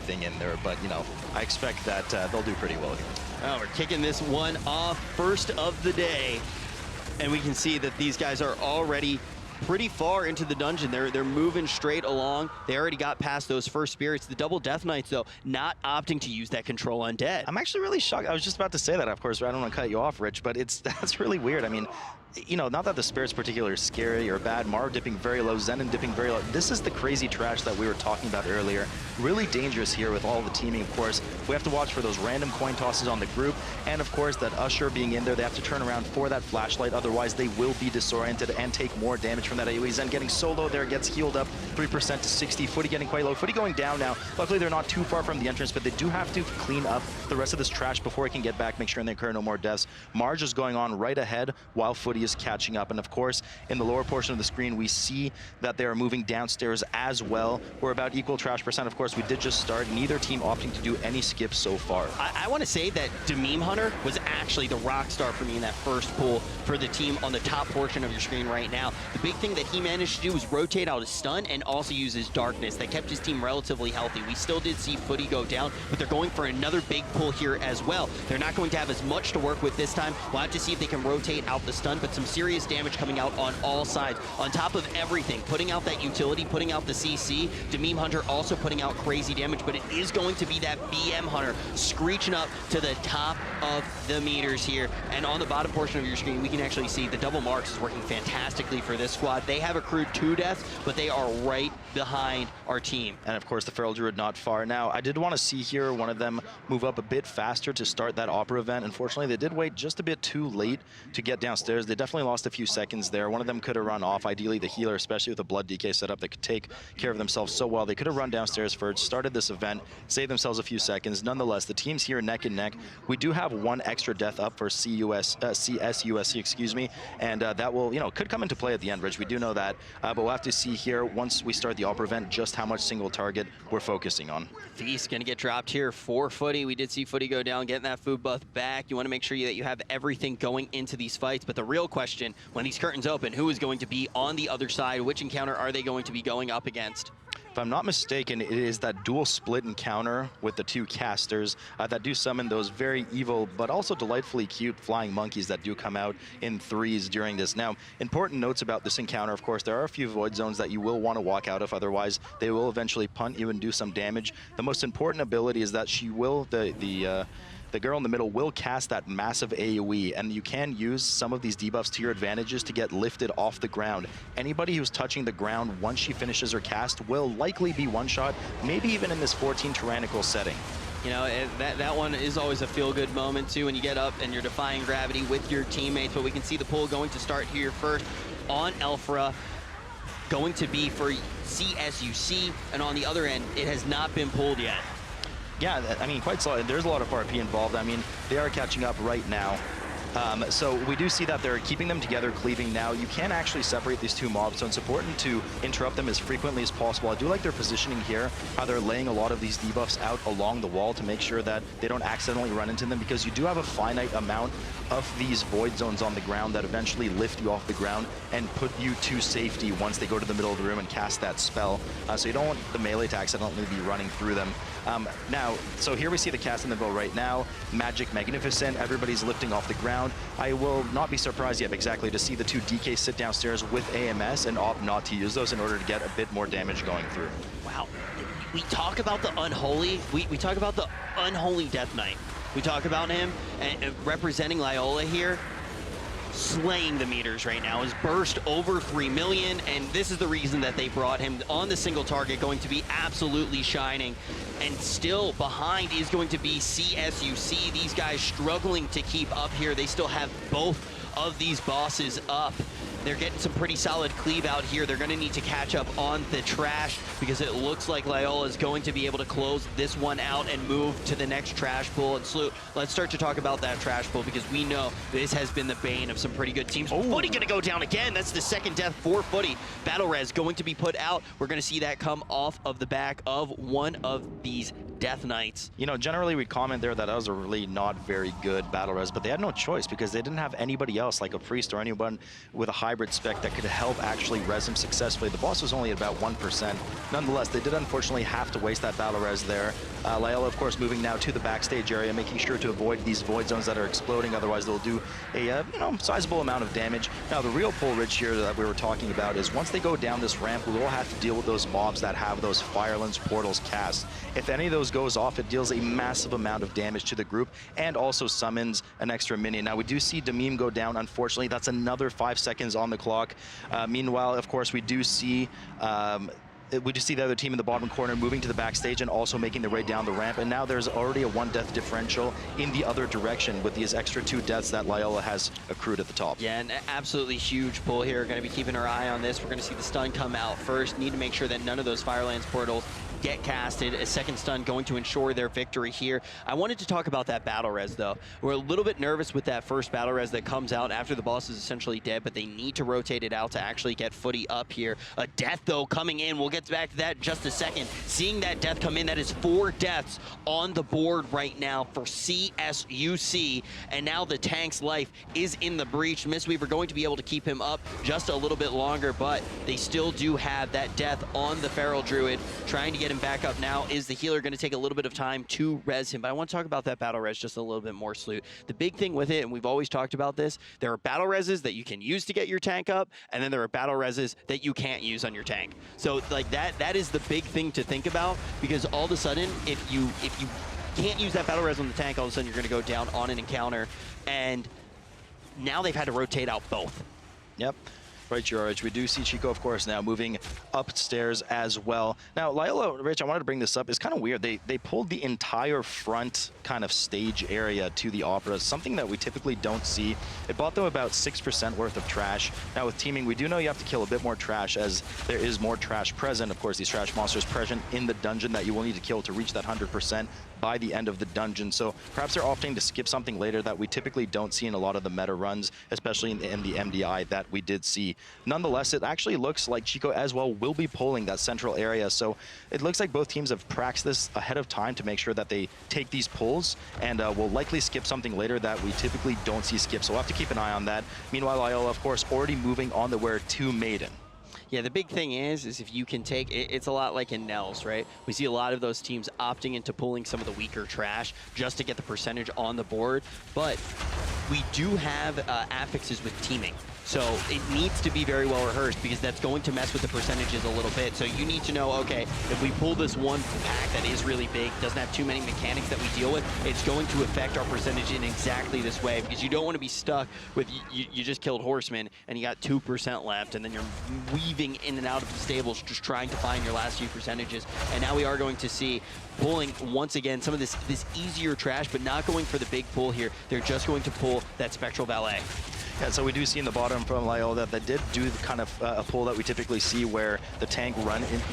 anything in there, but, you know, I expect that they'll do pretty well here. Oh, we're kicking this one off, first of the day. And we can see that these guys are already pretty far into the dungeon. They're moving straight along. They already got past those first spirits. The double Death Knights, though, not opting to use that control undead. I'm actually really shocked. I was just about to say that, of course. I don't want to cut you off, Rich, but that's really weird. I mean, you know, not that the spirit's particularly scary or bad. Mar dipping very low, Zenon dipping very low. This is the crazy trash that we were talking about earlier. Really dangerous here with all the teaming, of course. We have to watch for those random coin tosses on the group. And, of course, that Usher being in there, they have to turn around for that flashlight. Otherwise, they will be disoriented and take more damage from that AoE. Zen getting so low there, gets healed up 3% to 60. Footy getting quite low. Footy going down now. Luckily, they're not too far from the entrance, but they do have to clean up the rest of this trash before it can get back, make sure they incur no more deaths. Marge is going on right ahead while Footy is catching up. And of course, in the lower portion of the screen, we see that they are moving downstairs as well. We're about equal trash percent. Of course, we did just start. Neither team opting to do any skips so far. I want to say that Dememe Hunter was actually the rock star for me in that first pull for the team on the top portion of your screen right now. The big thing that he managed to do was rotate out his stun and also use his darkness. That kept his team relatively healthy. We still did see Footy go down, but they're going for another big pull here as well. They're not going to have as much to work with this time. We'll have to see if they can rotate out the stun, but some serious damage coming out on all sides. On top of everything, putting out that utility, putting out the CC, Dememe Hunter also putting out crazy damage, but it is going to be that BM Hunter screeching up to the top of the meters here. And on the bottom portion of your screen, we can actually see the double marks is working fantastically for this squad. They have accrued 2 deaths, but they are right behind our team. And of course, the Feral Druid not far. Now, I did want to see here one of them move up a bit faster to start that Opera event. Unfortunately, they did wait just a bit too late to get downstairs. They definitely lost a few seconds there. One of them could have run off. Ideally, the healer, especially with a Blood DK setup that could take care of themselves so well. They could have run downstairs first, started this event, saved themselves a few seconds. Nonetheless, the team's here neck and neck. We do have 1 extra death up for CSUSC, excuse me, and that will, you know, could come into play at the end, Rich. We do know that, but we'll have to see here once we start the Opera event just how much single target we're focusing on. Feast gonna get dropped here for Footy. We did see Footy go down, getting that food buff back. You want to make sure that you have everything going into these fights, but the real question, when these curtains open, who is going to be on the other side? Which encounter are they going to be going up against? If I'm not mistaken, it is that dual split encounter with the 2 casters that do summon those very evil but also delightfully cute flying monkeys that do come out in 3s during this. Now, important notes about this encounter, of course, there are a few void zones that you will want to walk out of, otherwise they will eventually punt you and do some damage. The most important ability is that she will, the girl in the middle will cast that massive AoE, and you can use some of these debuffs to your advantages to get lifted off the ground. Anybody who's touching the ground once she finishes her cast will likely be one-shot, maybe even in this 14 tyrannical setting. You know, that one is always a feel-good moment, too, when you get up and you're defying gravity with your teammates. But we can see the pull going to start here first on Elfra, going to be for CSUC, and on the other end, it has not been pulled yet. Yeah, I mean, quite solid. There's a lot of RP involved. I mean, they are catching up right now. So we do see that they're keeping them together, cleaving now. You can actually separate these 2 mobs, so it's important to interrupt them as frequently as possible. I do like their positioning here, how they're laying a lot of these debuffs out along the wall to make sure that they don't accidentally run into them, because you do have a finite amount of these void zones on the ground that eventually lift you off the ground and put you to safety once they go to the middle of the room and cast that spell. So you don't want the melee to accidentally be running through them. Now, so here we see the cast in the bow right now. Magic Magnificent, everybody's lifting off the ground. I will not be surprised yet exactly to see the 2 DKs sit downstairs with AMS and opt not to use those in order to get a bit more damage going through. Wow. We talk about the unholy, we talk about the unholy Death Knight. We talk about him and representing Loyola here, slaying the meters right now. His burst over 3 million, and this is the reason that they brought him on the single target, going to be absolutely shining. And still behind is going to be CSUC. These guys struggling to keep up here. They still have both of these bosses up. They're getting some pretty solid cleave out here. They're going to need to catch up on the trash, because it looks like Loyola is going to be able to close this one out and move to the next trash pool. And Sloot, let's start to talk about that trash pool, because we know this has been the bane of some pretty good teams. Oh, Footy going to go down again. That's the 2nd death for Footy. Battle Res going to be put out. We're going to see that come off of the back of one of these Death Knights. You know, generally we comment there that that was a really not very good battle res, but they had no choice because they didn't have anybody else like a priest or anyone with a hybrid spec that could help actually res him successfully. The boss was only at about 1%. Nonetheless, they did unfortunately have to waste that battle res there. Loyola, of course, moving now to the backstage area, making sure to avoid these void zones that are exploding. Otherwise, they'll do a you know, sizable amount of damage. Now, the real pull ridge here that we were talking about is once they go down this ramp, we will have to deal with those mobs that have those Firelands portals cast. If any of those goes off, it deals a massive amount of damage to the group and also summons an extra minion. Now, we do see Damim go down. Unfortunately, that's another 5 seconds on the clock. Meanwhile, of course, we do see the other team in the bottom corner moving to the backstage and also making their way down the ramp. And now there's already a 1 death differential in the other direction with these extra 2 deaths that Loyola has accrued at the top. Yeah, an absolutely huge pull here. Going to be keeping our eye on this. We're going to see the stun come out first. Need to make sure that none of those Firelands portals get casted. A second stun going to ensure their victory here. I wanted to talk about that battle res though. We're a little bit nervous with that first battle res that comes out after the boss is essentially dead, but they need to rotate it out to actually get footy up here. A death though coming in. We'll get back to that in just a second. Seeing that death come in, that is 4 deaths on the board right now for CSUC, and now the tank's life is in the breach. Mistweaver going to be able to keep him up just a little bit longer, but they still do have that death on the Feral Druid. Trying to get him back up now. Is the healer going to take a little bit of time to res him? But I want to talk about that battle res just a little bit more, Sloot. The big thing with it, and we've always talked about this, there are battle reses that you can use to get your tank up, and then there are battle reses that you can't use on your tank. So like that is the big thing to think about, because all of a sudden, if you can't use that battle res on the tank, all of a sudden you're going to go down on an encounter, and now they've had to rotate out both. Yep. Right, George. We do see Chico, of course, now moving upstairs as well. Now, Loyola, Rich, I wanted to bring this up. It's kind of weird. They pulled the entire front kind of stage area to the Opera, something that we typically don't see. It bought them about 6% worth of trash. Now, with teaming, we do know you have to kill a bit more trash, as there is more trash present. Of course, these trash monsters present in the dungeon that you will need to kill to reach that 100% by the end of the dungeon. So perhaps they're opting to skip something later that we typically don't see in a lot of the meta runs, especially in the MDI that we did see. Nonetheless, it actually looks like Chico as well will be pulling that central area. So it looks like both teams have practiced this ahead of time to make sure that they take these pulls, and will likely skip something later that we typically don't see skip. So we'll have to keep an eye on that. Meanwhile, Loyola, of course, already moving on the Where to Maiden. Yeah, the big thing is if you can take, it's a lot like in Nels, right? We see a lot of those teams opting into pulling some of the weaker trash just to get the percentage on the board, but we do have affixes with teaming. So it needs to be very well rehearsed, because that's going to mess with the percentages a little bit. So you need to know, okay, if we pull this one pack that is really big, doesn't have too many mechanics that we deal with, it's going to affect our percentage in exactly this way, because you don't want to be stuck with, you just killed Horseman and you got 2% left, and then you're weaving in and out of the stables just trying to find your last few percentages. And now we are going to see pulling, once again, some of this easier trash, but not going for the big pull here. They're just going to pull that Spectral Ballet. Yeah, so we do see in the bottom from Loyola that did do the kind of a pull that we typically see, where the tank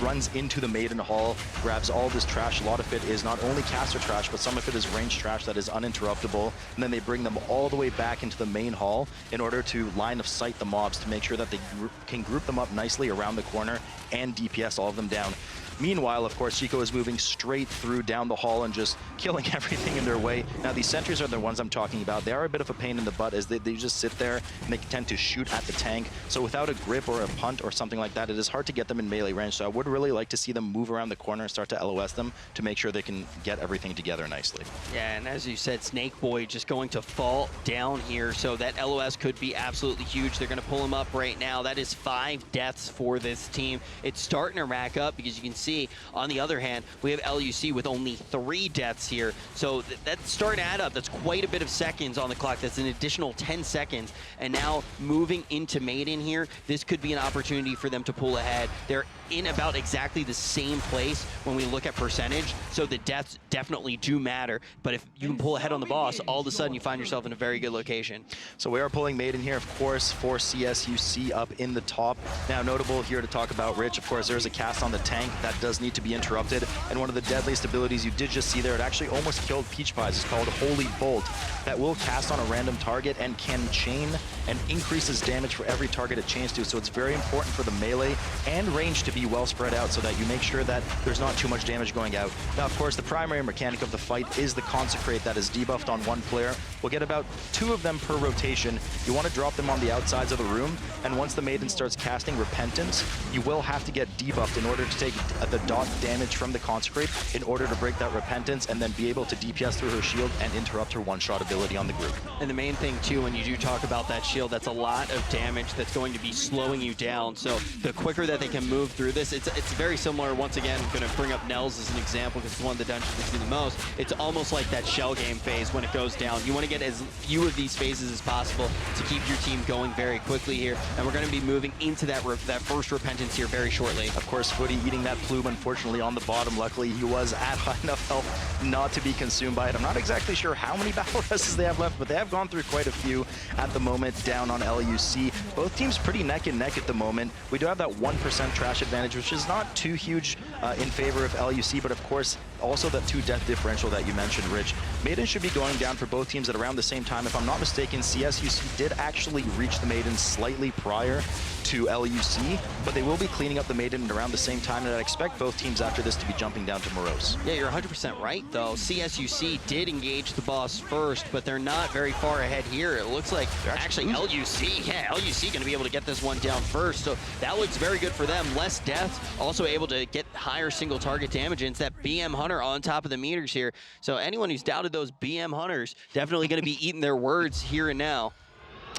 runs into the Maiden Hall, grabs all this trash. A lot of it is not only caster trash, but some of it is range trash that is uninterruptible. And then they bring them all the way back into the main hall in order to line of sight the mobs to make sure that they can group them up nicely around the corner and DPS all of them down. Meanwhile, of course, Chico is moving straight through down the hall and just killing everything in their way. Now, these sentries are the ones I'm talking about. They are a bit of a pain in the butt, as they just sit there and they tend to shoot at the tank. So without a grip or a punt or something like that, it is hard to get them in melee range. So I would really like to see them move around the corner and start to LOS them to make sure they can get everything together nicely. Yeah, and as you said, Snake Boy just going to fall down here. So that LOS could be absolutely huge. They're going to pull him up right now. That is 5 deaths for this team. It's starting to rack up, because you can see, on the other hand, we have LUC with only 3 deaths here. So that's starting to add up. That's quite a bit of seconds on the clock. That's an additional 10 seconds. And now moving into Maiden here, this could be an opportunity for them to pull ahead. They're in about exactly the same place when we look at percentage, so the deaths definitely do matter. But if you can pull ahead on the boss, all of a sudden you find yourself in a very good location. So we are pulling Maiden here, of course, for CSUC up in the top. Now, notable here to talk about, Rich, of course, there's a cast on the tank that does need to be interrupted, and one of the deadliest abilities you did just see there, it actually almost killed Peach Pies. It's called Holy Bolt, that will cast on a random target and can chain and increases damage for every target it chains to. So it's very important for the melee and range to be well spread out so that you make sure that there's not too much damage going out. Now, of course, the primary mechanic of the fight is the Consecrate that is debuffed on one player. We'll get about 2 of them per rotation. You want to drop them on the outsides of the room, and once the Maiden starts casting Repentance, you will have to get debuffed in order to take the dot damage from the Consecrate in order to break that Repentance and then be able to DPS through her shield and interrupt her one-shot ability on the group. And the main thing, too, when you do talk about that shield, that's a lot of damage that's going to be slowing you down. So the quicker that they can move through this, it's very similar. Once again, I'm going to bring up Nels as an example because it's one of the dungeons we see the most. It's almost like that shell game phase when it goes down. You want to get as few of these phases as possible to keep your team going very quickly here. And we're going to be moving into that first Repentance here very shortly. Of course, Footy eating that plume, unfortunately, on the bottom. Luckily, he was at high enough health not to be consumed by it. I'm not exactly sure how many battle rests they have left, but they have gone through quite a few at the moment down on LUC. Both teams pretty neck and neck at the moment. We do have that 1% trash advantage, which is not too huge in favor of LUC, but of course, also that 2 death differential that you mentioned, Rich. Maiden should be going down for both teams at around the same time. If I'm not mistaken, CSUC did actually reach the Maiden slightly prior to LUC, but they will be cleaning up the Maiden at around the same time, and I'd expect both teams after this to be jumping down to Morose. Yeah, you're 100% right, though. CSUC did engage the boss first, but they're not very far ahead here. It looks like they're actually LUC. Yeah, LUC going to be able to get this one down first, so that looks very good for them. Less deaths, also able to get higher single target damage, and it's that BM Hunter on top of the meters here. So anyone who's doubted those BM Hunters, definitely going to be eating their words here and now.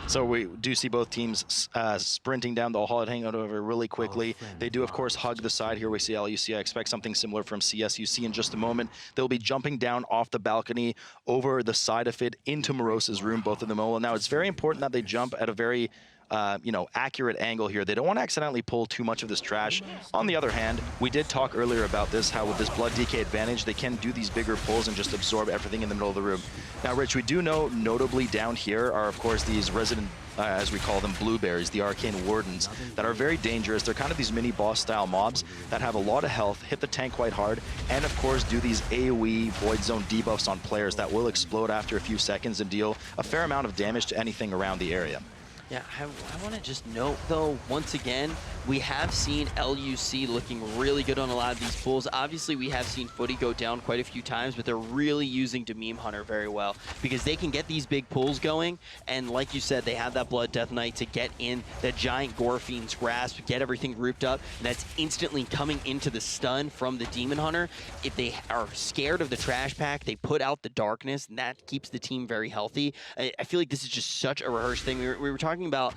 So we do see both teams sprinting down the hall, hanging over really quickly. They do, of course, hug the side here. We see LUC. I expect something similar from CSUC in just a moment. They'll be jumping down off the balcony over the side of it into Morose's room, both of them. Now, it's very important that they jump at a very accurate angle here. They don't want to accidentally pull too much of this trash. On the other hand, we did talk earlier about this, how with this Blood DK advantage, they can do these bigger pulls and just absorb everything in the middle of the room. Now, Rich, we do know notably down here are, of course, these resident, as we call them, blueberries, the Arcane Wardens, that are very dangerous. They're kind of these mini boss style mobs that have a lot of health, hit the tank quite hard, and of course do these AoE Void Zone debuffs on players that will explode after a few seconds and deal a fair amount of damage to anything around the area. Yeah, I want to just note, though, once again, we have seen LUC looking really good on a lot of these pulls. Obviously, we have seen Footy go down quite a few times, but they're really using Dememe Hunter very well because they can get these big pulls going, and like you said, they have that Blood Death Knight to get in that giant Gore Fiend's grasp, get everything grouped up, and that's instantly coming into the stun from the Demon Hunter. If they are scared of the trash pack, they put out the darkness, and that keeps the team very healthy. I feel like this is just such a rehearsed thing. We were talking about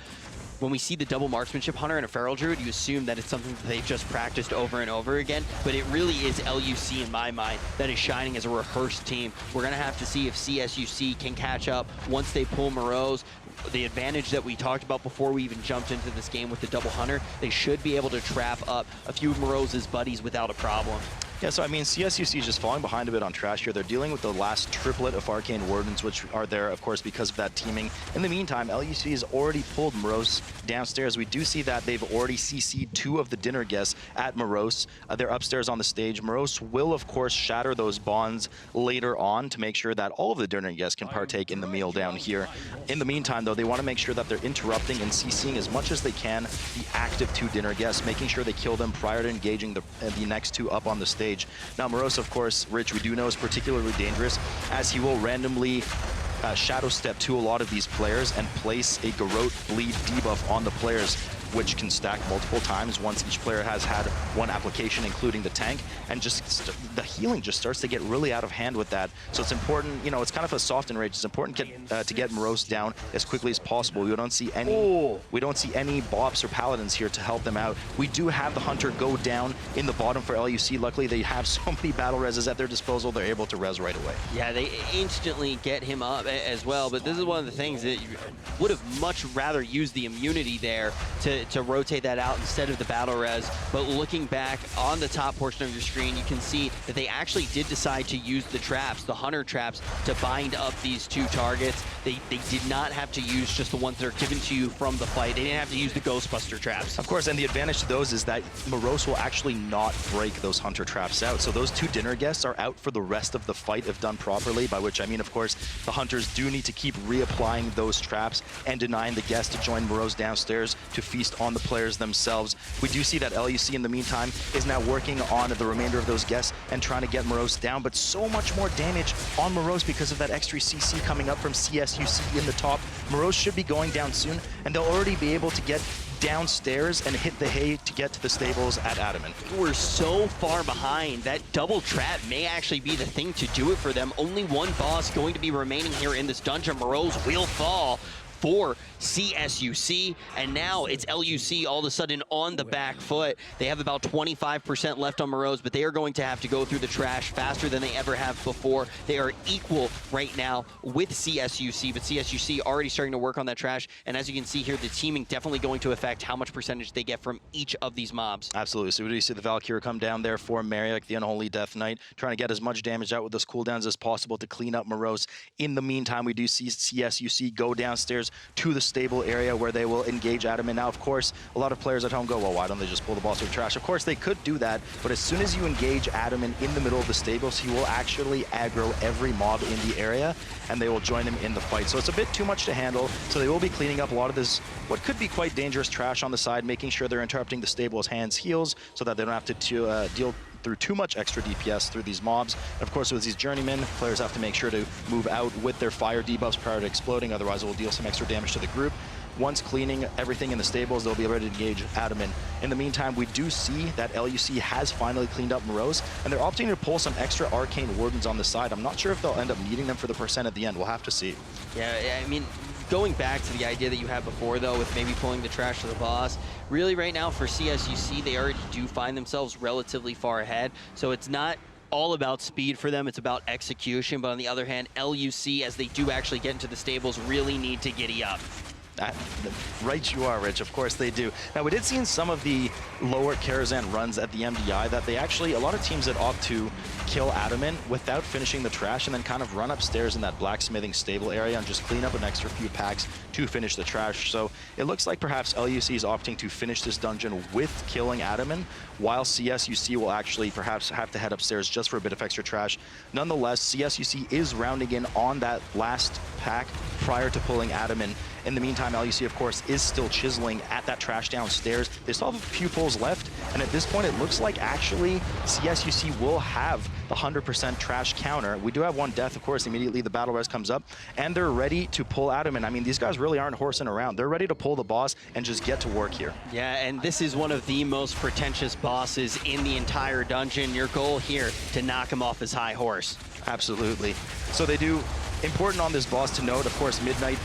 when we see the double marksmanship hunter and a feral druid, you assume that it's something that they've just practiced over and over again, but it really is LUC in my mind that is shining as a rehearsed team. We're going to have to see if CSUC can catch up once they pull Morose. The advantage that we talked about before we even jumped into this game with the double hunter, they should be able to trap up a few of Morose's buddies without a problem. Yeah, so I mean, CSUC is just falling behind a bit on trash here. They're dealing with the last triplet of Arcane Wardens, which are there, of course, because of that teaming. In the meantime, LUC has already pulled Morose downstairs. We do see that they've already CC'd 2 of the dinner guests at Morose. They're upstairs on the stage. Morose will, of course, shatter those bonds later on to make sure that all of the dinner guests can partake in the meal down here. In the meantime, though, they want to make sure that they're interrupting and CCing as much as they can the active 2 dinner guests, making sure they kill them prior to engaging the next 2 up on the stage. Now, Morose, of course, Rich, we do know is particularly dangerous, as he will randomly shadow step to a lot of these players and place a Garrote bleed debuff on the players, which can stack multiple times once each player has had 1 application, including the tank, and just the healing just starts to get really out of hand with that. So it's important, you know, it's kind of a soft enrage. It's important to get Morose down as quickly as possible. We don't see any Bops or Paladins here to help them out. We do have the Hunter go down in the bottom for LUC. Luckily, they have so many battle reses at their disposal, they're able to res right away. Yeah, they instantly get him up as well, but this is one of the things that you would have much rather used the immunity there to to rotate that out instead of the battle res. But looking back on the top portion of your screen, you can see that they actually did decide to use the traps, the hunter traps, to bind up these two targets. They did not have to use just the ones that are given to you from the fight. They didn't have to use the Ghostbuster traps. Of course, and the advantage to those is that Morose will actually not break those hunter traps out. So those two dinner guests are out for the rest of the fight if done properly, by which I mean, of course, the hunters do need to keep reapplying those traps and denying the guests to join Morose downstairs to feast on the players themselves. We do see that LUC in the meantime is now working on the remainder of those guests and trying to get Morose down, but so much more damage on Morose because of that extra CC coming up from CSUC in the top. Morose should be going down soon, and they'll already be able to get downstairs and hit the hay to get to the stables at Adamant. We're so far behind. That double trap may actually be the thing to do it for them. Only one boss going to be remaining here in this dungeon. Morose will fall for CSUC, and now it's LUC all of a sudden on the back foot. They have about 25% left on Morose, but they are going to have to go through the trash faster than they ever have before. They are equal right now with CSUC, but CSUC already starting to work on that trash, and as you can see here, the teaming definitely going to affect how much percentage they get from each of these mobs. Absolutely. So we do see the Valkyrie come down there for Mariak, the Unholy Death Knight, trying to get as much damage out with those cooldowns as possible to clean up Morose. In the meantime, we do see CSUC go downstairs to the stable area where they will engage Adamant. Now, of course, a lot of players at home go, well, why don't they just pull the boss with trash? Of course, they could do that, but as soon as you engage Adamant in the middle of the stables, he will actually aggro every mob in the area, and they will join him in the fight. So it's a bit too much to handle, so they will be cleaning up a lot of this, what could be quite dangerous trash on the side, making sure they're interrupting the stable's hands, heals, so that they don't have to deal through too much extra DPS through these mobs. And of course, with these journeymen, players have to make sure to move out with their fire debuffs prior to exploding, otherwise it will deal some extra damage to the group. Once cleaning everything in the stables, they'll be ready to engage Adamant. In the meantime, we do see that LUC has finally cleaned up Morose, and they're opting to pull some extra Arcane Wardens on the side. I'm not sure if they'll end up needing them for the percent at the end. We'll have to see. Yeah, I mean, going back to the idea that you had before, though, with maybe pulling the trash to the boss, really right now for CSUC, they already do find themselves relatively far ahead. So it's not all about speed for them, it's about execution. But on the other hand, LUC, as they do actually get into the stables, really need to giddy up. Right you are, Rich. Of course they do. Now, we did see in some of the lower Karazhan runs at the MDI that they actually, a lot of teams that opt to kill Adamant without finishing the trash and then kind of run upstairs in that blacksmithing stable area and just clean up an extra few packs to finish the trash. So it looks like perhaps LUC is opting to finish this dungeon with killing Adamant, while CSUC will actually perhaps have to head upstairs just for a bit of extra trash. Nonetheless, CSUC is rounding in on that last pack prior to pulling Adamant. In the meantime, LUC, of course, is still chiseling at that trash downstairs. They still have a few pulls left, and at this point, it looks like actually CSUC will have the 100% trash counter. We do have one death, of course. Immediately, the battle res comes up, and they're ready to pull Adamant. I mean, these guys really aren't horsing around. They're ready to pull the boss and just get to work here. Yeah, and this is one of the most pretentious bosses in the entire dungeon. Your goal here, to knock him off his high horse. Absolutely. So they do, important on this boss to note, of course, Midnight,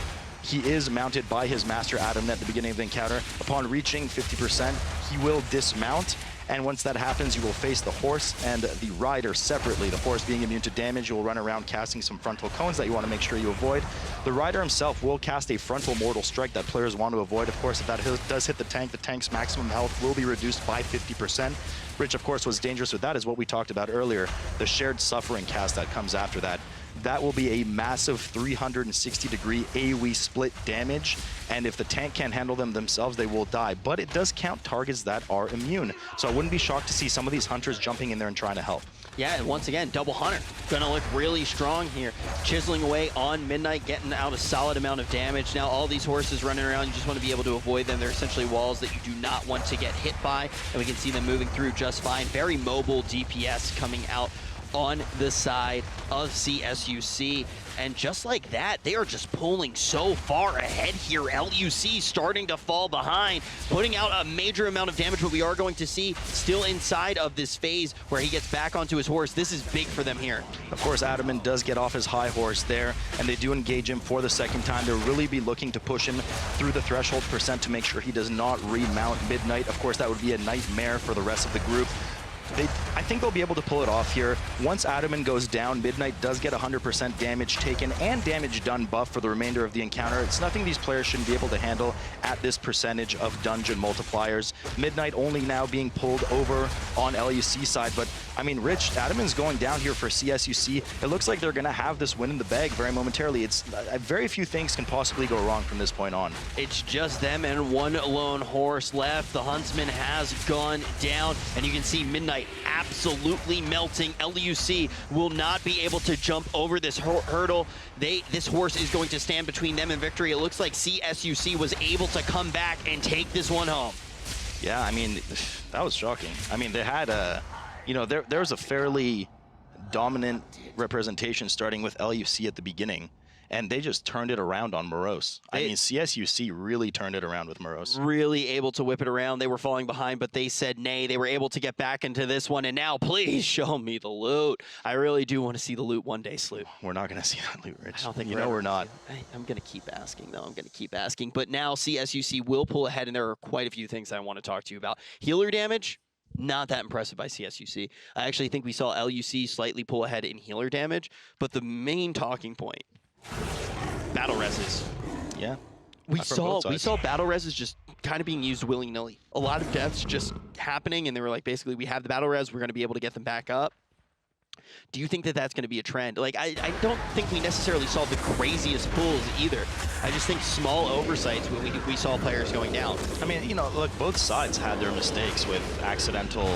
he is mounted by his master Adamant at the beginning of the encounter. Upon reaching 50%, he will dismount, and once that happens, you will face the horse and the rider separately. The horse being immune to damage, you will run around casting some frontal cones that you want to make sure you avoid. The rider himself will cast a frontal mortal strike that players want to avoid. Of course, if that does hit the tank's maximum health will be reduced by 50%. Which, of course, what's dangerous with that is what we talked about earlier, the shared suffering cast that comes after that. That will be a massive 360-degree AoE split damage, and if the tank can't handle them themselves, they will die. But it does count targets that are immune, so I wouldn't be shocked to see some of these hunters jumping in there and trying to help. Yeah, and once again, double hunter. Gonna look really strong here. Chiseling away on Midnight, getting out a solid amount of damage. Now all these horses running around, you just want to be able to avoid them. They're essentially walls that you do not want to get hit by, and we can see them moving through just fine. Very mobile DPS coming out on the side of CSUC. And just like that, they are just pulling so far ahead here. LUC starting to fall behind, putting out a major amount of damage, but we are going to see still inside of this phase where he gets back onto his horse. This is big for them here. Of course, Adamant does get off his high horse there, and they do engage him for the second time. They'll really be looking to push him through the threshold percent to make sure he does not remount Midnight. Of course, that would be a nightmare for the rest of the group. I think they'll be able to pull it off here. Once Adaman goes down, Midnight does get 100% damage taken and damage done buff for the remainder of the encounter. It's nothing these players shouldn't be able to handle at this percentage of dungeon multipliers. Midnight only now being pulled over on LUC side, but I mean, Rich, Adaman's going down here for CSUC. It looks like they're going to have this win in the bag very momentarily. It's very few things can possibly go wrong from this point on. It's just them and one lone horse left. The Huntsman has gone down, and you can see Midnight absolutely melting. LUC will not be able to jump over this hurdle. This horse is going to stand between them and victory. It looks like CSUC was able to come back and take this one home. Yeah, I mean, that was shocking. I mean, they had a, there was a fairly dominant representation starting with LUC at the beginning, and they just turned it around on Morose. I mean, CSUC really turned it around with Morose. Really able to whip it around. They were falling behind, but they said nay. They were able to get back into this one, and now please show me the loot. I really do want to see the loot one day, Sloot. We're not going to see that loot, Rich. I don't think we're not. I'm going to keep asking, though. I'm going to keep asking. But now CSUC will pull ahead, and there are quite a few things I want to talk to you about. Healer damage, not that impressive by CSUC. I actually think we saw LUC slightly pull ahead in healer damage, but the main talking point, battle reses. Yeah. We saw battle reses just kind of being used willy-nilly. A lot of deaths just happening, and they were like, basically, we have the battle res, we're going to be able to get them back up. Do you think that that's going to be a trend? Like, I don't think we necessarily saw the craziest pulls either. I just think small oversights when we saw players going down. I mean, look, both sides had their mistakes with accidental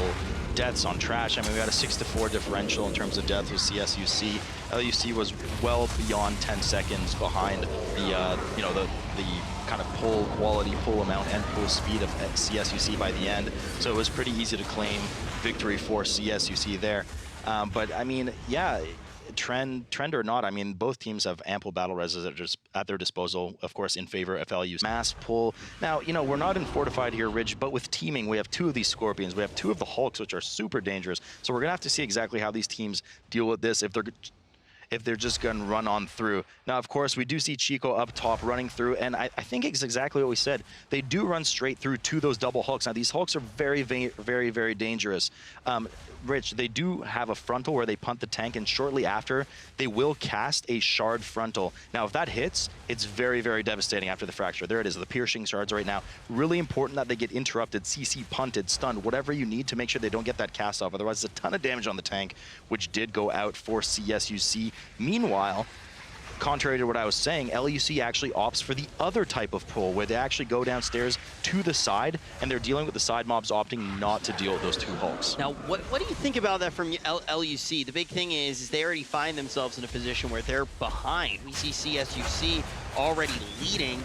deaths on trash. I mean, we had a 6-4 differential in terms of death with CSUC. LUC was well beyond 10 seconds behind the kind of pull quality, pull amount, and pull speed of CSUC by the end. So it was pretty easy to claim victory for CSUC there. But I mean, yeah, trend or not, I mean, both teams have ample battle reses at their disposal, of course, in favor of LUC. Mass pull. Now, we're not in Fortified here, Ridge, but with teaming, we have 2 of these Scorpions. We have 2 of the Hulks, which are super dangerous. So we're going to have to see exactly how these teams deal with this, if they're just going to run on through. Now, of course, we do see Chico up top running through, and I think it's exactly what we said. They do run straight through to those double Hulks. Now, these Hulks are very, very, very dangerous. Rich, they do have a frontal where they punt the tank, and shortly after, they will cast a shard frontal. Now, if that hits, it's very, very devastating after the fracture. There it is, the piercing shards right now. Really important that they get interrupted, CC punted, stunned, whatever you need to make sure they don't get that cast off. Otherwise, it's a ton of damage on the tank, which did go out for CSUC. Meanwhile, contrary to what I was saying, LUC actually opts for the other type of pull, where they actually go downstairs to the side, and they're dealing with the side mobs opting not to deal with those 2 Hulks. Now, what do you think about that from LUC? The big thing is they already find themselves in a position where they're behind. We see CSUC already leading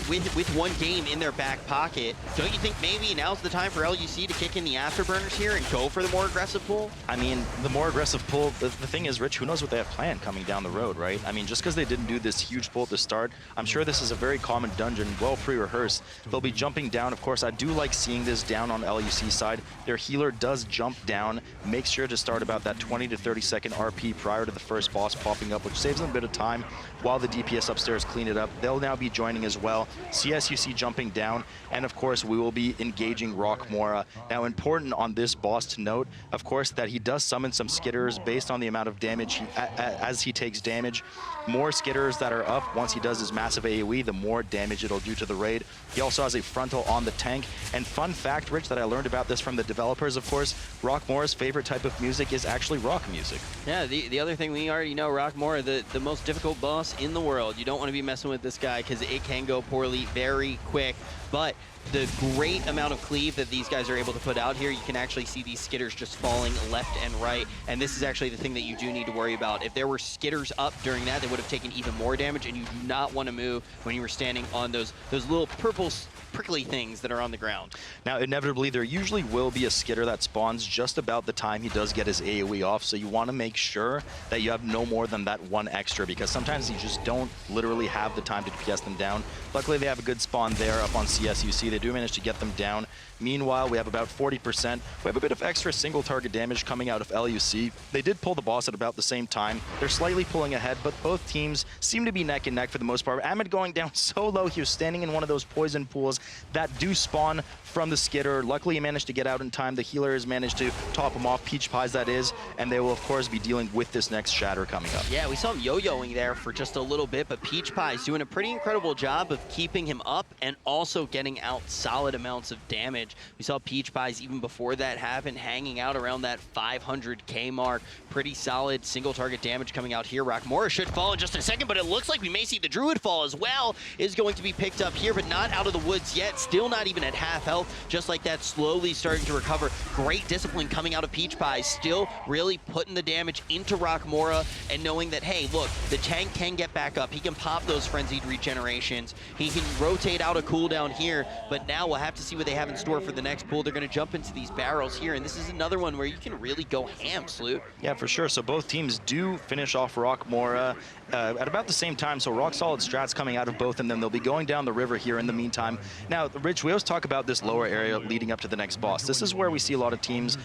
with 1 game in their back pocket. Don't you think maybe now's the time for LUC to kick in the afterburners here and go for the more aggressive pull? I mean, the more aggressive pull, the thing is, Rich, who knows what they have planned coming down the road, right? I mean, just because they didn't do this huge pull at the start, I'm sure this is a very common dungeon, well pre-rehearsed. They'll be jumping down. Of course, I do like seeing this down on LUC side. Their healer does jump down, make sure to start about that 20 to 30 second RP prior to the first boss popping up, which saves them a bit of time while the DPS upstairs clean it up. They'll now be joining as well. CSUC jumping down, and of course we will be engaging Rockmora. Now, important on this boss to note, of course, that he does summon some skitters based on the amount of damage as he takes damage. More skitters that are up once he does his massive AoE, the more damage it'll do to the raid. He also has a frontal on the tank. And fun fact, Rich, that I learned about this from the developers, of course, Rockmora's favorite type of music is actually rock music. Yeah, the other thing we already know, Rockmora, the most difficult boss in the world. You don't want to be messing with this guy because it can go poorly very quick. But the great amount of cleave that these guys are able to put out here, you can actually see these skitters just falling left and right. And this is actually the thing that you do need to worry about. If there were skitters up during that, they would have taken even more damage, and you do not want to move when you were standing on those little purple prickly things that are on the ground. Now, inevitably, there usually will be a skitter that spawns just about the time he does get his AoE off, so you want to make sure that you have no more than that 1 extra, because sometimes you just don't literally have the time to DPS them down. Luckily, they have a good spawn there up on CSUC. They do manage to get them down. Meanwhile, we have about 40%. We have a bit of extra single target damage coming out of LUC. They did pull the boss at about the same time. They're slightly pulling ahead, but both teams seem to be neck and neck for the most part. Ahmed going down so low. He was standing in one of those poison pools that do spawn from the skitter. Luckily, he managed to get out in time. The healer has managed to top him off, Peach Pies that is, and they will, of course, be dealing with this next shatter coming up. Yeah, we saw him yo-yoing there for just a little bit, but Peach Pie's doing a pretty incredible job of keeping him up and also getting out solid amounts of damage. We saw Peach Pies even before that happened, hanging out around that 500k mark. Pretty solid single target damage coming out here. Rockmora should fall in just a second, but it looks like we may see the Druid fall as well. Is going to be picked up here, but not out of the woods yet. Still not even at half health. Just like that, slowly starting to recover. Great discipline coming out of Peach Pie. Still really putting the damage into Rockmora and knowing that, hey, look, the tank can get back up. He can pop those frenzied regenerations. He can rotate out a cooldown here, but now we'll have to see what they have in store for the next pool. They're going to jump into these barrels here, and this is another one where you can really go ham, Sloot. Yeah, for sure. So both teams do finish off Rockmora at about the same time. So rock solid strats coming out of both, and then they'll be going down the river here in the meantime. Now, Rich, we always talk about this lower area leading up to the next boss. This is where we see a lot of teams,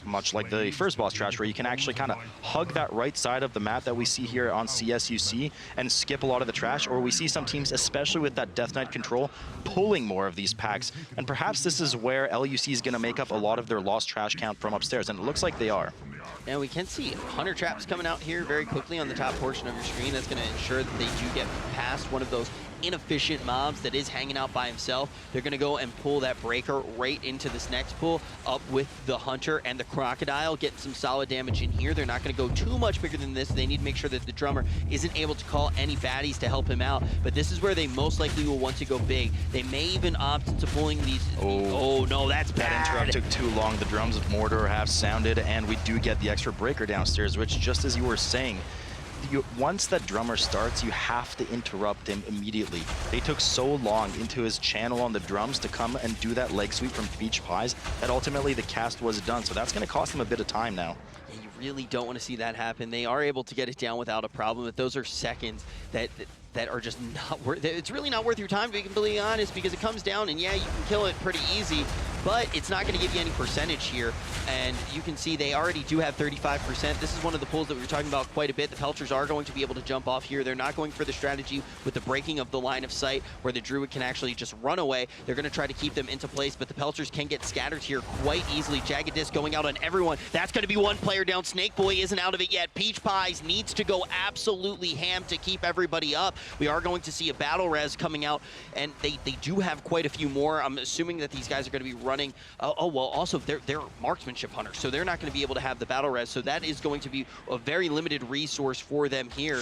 much like the first boss trash, where you can actually kind of hug that right side of the map that we see here on CSUC and skip a lot of the trash, or we see some teams, especially with that Death Knight control, pulling more of these packs. And perhaps this is where LUC is going to make up a lot of their lost trash count from upstairs, and it looks like they are. And we can see Hunter Traps coming out here very quickly on the top portion of your screen. That's going to ensure that they do get past one of those inefficient mobs that is hanging out by himself. They're going to go and pull that breaker right into this next pool up with the Hunter and the Crocodile, getting some solid damage in here. They're not going to go too much bigger than this. They need to make sure that the drummer isn't able to call any baddies to help him out, but this is where they most likely will want to go big. They may even opt into pulling these. Oh no, that's bad. That interrupt took too long. The drums of Mordor have sounded, and we do get the extra breaker downstairs, which, just as you were saying, once that drummer starts, you have to interrupt him immediately. They took so long into his channel on the drums to come and do that leg sweep from Peach Pies that ultimately the cast was done. So that's going to cost them a bit of time now. Yeah, you really don't want to see that happen. They are able to get it down without a problem, but those are seconds that are just not worth it. It's really not worth your time, to be completely honest, because it comes down and yeah, you can kill it pretty easy, but it's not going to give you any percentage here. And you can see they already do have 35%. This is one of the pulls that we were talking about quite a bit. The Pelters are going to be able to jump off here. They're not going for the strategy with the breaking of the line of sight where the Druid can actually just run away. They're going to try to keep them into place, but the Pelters can get scattered here quite easily. Jagged Disc going out on everyone. That's going to be one player down. Snake Boy isn't out of it yet. Peach Pies needs to go absolutely ham to keep everybody up. We are going to see a battle res coming out, and they do have quite a few more. I'm assuming that these guys are going to be running. Oh, well, also they're marksmanship hunters, so they're not going to be able to have the battle res, so that is going to be a very limited resource for them here.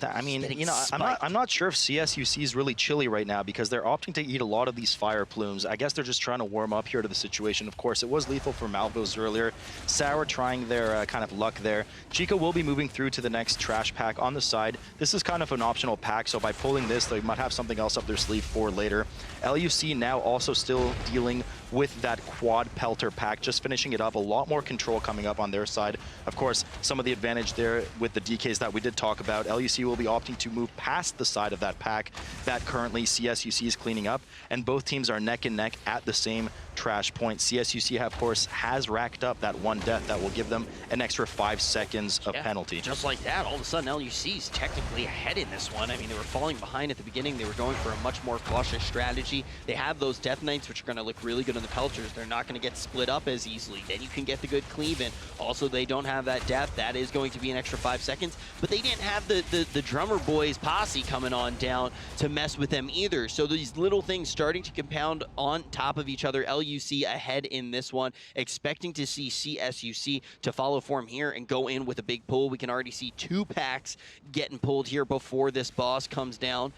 I mean, you know, I'm not sure if CSUC is really chilly right now because they're opting to eat a lot of these fire plumes. I guess they're just trying to warm up here to the situation. Of course, it was lethal for Malvos earlier. Sour trying their kind of luck there. Chico will be moving through to the next trash pack on the side. This is kind of an optional pack, so by pulling this, they might have something else up their sleeve for later. LUC now also still dealing with that quad pelter pack, just finishing it up. A lot more control coming up on their side. Of course, some of the advantage there with the DKs that we did talk about. LUC will be opting to move past the side of that pack that currently CSUC is cleaning up, and both teams are neck and neck at the same trash point. CSUC, of course, has racked up that one death that will give them an extra 5 seconds of penalty. Just like that, all of a sudden LUC is technically ahead in this one. I mean, they were falling behind at the beginning. They were going for a much more cautious strategy. They have those Death Knights, which are going to look really good on the Pelters. They're not going to get split up as easily. Then you can get the good cleave in. Also, they don't have that death. That is going to be an extra 5 seconds, but they didn't have the drummer boys posse coming on down to mess with them either. So these little things starting to compound on top of each other. LUC ahead in this one, expecting to see CSUC to follow form here and go in with a big pull. We can already see 2 packs getting pulled here before this boss comes down.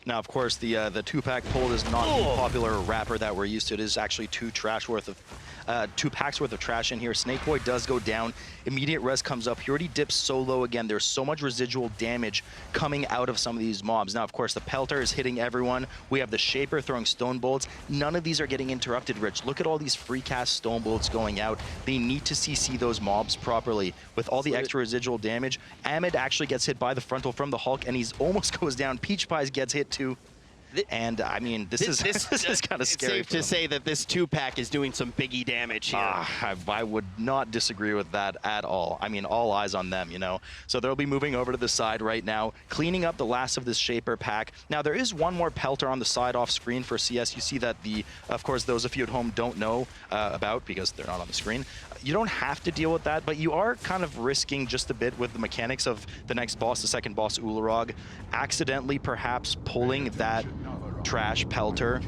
Now, of course, the 2-pack pull is not the popular wrapper that we're used to. It is actually 2 packs worth of trash in here. Snake Boy does go down. Immediate res comes up. He already dips so low again. There's so much residual damage coming out of some of these mobs. Now, of course, the Pelter is hitting everyone. We have the Shaper throwing stone bolts. None of these are getting interrupted, Rich. Look at all these free cast stone bolts going out. They need to CC those mobs properly. With all the extra residual damage, Ahmed actually gets hit by the frontal from the Hulk, and he almost goes down. Peach Pies gets hit too. And I mean, this is this is kind of scary. It's safe to say that this 2-pack is doing some biggie damage here. I would not disagree with that at all. I mean, all eyes on them, you know. So they'll be moving over to the side right now, cleaning up the last of this Shaper pack. Now, there is one more Pelter on the side off screen for CS. You see that of course, those of you at home don't know about because they're not on the screen. You don't have to deal with that, but you are kind of risking just a bit with the mechanics of the next boss, the second boss, Ularog, accidentally perhaps pulling that trash Pelter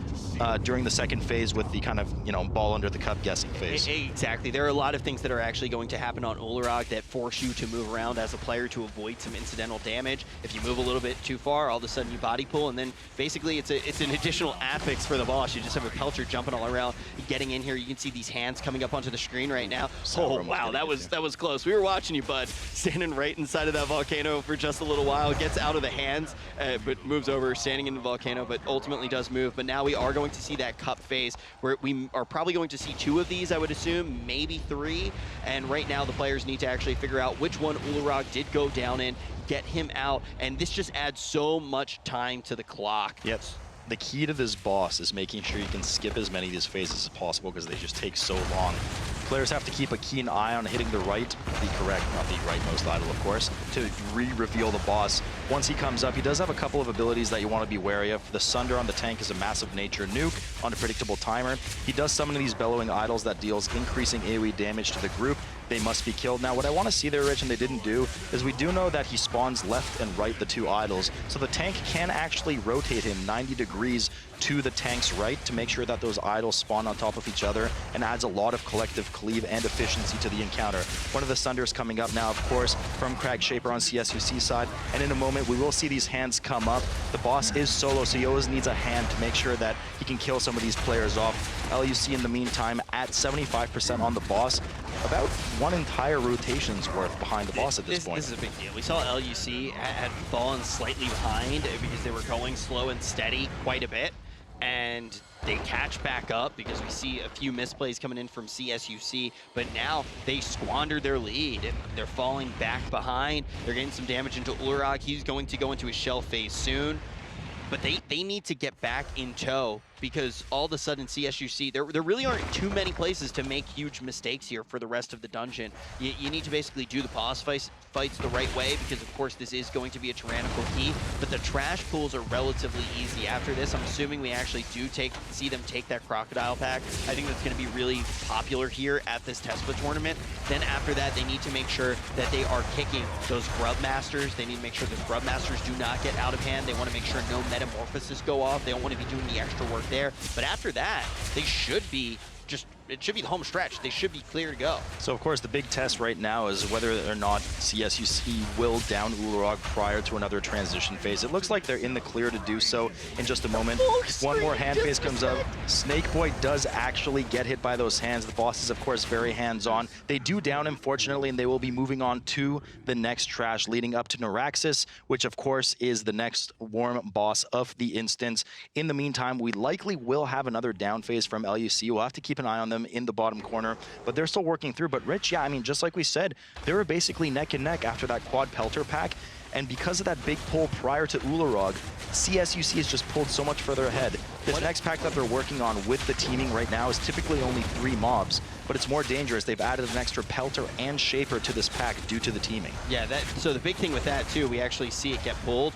during the second phase with the kind of, you know, ball under the cup guessing phase. Exactly. There are a lot of things that are actually going to happen on Ularog that force you to move around as a player to avoid some incidental damage. If you move a little bit too far, all of a sudden you body pull, and then basically it's an additional affix for the boss. You just have a Pelter jumping all around, getting in here. You can see these hands coming up onto the screen right now. Oh, wow, that was close. We were watching you, bud, standing right inside of that volcano for just a little while. Gets out of the hands, but moves over, standing in the volcano, but ultimately does move. But now we are going to see that cup phase where we are probably going to see 2 of these, I would assume, maybe 3. And right now the players need to actually figure out which one Ularog did go down in, get him out, and this just adds so much time to the clock. Yep. The key to this boss is making sure you can skip as many of these phases as possible because they just take so long. Players have to keep a keen eye on hitting the right, the correct, not the rightmost idle, of course, to re-reveal the boss. Once he comes up, he does have a couple of abilities that you want to be wary of. The Sunder on the tank is a massive nature nuke on a predictable timer. He does summon these bellowing idols that deals increasing AoE damage to the group. They must be killed. Now, what I want to see there, Rich, and they didn't do, is we do know that he spawns left and right, the 2 idols. So the tank can actually rotate him 90 degrees to the tank's right to make sure that those idols spawn on top of each other and adds a lot of collective cleave and efficiency to the encounter. One of the Sunders coming up now, of course, from Crag Shaper on CSUC side. And in a moment, we will see these hands come up. The boss is solo, so he always needs a hand to make sure that he can kill some of these players off. LUC, in the meantime, at 75% on the boss. About 1 entire rotation's worth behind the boss at this point. This is a big deal. We saw LUC had fallen slightly behind because they were going slow and steady quite a bit, and they catch back up because we see a few misplays coming in from CSUC, but now they squandered their lead and they're falling back behind. They're getting some damage into Ularog. He's going to go into his shell phase soon, but they need to get back in tow because all of a sudden CSUC, there really aren't too many places to make huge mistakes here for the rest of the dungeon. You need to basically do the boss fights the right way because, of course, this is going to be a tyrannical key, but the trash pools are relatively easy. After this, I'm assuming we actually do see them take that Crocodile pack. I think that's going to be really popular here at this TESPA tournament. Then after that, they need to make sure that they are kicking those Grub Masters. They need to make sure those Grub Masters do not get out of hand. They want to make sure no Metamorphosis go off. They don't want to be doing the extra work there. But after that, they should be it should be the home stretch. They should be clear to go. So, of course, the big test right now is whether or not CSUC will down Ularog prior to another transition phase. It looks like they're in the clear to do so in just a moment. One more hand phase comes up. Snake Boy does actually get hit by those hands. The boss is, of course, very hands-on. They do down him, fortunately, and they will be moving on to the next trash, leading up to Neuraxis, which, of course, is the next warm boss of the instance. In the meantime, we likely will have another down phase from LUC. We'll have to keep an eye on them in the bottom corner, but they're still working through. But Rich, yeah, I mean, just like we said, they were basically neck and neck after that quad Pelter pack, and because of that big pull prior to Ularog, CSUC has just pulled so much further ahead. This next pack that they're working on with the teaming right now is typically only 3 mobs, but it's more dangerous. They've added an extra Pelter and Shaper to this pack due to the teaming. Yeah, so the big thing with that too, we actually see it get pulled.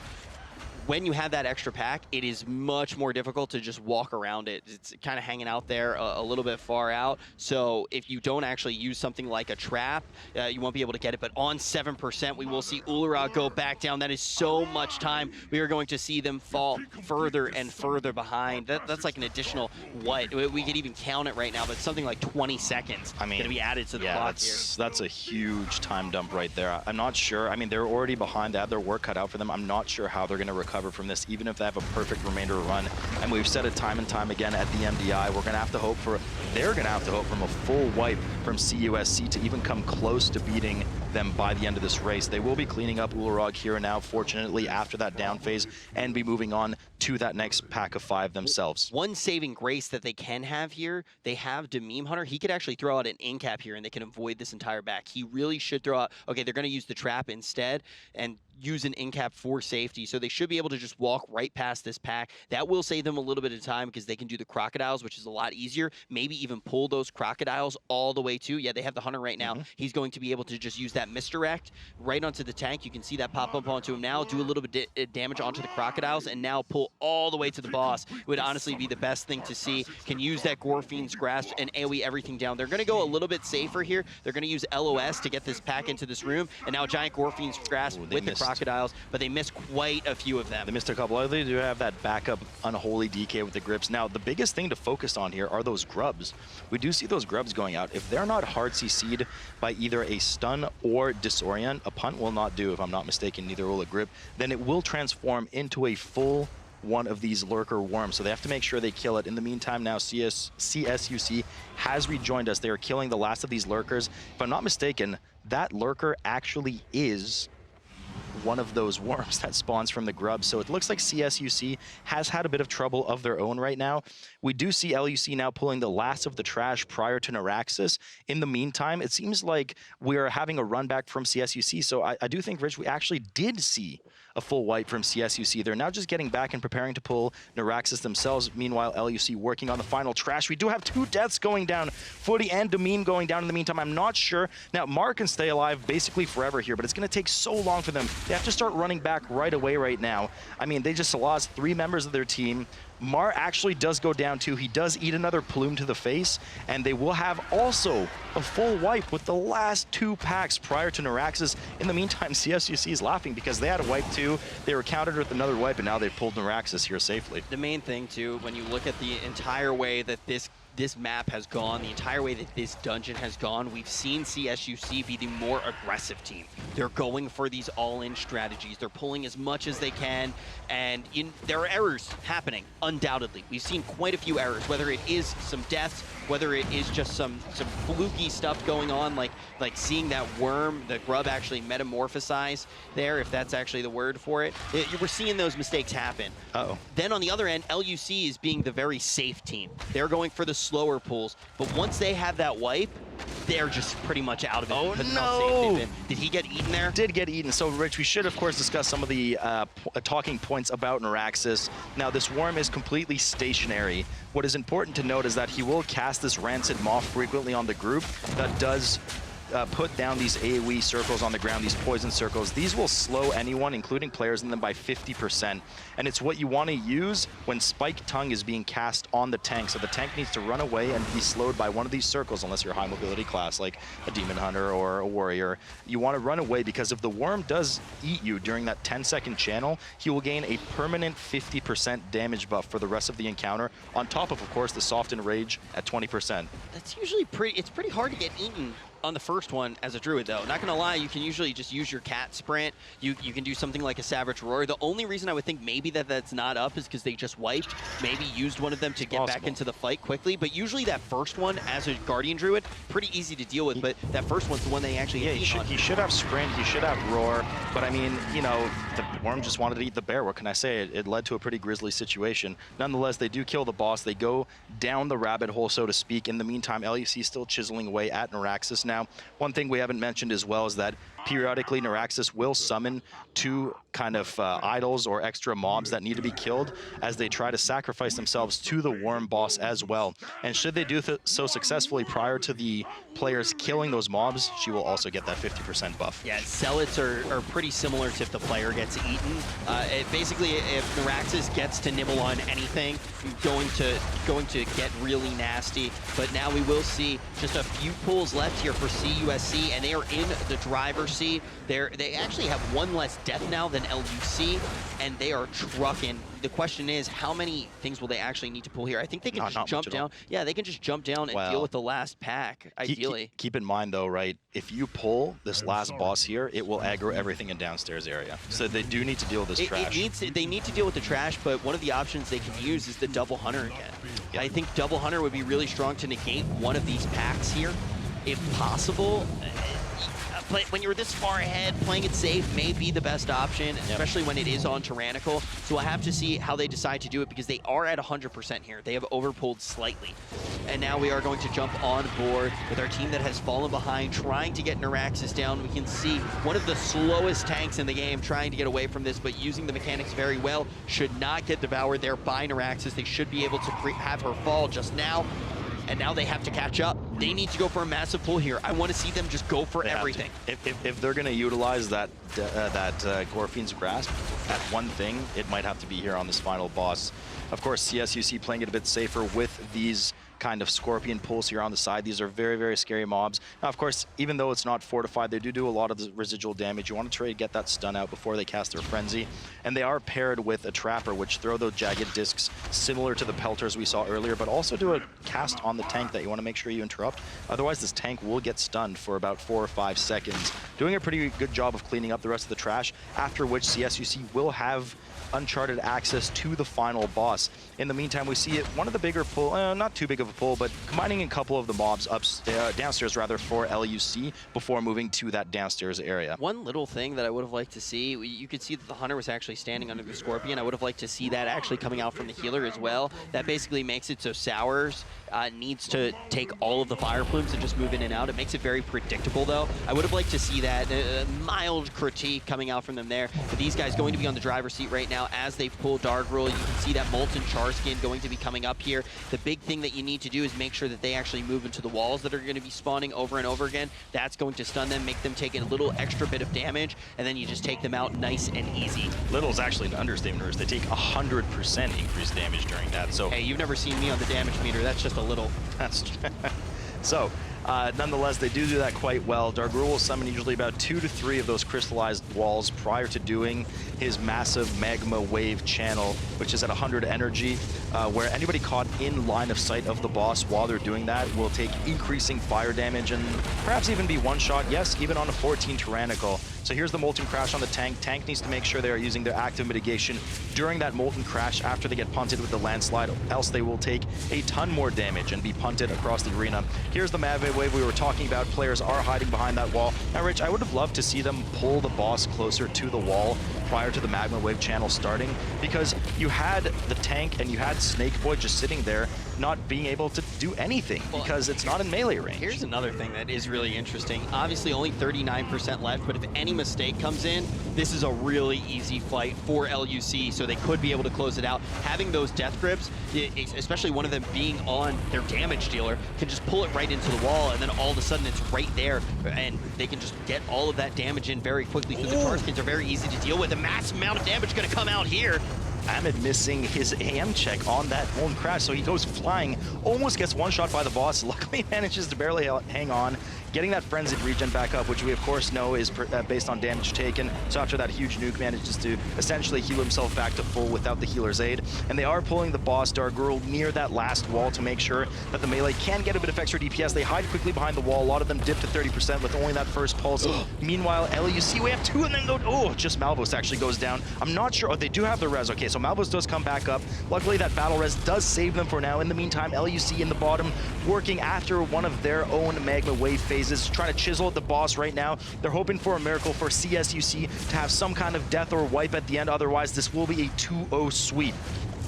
When you have that extra pack, it is much more difficult to just walk around it. It's kind of hanging out there a little bit far out. So if you don't actually use something like a trap, you won't be able to get it. But on 7%, we will see Ularog go back down. That is so much time. We are going to see them fall further and further behind. That's like an additional, what? We could even count it right now, but something like 20 seconds going to be added to the clock here. That's a huge time dump right there. I'm not sure. I mean, they're already behind. They have their work cut out for them. I'm not sure how they're going to recover from this, even if they have a perfect remainder run. And we've said it time and time again at the MDI, they're going to have to hope from a full wipe from CUSC to even come close to beating them by the end of this race. They will be cleaning up Ularog here and now, fortunately, after that down phase, and be moving on to that next pack of 5 themselves. One saving grace that they can have here, they have Dememe Hunter. He could actually throw out an in-cap here and they can avoid this entire back. He really should throw out, okay, they're going to use the trap instead, and use an in-cap for safety, so they should be able to just walk right past this pack. That will save them a little bit of time because they can do the crocodiles, which is a lot easier. Maybe even pull those crocodiles all the way to, yeah, they have the hunter right now. He's going to be able to just use that misdirect right onto the tank. You can see that pop up onto him now, do a little bit damage onto the crocodiles, and now pull all the way to the boss. It would honestly be the best thing to see. Can use that Gorfiend's Grasp and AoE everything down. They're going to go a little bit safer here. They're going to use LOS to get this pack into this room, and now Giant Gorfiend's Grasp with the crocodiles, but they missed quite a few of them. They missed a couple. They do have that backup Unholy DK with the grips. Now, the biggest thing to focus on here are those grubs. We do see those grubs going out. If they're not hard CC'd by either a stun or disorient, a punt will not do, if I'm not mistaken, neither will a grip, then it will transform into a full one of these lurker worms. So they have to make sure they kill it. In the meantime, now CSUC has rejoined us. They are killing the last of these lurkers. If I'm not mistaken, that lurker actually is one of those worms that spawns from the grub. So it looks like CSUC has had a bit of trouble of their own right now. We do see LUC now pulling the last of the trash prior to Neuraxis. In the meantime, it seems like we're having a run back from CSUC. So I do think, Rich, we actually did see a full wipe from CSUC. They're now just getting back and preparing to pull Neuraxis themselves. Meanwhile, LUC working on the final trash. We do have 2 deaths going down. Footy and Demine going down in the meantime. I'm not sure. Now, Mar can stay alive basically forever here, but it's going to take so long for them. They have to start running back right away right now. I mean, they just lost 3 members of their team. Mar actually does go down too. He does eat another plume to the face, and they will have also a full wipe with the last 2 packs prior to Neuraxis. In the meantime, CSUC is laughing because they had a wipe too. They were countered with another wipe, and now they've pulled Neuraxis here safely. The main thing too, when you look at the entire way that this map has gone, the entire way that this dungeon has gone, we've seen CSUC be the more aggressive team. They're going for these all-in strategies. They're pulling as much as they can, and there are errors happening, undoubtedly. We've seen quite a few errors, whether it is some deaths, whether it is just some fluky stuff going on, like seeing that worm, the grub actually metamorphosize there, if that's actually the word for it. We're seeing those mistakes happen. Uh-oh. Then on the other end, LUC is being the very safe team. They're going for the slower pulls, but once they have that wipe, they're just pretty much out of it. Oh because no! How safe they've been. Did he get eaten there? Did get eaten. So, Rich, we should, of course, discuss some of the talking points about Neuraxis. Now, this worm is completely stationary. What is important to note is that he will cast this Rancid Maw frequently on the group that does put down these AoE circles on the ground, these poison circles. These will slow anyone, including players in them, by 50%. And it's what you want to use when Spike Tongue is being cast on the tank. So the tank needs to run away and be slowed by one of these circles, unless you're a high mobility class like a Demon Hunter or a Warrior. You want to run away because if the worm does eat you during that 10-second channel, he will gain a permanent 50% damage buff for the rest of the encounter, on top of course, the Soften Rage at 20%. That's usually it's pretty hard to get eaten on the first one as a druid, though. Not gonna lie, you can usually just use your cat sprint. You can do something like a Savage Roar. The only reason I would think maybe that's not up is because they just wiped, maybe used one of them to get back into the fight quickly. But usually that first one, as a Guardian Druid, pretty easy to deal with. But that first one's the one they actually he should have sprint, he should have roar. But I mean, you know, the worm just wanted to eat the bear. What can I say? It led to a pretty grisly situation. Nonetheless, they do kill the boss. They go down the rabbit hole, so to speak. In the meantime, LUC is still chiseling away at Neuraxis. Now, one thing we haven't mentioned as well is that periodically Neuraxis will summon 2 kind of idols or extra mobs that need to be killed as they try to sacrifice themselves to the worm boss as well. And should they do so successfully prior to the players killing those mobs, she will also get that 50% buff. Yeah, Zealots are pretty similar to if the player gets eaten. Basically, if Neuraxis gets to nibble on anything, going to get really nasty. But now we will see just a few pulls left here for CUSC, and they are in the driver's seat. They actually have 1 less death now than LUC, and they are trucking. The question is, how many things will they actually need to pull here? I think they can just jump down. Yeah, they can just jump down and deal with the last pack, ideally. Keep in mind, though, right, if you pull this last boss here, it will aggro everything in downstairs area. So they do need to deal with this trash. They need to deal with the trash, but one of the options they can use is the Double Hunter again. Yep. I think Double Hunter would be really strong to negate one of these packs here, if possible. when you're this far ahead, playing it safe may be the best option, especially when it is on Tyrannical. So we'll have to see how they decide to do it, because they are at 100% here. They have overpulled slightly. And now we are going to jump on board with our team that has fallen behind, trying to get Neuraxis down. We can see one of the slowest tanks in the game trying to get away from this, but using the mechanics very well. Should not get devoured there by Neuraxis. They should be able to have her fall just now. And now they have to catch up. They need to go for a massive pull here. I want to see them just go for everything. If they're going to utilize that Gorfine's Grasp at one thing, it might have to be here on this final boss. Of course, CSUC playing it a bit safer with these kind of scorpion pulls here on the side. These are very, very scary mobs. Now, of course, even though it's not fortified, they do a lot of the residual damage. You want to try to get that stun out before they cast their frenzy. And they are paired with a trapper, which throw those jagged discs similar to the pelters we saw earlier, but also do a cast on the tank that you want to make sure you interrupt. Otherwise, this tank will get stunned for about 4 or 5 seconds. Doing a pretty good job of cleaning up the rest of the trash, after which CSUC will have uncharted access to the final boss. In the meantime, we see it one of the bigger pull, not too big of a pull, but combining a couple of the mobs downstairs rather for LUC before moving to that downstairs area. One little thing that I would have liked to see, you could see that the hunter was actually standing under the scorpion. I would have liked to see that actually coming out from the healer as well. That basically makes it so Sours needs to take all of the fire plumes and just move in and out. It makes it very predictable though. I would have liked to see that mild critique coming out from them there. But these guys going to be on the driver's seat right now as they pull Dark Rule. You can see that Molten Char Skin going to be coming up here. The big thing that you need to do is make sure that they actually move into the walls that are going to be spawning over and over again. That's going to stun them, make them take a little extra bit of damage, and then you just take them out nice and easy. Little is actually an understatement. They take 100% increased damage during that. So hey, you've never seen me on the damage meter. That's just a little. That's so. Nonetheless, they do that quite well. Dargrul will summon usually about 2 to 3 of those crystallized walls prior to doing his massive magma wave channel, which is at 100 energy, where anybody caught in line of sight of the boss while they're doing that will take increasing fire damage and perhaps even be one-shot, yes, even on a 14 Tyrannical. So here's the Molten Crash on the tank. Tank needs to make sure they are using their active mitigation during that Molten Crash after they get punted with the landslide, else they will take a ton more damage and be punted across the arena. Here's the magma wave we were talking about. Players are hiding behind that wall. Now, Rich, I would have loved to see them pull the boss closer to the wall prior to the magma wave channel starting, because you had the tank and you had Snake Boy just sitting there not being able to do anything because it's not in melee range. Here's another thing that is really interesting. Obviously only 39% left, but if any mistake comes in, this is a really easy fight for LUC, so they could be able to close it out. Having those death grips, especially one of them being on their damage dealer, can just pull it right into the wall, and then all of a sudden it's right there, and they can just get all of that damage in very quickly. So the Char Skins are very easy to deal with. A massive amount of damage going to come out here. Ahmed missing his AM check on that Molten Crash, so he goes flying, almost gets one shot by the boss, luckily manages to barely hang on, getting that frenzied regen back up, which we of course know is based on damage taken. So after that huge nuke, manages to essentially heal himself back to full without the healer's aid. And they are pulling the boss Dargrul near that last wall to make sure that the melee can get a bit of extra DPS. They hide quickly behind the wall. A lot of them dip to 30% with only that first pulse. Meanwhile, LUC, we have 2 and then go, just Malvos actually goes down. I'm not sure, they do have the res. Okay, so Malvos does come back up. Luckily that battle res does save them for now. In the meantime, LUC in the bottom, working after one of their own magma wave phases, trying to chisel at the boss right now. They're hoping for a miracle for CSUC to have some kind of death or wipe at the end. Otherwise, this will be a 2-0 sweep.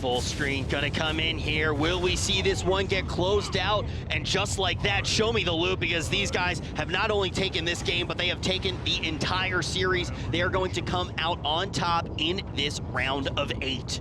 Full screen gonna come in here. Will we see this one get closed out? And just like that, show me the loop, because these guys have not only taken this game, but they have taken the entire series. They are going to come out on top in this round of 8.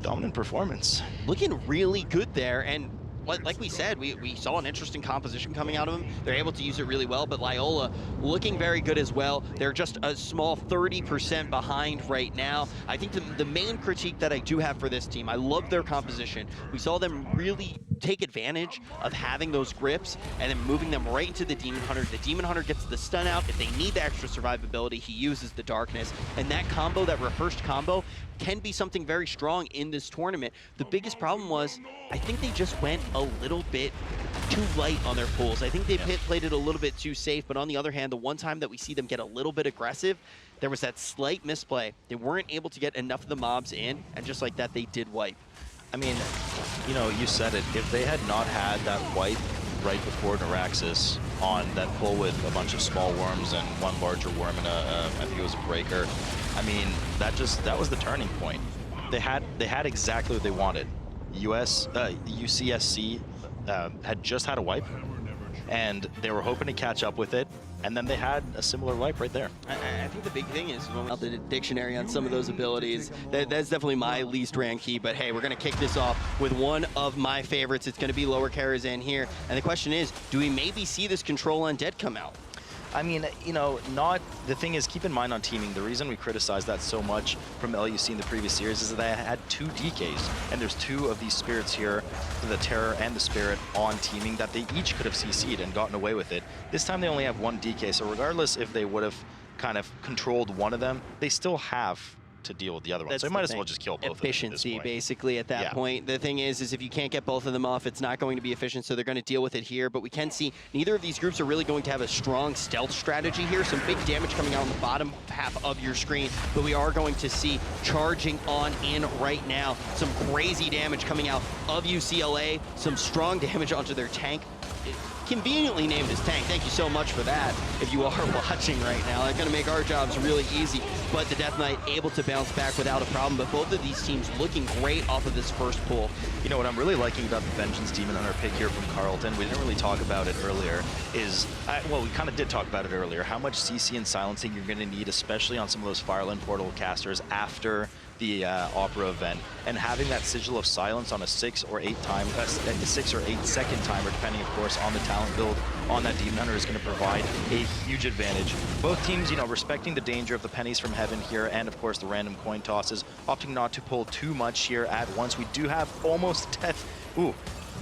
Dominant performance. Looking really good there, and like we said, we saw an interesting composition coming out of them. They're able to use it really well, but Loyola looking very good as well. They're just a small 30% behind right now. I think the main critique that I do have for this team, I love their composition. We saw them really take advantage of having those grips and then moving them right into the Demon Hunter. The Demon Hunter gets the stun out. If they need the extra survivability, he uses the darkness. And that combo, that rehearsed combo, can be something very strong in this tournament. The biggest problem was, I think they just went a little bit too light on their pulls. I think they played it a little bit too safe, but on the other hand, the one time that we see them get a little bit aggressive, there was that slight misplay. They weren't able to get enough of the mobs in, and just like that, they did wipe. I mean, you know, you said it. If they had not had that wipe, right before Neuraxis on that pull with a bunch of small worms and one larger worm and I think it was a breaker. I mean, that was the turning point. They had exactly what they wanted. UCSC had just had a wipe, and they were hoping to catch up with it, and then they had a similar wipe right there. I think the big thing is when we out the dictionary on some of those abilities, that's definitely my least ranked key, but hey, we're going to kick this off with one of my favorites. It's going to be lower Karazhan here, and the question is, do we maybe see this control undead come out? I mean, you know, the thing is, keep in mind on teaming, the reason we criticize that so much from LUC in the previous series is that they had 2 DKs, and there's 2 of these spirits here, the Terror and the Spirit, on teaming that they each could have CC'd and gotten away with it. This time they only have 1 DK, so regardless if they would have kind of controlled one of them, they still have to deal with the other one. So you might as well just kill both efficiency, of them basically, at that point. The thing is if you can't get both of them off, it's not going to be efficient, so they're going to deal with it here. But we can see neither of these groups are really going to have a strong stealth strategy here. Some big damage coming out on the bottom half of your screen, but we are going to see charging on in right now. Some crazy damage coming out of UCLA, some strong damage onto their tank. Conveniently named as tank. Thank you so much for that. If you are watching right now, they're going to make our jobs really easy. But the Death Knight able to bounce back without a problem. But both of these teams looking great off of this first pull. You know what I'm really liking about the Vengeance Demon Hunter pick here from Carleton, we didn't really talk about it earlier, is, well, we kind of did talk about it earlier, how much CC and silencing you're going to need, especially on some of those Fireland Portal casters after the Opera event, and having that Sigil of Silence on a 6 or 8 second timer, depending of course on the talent build on that Demon Hunter, is going to provide a huge advantage. Both teams, you know, respecting the danger of the pennies from heaven here, and of course the random coin tosses, opting not to pull too much here at once. We do have almost death. Ooh.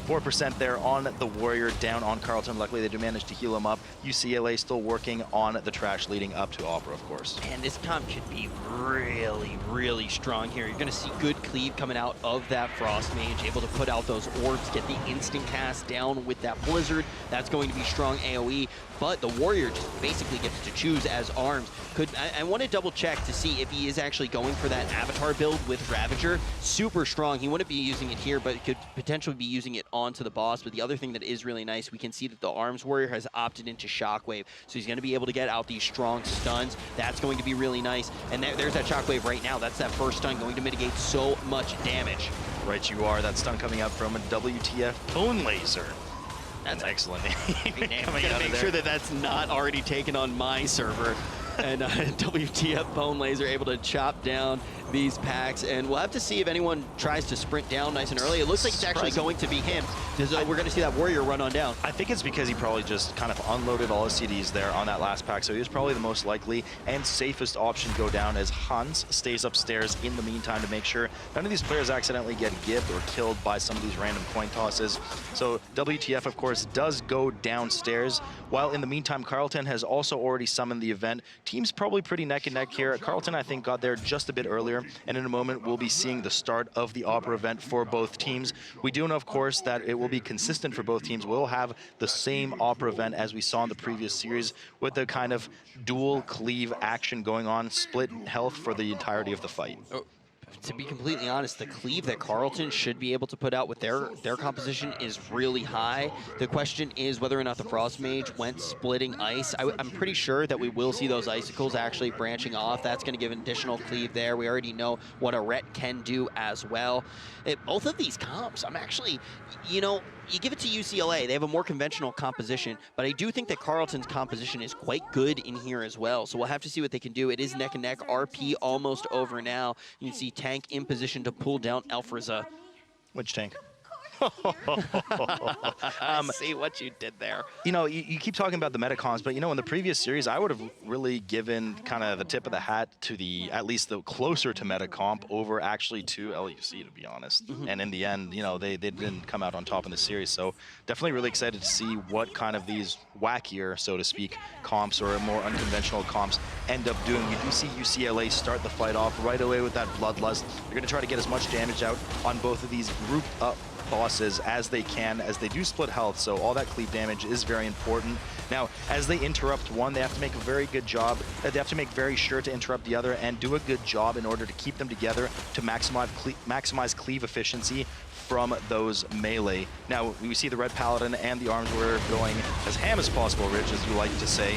4% there on the Warrior, down on Carleton. Luckily, they do manage to heal him up. UCLA still working on the trash leading up to Opera, of course. And this comp could be really, really strong here. You're going to see good cleave coming out of that Frost Mage, able to put out those orbs, get the instant cast down with that Blizzard. That's going to be strong AoE. But the Warrior just basically gets to choose as arms. I want to double check to see if he is actually going for that Avatar build with Ravager. Super strong. He wouldn't be using it here, but could potentially be using it onto the boss. But the other thing that is really nice, we can see that the Arms Warrior has opted into Shockwave. So he's going to be able to get out these strong stuns. That's going to be really nice. And there's that Shockwave right now. That's that first stun going to mitigate so much damage. Right you are. That stun coming up from a WTF Bone Laser. That's excellent. I'm gonna make sure that that's not already taken on my server. And WTF Bone Laser able to chop down these packs, and we'll have to see if anyone tries to sprint down nice and early. It looks like it's actually going to be him. We're going to see that Warrior run on down. I think it's because he probably just kind of unloaded all his CDs there on that last pack, so he was probably the most likely and safest option to go down, as Hans stays upstairs in the meantime to make sure none of these players accidentally get gibbed or killed by some of these random coin tosses. So WTF, of course, does go downstairs, while in the meantime, Carleton has also already summoned the event. Team's probably pretty neck and neck here. Carleton, I think, got there just a bit earlier, and in a moment, we'll be seeing the start of the Opera event for both teams. We do know, of course, that it will be consistent for both teams. We'll have the same Opera event as we saw in the previous series, with the kind of dual cleave action going on, split health for the entirety of the fight. To be completely honest, the cleave that Carleton should be able to put out with their composition is really high. The question is whether or not the Frost Mage went splitting ice. I'm pretty sure that we will see those icicles actually branching off. That's going to give an additional cleave there. We already know what a Ret can do as well. Both of these comps, I'm actually, you know, you give it to UCLA, they have a more conventional composition, but I do think that Carleton's composition is quite good in here as well. So we'll have to see what they can do. It is neck and neck. RP almost over now. You can see Tank in position to pull down Alfreza. Which tank? I see what you did there. You know, you keep talking about the metacons, but you know, in the previous series, I would have really given kind of the tip of the hat to at least the closer to metacomp over actually to LUC, to be honest. And in the end, you know, they didn't come out on top in the series. So definitely really excited to see what kind of these wackier, so to speak, comps or more unconventional comps end up doing. You do see UCLA start the fight off right away with that Bloodlust. They're going to try to get as much damage out on both of these grouped up bosses as they can, as they do split health, so all that cleave damage is very important. Now, as they interrupt one, they have to make a very good job, they have to make very sure to interrupt the other and do a good job in order to keep them together to maximize cleave efficiency from those melee. Now, we see the red paladin and the arms were going as ham as possible, Rich, as you like to say.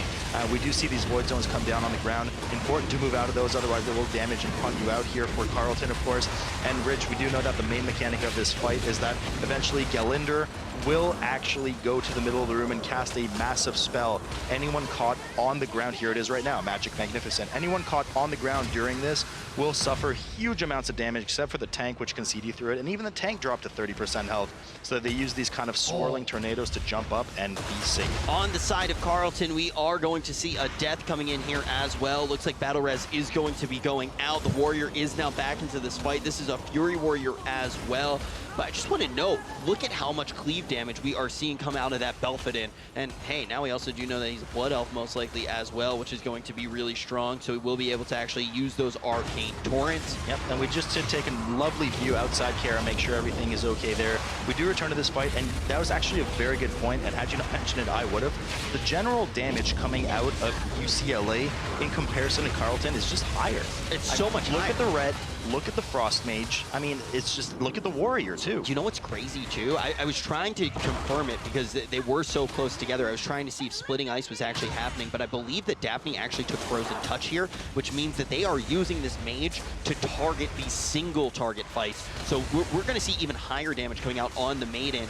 We do see these void zones come down on the ground. Important to move out of those, otherwise they will damage and punt you out here for Carleton, of course. And Rich, we do know that the main mechanic of this fight is that eventually Galinder will actually go to the middle of the room and cast a massive spell. Anyone caught on the ground, here it is right now, Magic Magnificent. Anyone caught on the ground during this will suffer huge amounts of damage, except for the tank, which can CD through it, and even the tank dropped to 30% health. So they use these kind of swirling tornadoes to jump up and be safe. On the side of Carleton, we are going to see a death coming in here as well. Looks like Battle Res is going to be going out. The Warrior is now back into this fight. This is a Fury Warrior as well. But I just want to note, look at how much cleave damage we are seeing come out of that Belfodin. And hey, now we also do know that he's a Blood Elf most likely as well, which is going to be really strong. So we will be able to actually use those Arcane Torrents. Yep, and we just did take a lovely view outside Kara, make sure everything is okay there. We do return to this fight, and that was actually a very good point, and had you not mentioned it, I would have. The general damage coming out of UCLA in comparison to Carleton is just higher. It's so much higher. Look at the red, look at the Frost Mage. I mean, it's just, look at the Warrior too. Do you know what's crazy too? I was trying to confirm it because they were so close together. I was trying to see if Splitting Ice was actually happening, but I believe that Daphne actually took Frozen Touch here, which means that they are using this mage to target these single target fights. So we're going to see even higher damage coming out on the Maiden.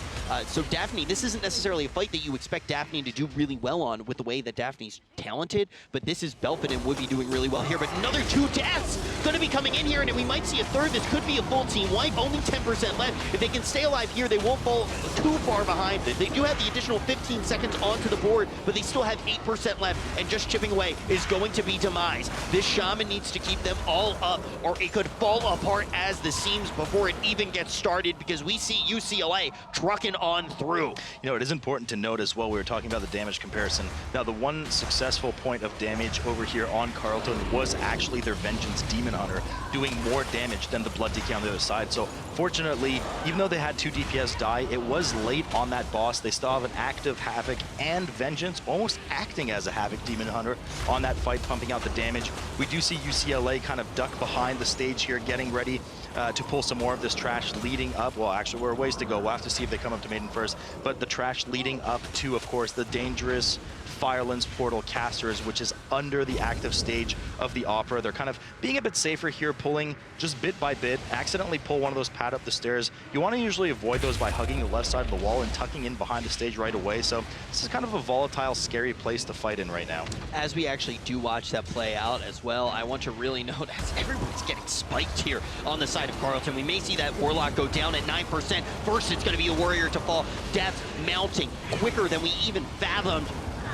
So Daphne, this isn't necessarily a fight that you expect Daphne to do really well on with the way that Daphne's talented, but this is Belfodin would be doing really well here. But another 2 deaths going to be coming in here, and we might see a third. This could be a full team wipe, only 10% left. If they can stay alive here, they won't fall too far behind. They do have the additional 15 seconds onto the board, but they still have 8% left, and just chipping away is going to be demise. This Shaman needs to keep them all up, or it could fall apart as the seams before it even gets started, because we see UCLA trucking on through. You know, it is important to note as well, we were talking about the damage comparison. Now, the one successful point of damage over here on Carleton was actually their Vengeance Demon Hunter, doing more damage than the Blood Decay on the other side. So fortunately, even though they had 2 DPS die, it was late on that boss. They still have an active Havoc and Vengeance, almost acting as a Havoc Demon Hunter on that fight, pumping out the damage. We do see UCLA kind of duck behind the stage here, getting ready to pull some more of this trash leading up. Well, actually, we're a ways to go. We'll have to see if they come up to Maiden first. But the trash leading up to, of course, the dangerous Firelands Portal casters, which is under the active stage of the Opera. They're kind of being a bit safer here, pulling just bit by bit, accidentally pull one of those pad up the stairs. You want to usually avoid those by hugging the left side of the wall and tucking in behind the stage right away. So this is kind of a volatile, scary place to fight in right now. As we actually do watch that play out as well, I want to really note as everyone's getting spiked here on the side of Carleton. We may see that Warlock go down at 9%. First, it's going to be a Warrior to fall. Death mounting quicker than we even fathomed.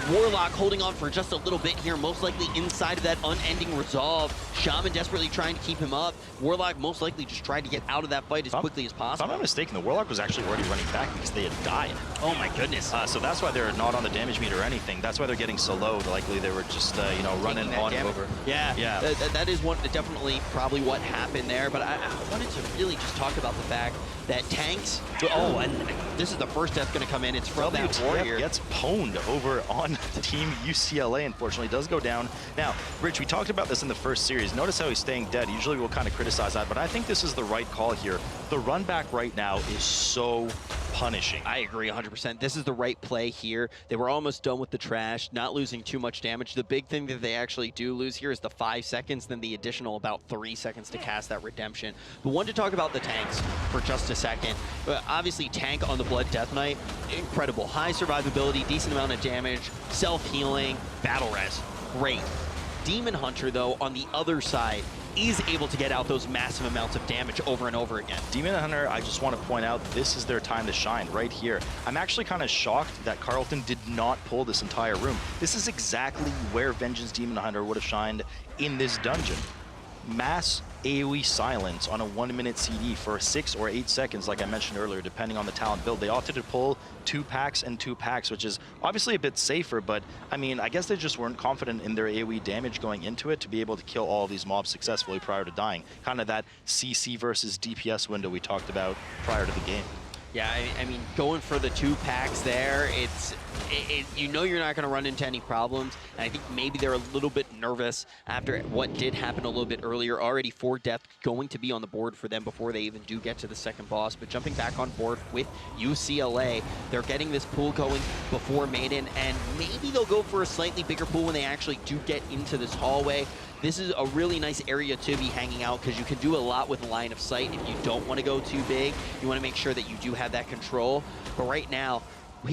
Warlock holding on for just a little bit here, most likely inside of that unending resolve. Shaman desperately trying to keep him up. Warlock most likely just tried to get out of that fight as quickly as possible. If I'm not mistaken, the Warlock was actually already running back because they had died. Oh my goodness. So that's why they're not on the damage meter or anything. That's why they're getting so low. Likely they were just, you know, running on over. Yeah, that is definitely probably what happened there. But I wanted to really just talk about the fact that tanks, and this is the first death going to come in. It's from that Warrior. Gets pwned over on Team UCLA, unfortunately, does go down. Now, Rich, we talked about this in the first series. Notice how he's staying dead. Usually we'll kind of criticize that, but I think this is the right call here. The run back right now is so punishing. I agree 100%. This is the right play here. They were almost done with the trash, not losing too much damage. The big thing that they actually do lose here is the 5 seconds, then the additional about 3 seconds to cast that redemption. But one to talk about the tanks for just a second. Obviously, tank on the Blood Death Knight, incredible. High survivability, decent amount of damage, self-healing, battle res, great. Demon Hunter, though, on the other side, is able to get out those massive amounts of damage over and over again. Demon Hunter, I just want to point out, this is their time to shine right here. I'm actually kind of shocked that Carleton did not pull this entire room. This is exactly where Vengeance Demon Hunter would have shined in this dungeon. Mass AoE silence on a 1-minute CD for 6 or 8 seconds, like I mentioned earlier, depending on the talent build. They opted to pull 2 packs and 2 packs, which is obviously a bit safer, but I mean, I guess they just weren't confident in their AoE damage going into it to be able to kill all of these mobs successfully prior to dying. Kind of that CC versus DPS window we talked about prior to the game. Yeah, I mean, going for the 2 packs there, it's you know you're not going to run into any problems, and I think maybe they're a little bit nervous after what did happen a little bit earlier. Already 4 death going to be on the board for them before they even do get to the second boss, but jumping back on board with UCLA, they're getting this pool going before Maiden, and maybe they'll go for a slightly bigger pool when they actually do get into this hallway. This is a really nice area to be hanging out because you can do a lot with line of sight. If you don't want to go too big, you want to make sure that you do have that control. But right now,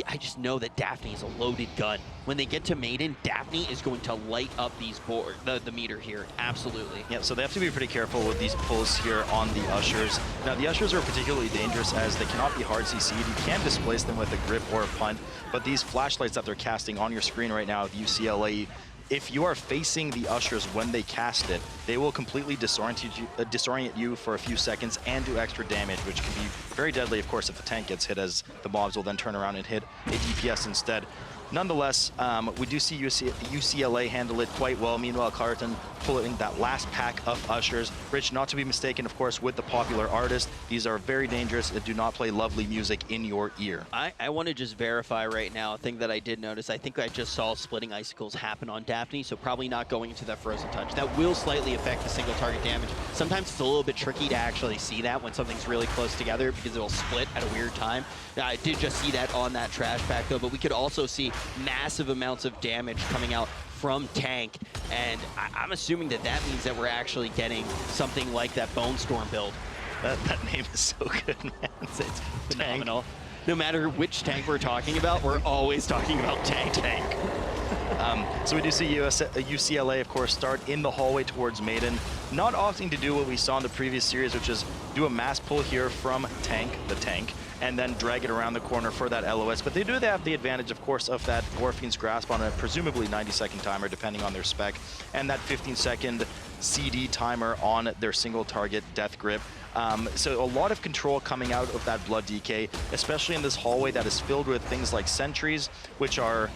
I just know that Daphne is a loaded gun. When they get to Maiden, Daphne is going to light up these board, the meter here. Absolutely. Yeah, so they have to be pretty careful with these pulls here on the Ushers. Now, the Ushers are particularly dangerous as they cannot be hard CC'd. You can displace them with a grip or a punt, but these flashlights that they're casting on your screen right now with UCLA, if you are facing the Ushers when they cast it, they will completely disorient you for a few seconds and do extra damage, which can be very deadly, of course, if the tank gets hit, as the mobs will then turn around and hit a DPS instead. Nonetheless, we do see UCLA handle it quite well. Meanwhile, Carleton pulling that last pack of Ushers. Rich, not to be mistaken, of course, with the popular artist. These are very dangerous and do not play lovely music in your ear. I want to just verify right now a thing that I did notice. I think I just saw splitting icicles happen on Daphne, so probably not going into that frozen touch. That will slightly affect the single target damage. Sometimes it's a little bit tricky to actually see that when something's really close together because it will split at a weird time. I did just see that on that trash pack though, but we could also see massive amounts of damage coming out from tank, and I'm assuming that that means that we're actually getting something like that Bone Storm build. That name is so good, man. It's phenomenal. No matter which tank we're talking about, we're always talking about tank. So we do see UCLA, of course, start in the hallway towards Maiden, not opting to do what we saw in the previous series, which is do a mass pull here from the tank, and then drag it around the corner for that LOS. But they do have the advantage, of course, of that Orphean's Grasp on a presumably 90-second timer, depending on their spec, and that 15-second CD timer on their single target Death Grip. So a lot of control coming out of that Blood DK, especially in this hallway that is filled with things like sentries, which are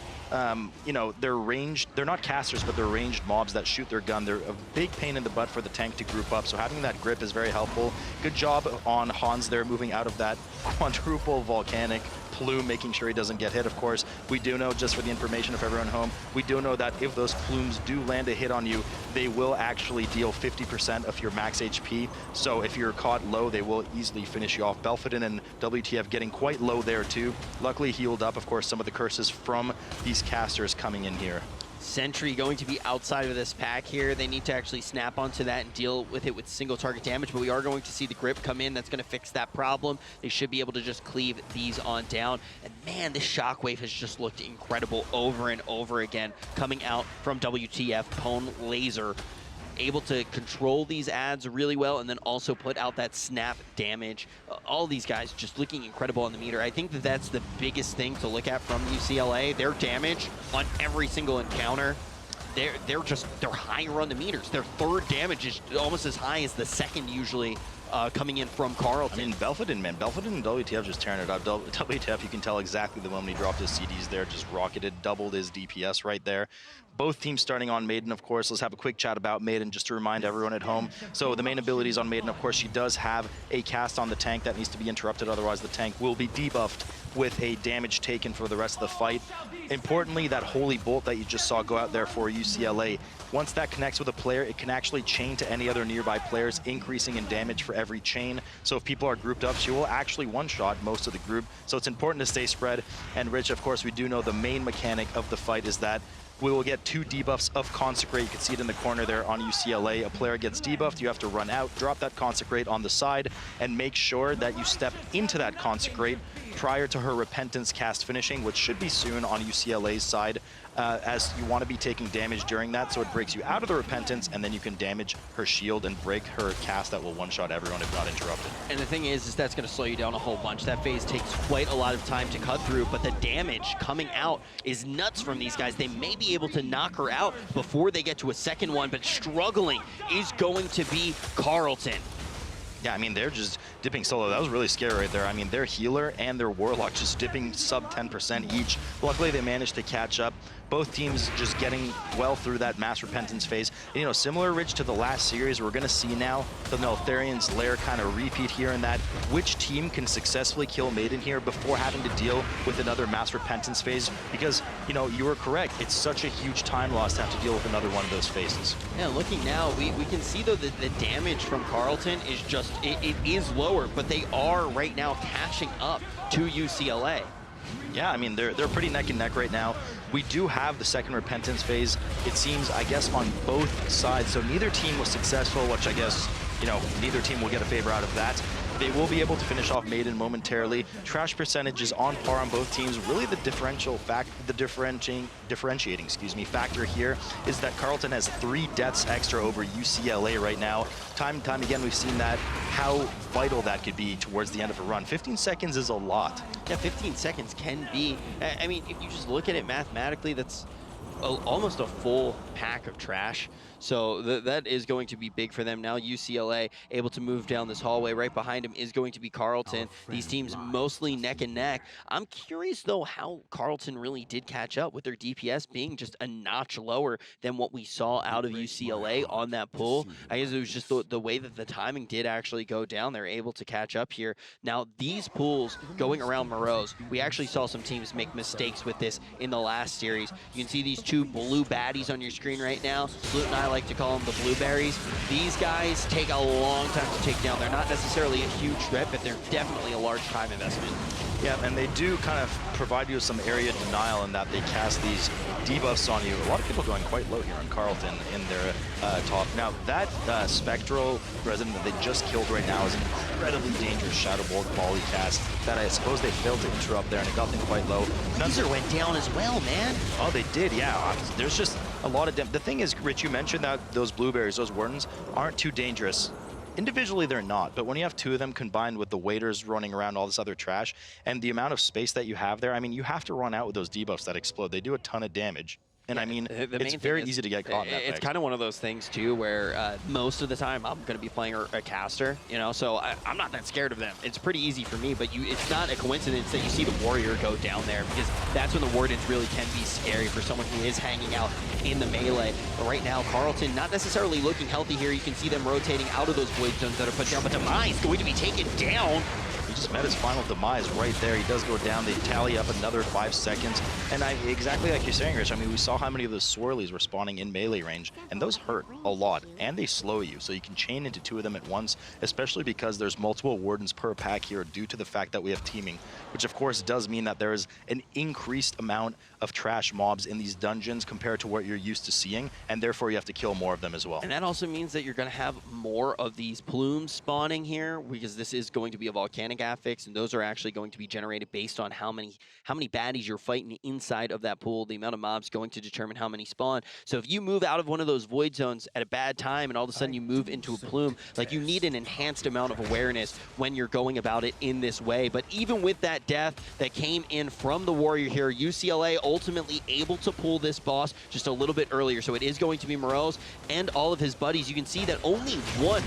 you know, they're ranged, they're not casters, but they're ranged mobs that shoot their gun. They're a big pain in the butt for the tank to group up, so having that grip is very helpful. Good job on Hans there, moving out of that quadruple volcanic plume, making sure he doesn't get hit. Of course, we do know, just for the information of everyone home, we do know that if those plumes do land a hit on you, they will actually deal 50% of your max HP. So if you're caught low, they will easily finish you off. Belfodin and WTF getting quite low there too. Luckily healed up, of course, some of the curses from these casters coming in here. Sentry going to be outside of this pack here. They need to actually snap onto that and deal with it with single target damage, but we are going to see the grip come in. That's going to fix that problem. They should be able to just cleave these on down. And man, this shockwave has just looked incredible over and over again, coming out from WTF, Pwn Laser. Able to control these ads really well and then also put out that snap damage. All these guys just looking incredible on the meter. I think that that's the biggest thing to look at from UCLA. Their damage on every single encounter, they're higher on the meters. Their third damage is almost as high as the second usually coming in from Carleton. I mean, Belfodin, man. Belfodin and WTF just tearing it up. WTF, you can tell exactly the moment he dropped his CDs there, just rocketed, doubled his DPS right there. Both teams starting on Maiden, of course. Let's have a quick chat about Maiden just to remind everyone at home. So the main abilities on Maiden, of course, she does have a cast on the tank that needs to be interrupted. Otherwise, the tank will be debuffed with a damage taken for the rest of the fight. Importantly, that Holy Bolt that you just saw go out there for UCLA, once that connects with a player, it can actually chain to any other nearby players, increasing in damage for every chain. So if people are grouped up, she will actually one-shot most of the group. So it's important to stay spread. And Rich, of course, we do know the main mechanic of the fight is that we will get 2 debuffs of Consecrate. You can see it in the corner there on UCLA. A player gets debuffed, you have to run out, drop that Consecrate on the side, and make sure that you step into that Consecrate prior to her Repentance cast finishing, which should be soon on UCLA's side, as you want to be taking damage during that, so it breaks you out of the Repentance, and then you can damage her shield and break her cast that will one-shot everyone if not interrupted. And the thing is that's going to slow you down a whole bunch. That phase takes quite a lot of time to cut through, but the damage coming out is nuts from these guys. They may be able to knock her out before they get to a second one, but struggling is going to be Carleton. Yeah, I mean, they're just dipping solo. That was really scary right there. I mean, their healer and their warlock just dipping sub 10% each. Luckily, they managed to catch up. Both teams just getting well through that mass repentance phase. You know, similar, Rich, to the last series, we're going to see now the Neltharian's Lair kind of repeat here in that which team can successfully kill Maiden here before having to deal with another mass repentance phase. Because, you know, you were correct. It's such a huge time loss to have to deal with another one of those phases. Yeah, looking now, we can see, though, that the damage from Carleton is just, it is lower, but they are right now catching up to UCLA. Yeah, I mean, they're pretty neck and neck right now. We do have the second repentance phase, it seems, I guess, on both sides. So neither team was successful, which I guess, you know, neither team will get a favor out of that. They will be able to finish off Maiden momentarily. Trash percentage is on par on both teams. Really the differentiating factor here is that Carleton has 3 deaths extra over UCLA right now. Time and time again, we've seen that, how vital that could be towards the end of a run. 15 seconds is a lot. Yeah, 15 seconds can be, I mean, if you just look at it mathematically, that's almost a full pack of trash. So that is going to be big for them. Now UCLA able to move down this hallway. Right behind him is going to be Carleton. These teams mostly neck and neck. I'm curious, though, how Carleton really did catch up with their DPS being just a notch lower than what we saw out of UCLA on that pull. I guess it was just the way that the timing did actually go down. They're able to catch up here. Now, these pulls going around Morose, we actually saw some teams make mistakes with this in the last series. You can see these 2 blue baddies on your screen right now. Salute and I like to call them the blueberries. These guys take a long time to take down. They're not necessarily a huge threat, but they're definitely a large time investment. Yeah, and they do kind of provide you with some area denial in that they cast these debuffs on you. A lot of people going quite low here on Carleton in their top. Now, that Spectral resident that they just killed right now is an incredibly dangerous Shadow Bolt volley cast that I suppose they failed to interrupt there, and it got them quite low. Laser went down as well, man. Oh, they did, yeah. There's just a lot of the thing is, Rich, you mentioned that those blueberries, those wardens, aren't too dangerous. Individually, they're not, but when you have 2 of them combined with the waiters running around all this other trash and the amount of space that you have there, I mean, you have to run out with those debuffs that explode. They do a ton of damage. And I mean, it's very easy to get caught in that It's kind of one of those things, too, where most of the time I'm going to be playing a caster, you know, so I'm not that scared of them. It's pretty easy for me, but it's not a coincidence that you see the warrior go down there, because that's when the wardens really can be scary for someone who is hanging out in the melee. But right now, Carleton not necessarily looking healthy here. You can see them rotating out of those void zones that are put down, but Demise going to be taken down. He just met his final demise right there. He does go down. They tally up another 5 seconds. And exactly like you're saying, Rich, I mean, we saw how many of those swirlies were spawning in melee range, and those hurt a lot, and they slow you. So you can chain into 2 of them at once, especially because there's multiple wardens per pack here due to the fact that we have teaming, which of course does mean that there is an increased amount of trash mobs in these dungeons compared to what you're used to seeing, and therefore you have to kill more of them as well. And that also means that you're going to have more of these plumes spawning here, because this is going to be a volcanic affix, and those are actually going to be generated based on how many baddies you're fighting inside of that pool. The amount of mobs going to determine how many spawn. So if you move out of one of those void zones at a bad time and all of a sudden you move into a plume, like, you need an enhanced amount of awareness when you're going about it in this way. But even with that death that came in from the warrior here, UCLA ultimately able to pull this boss just a little bit earlier. So it is going to be Morose and all of his buddies. You can see that only one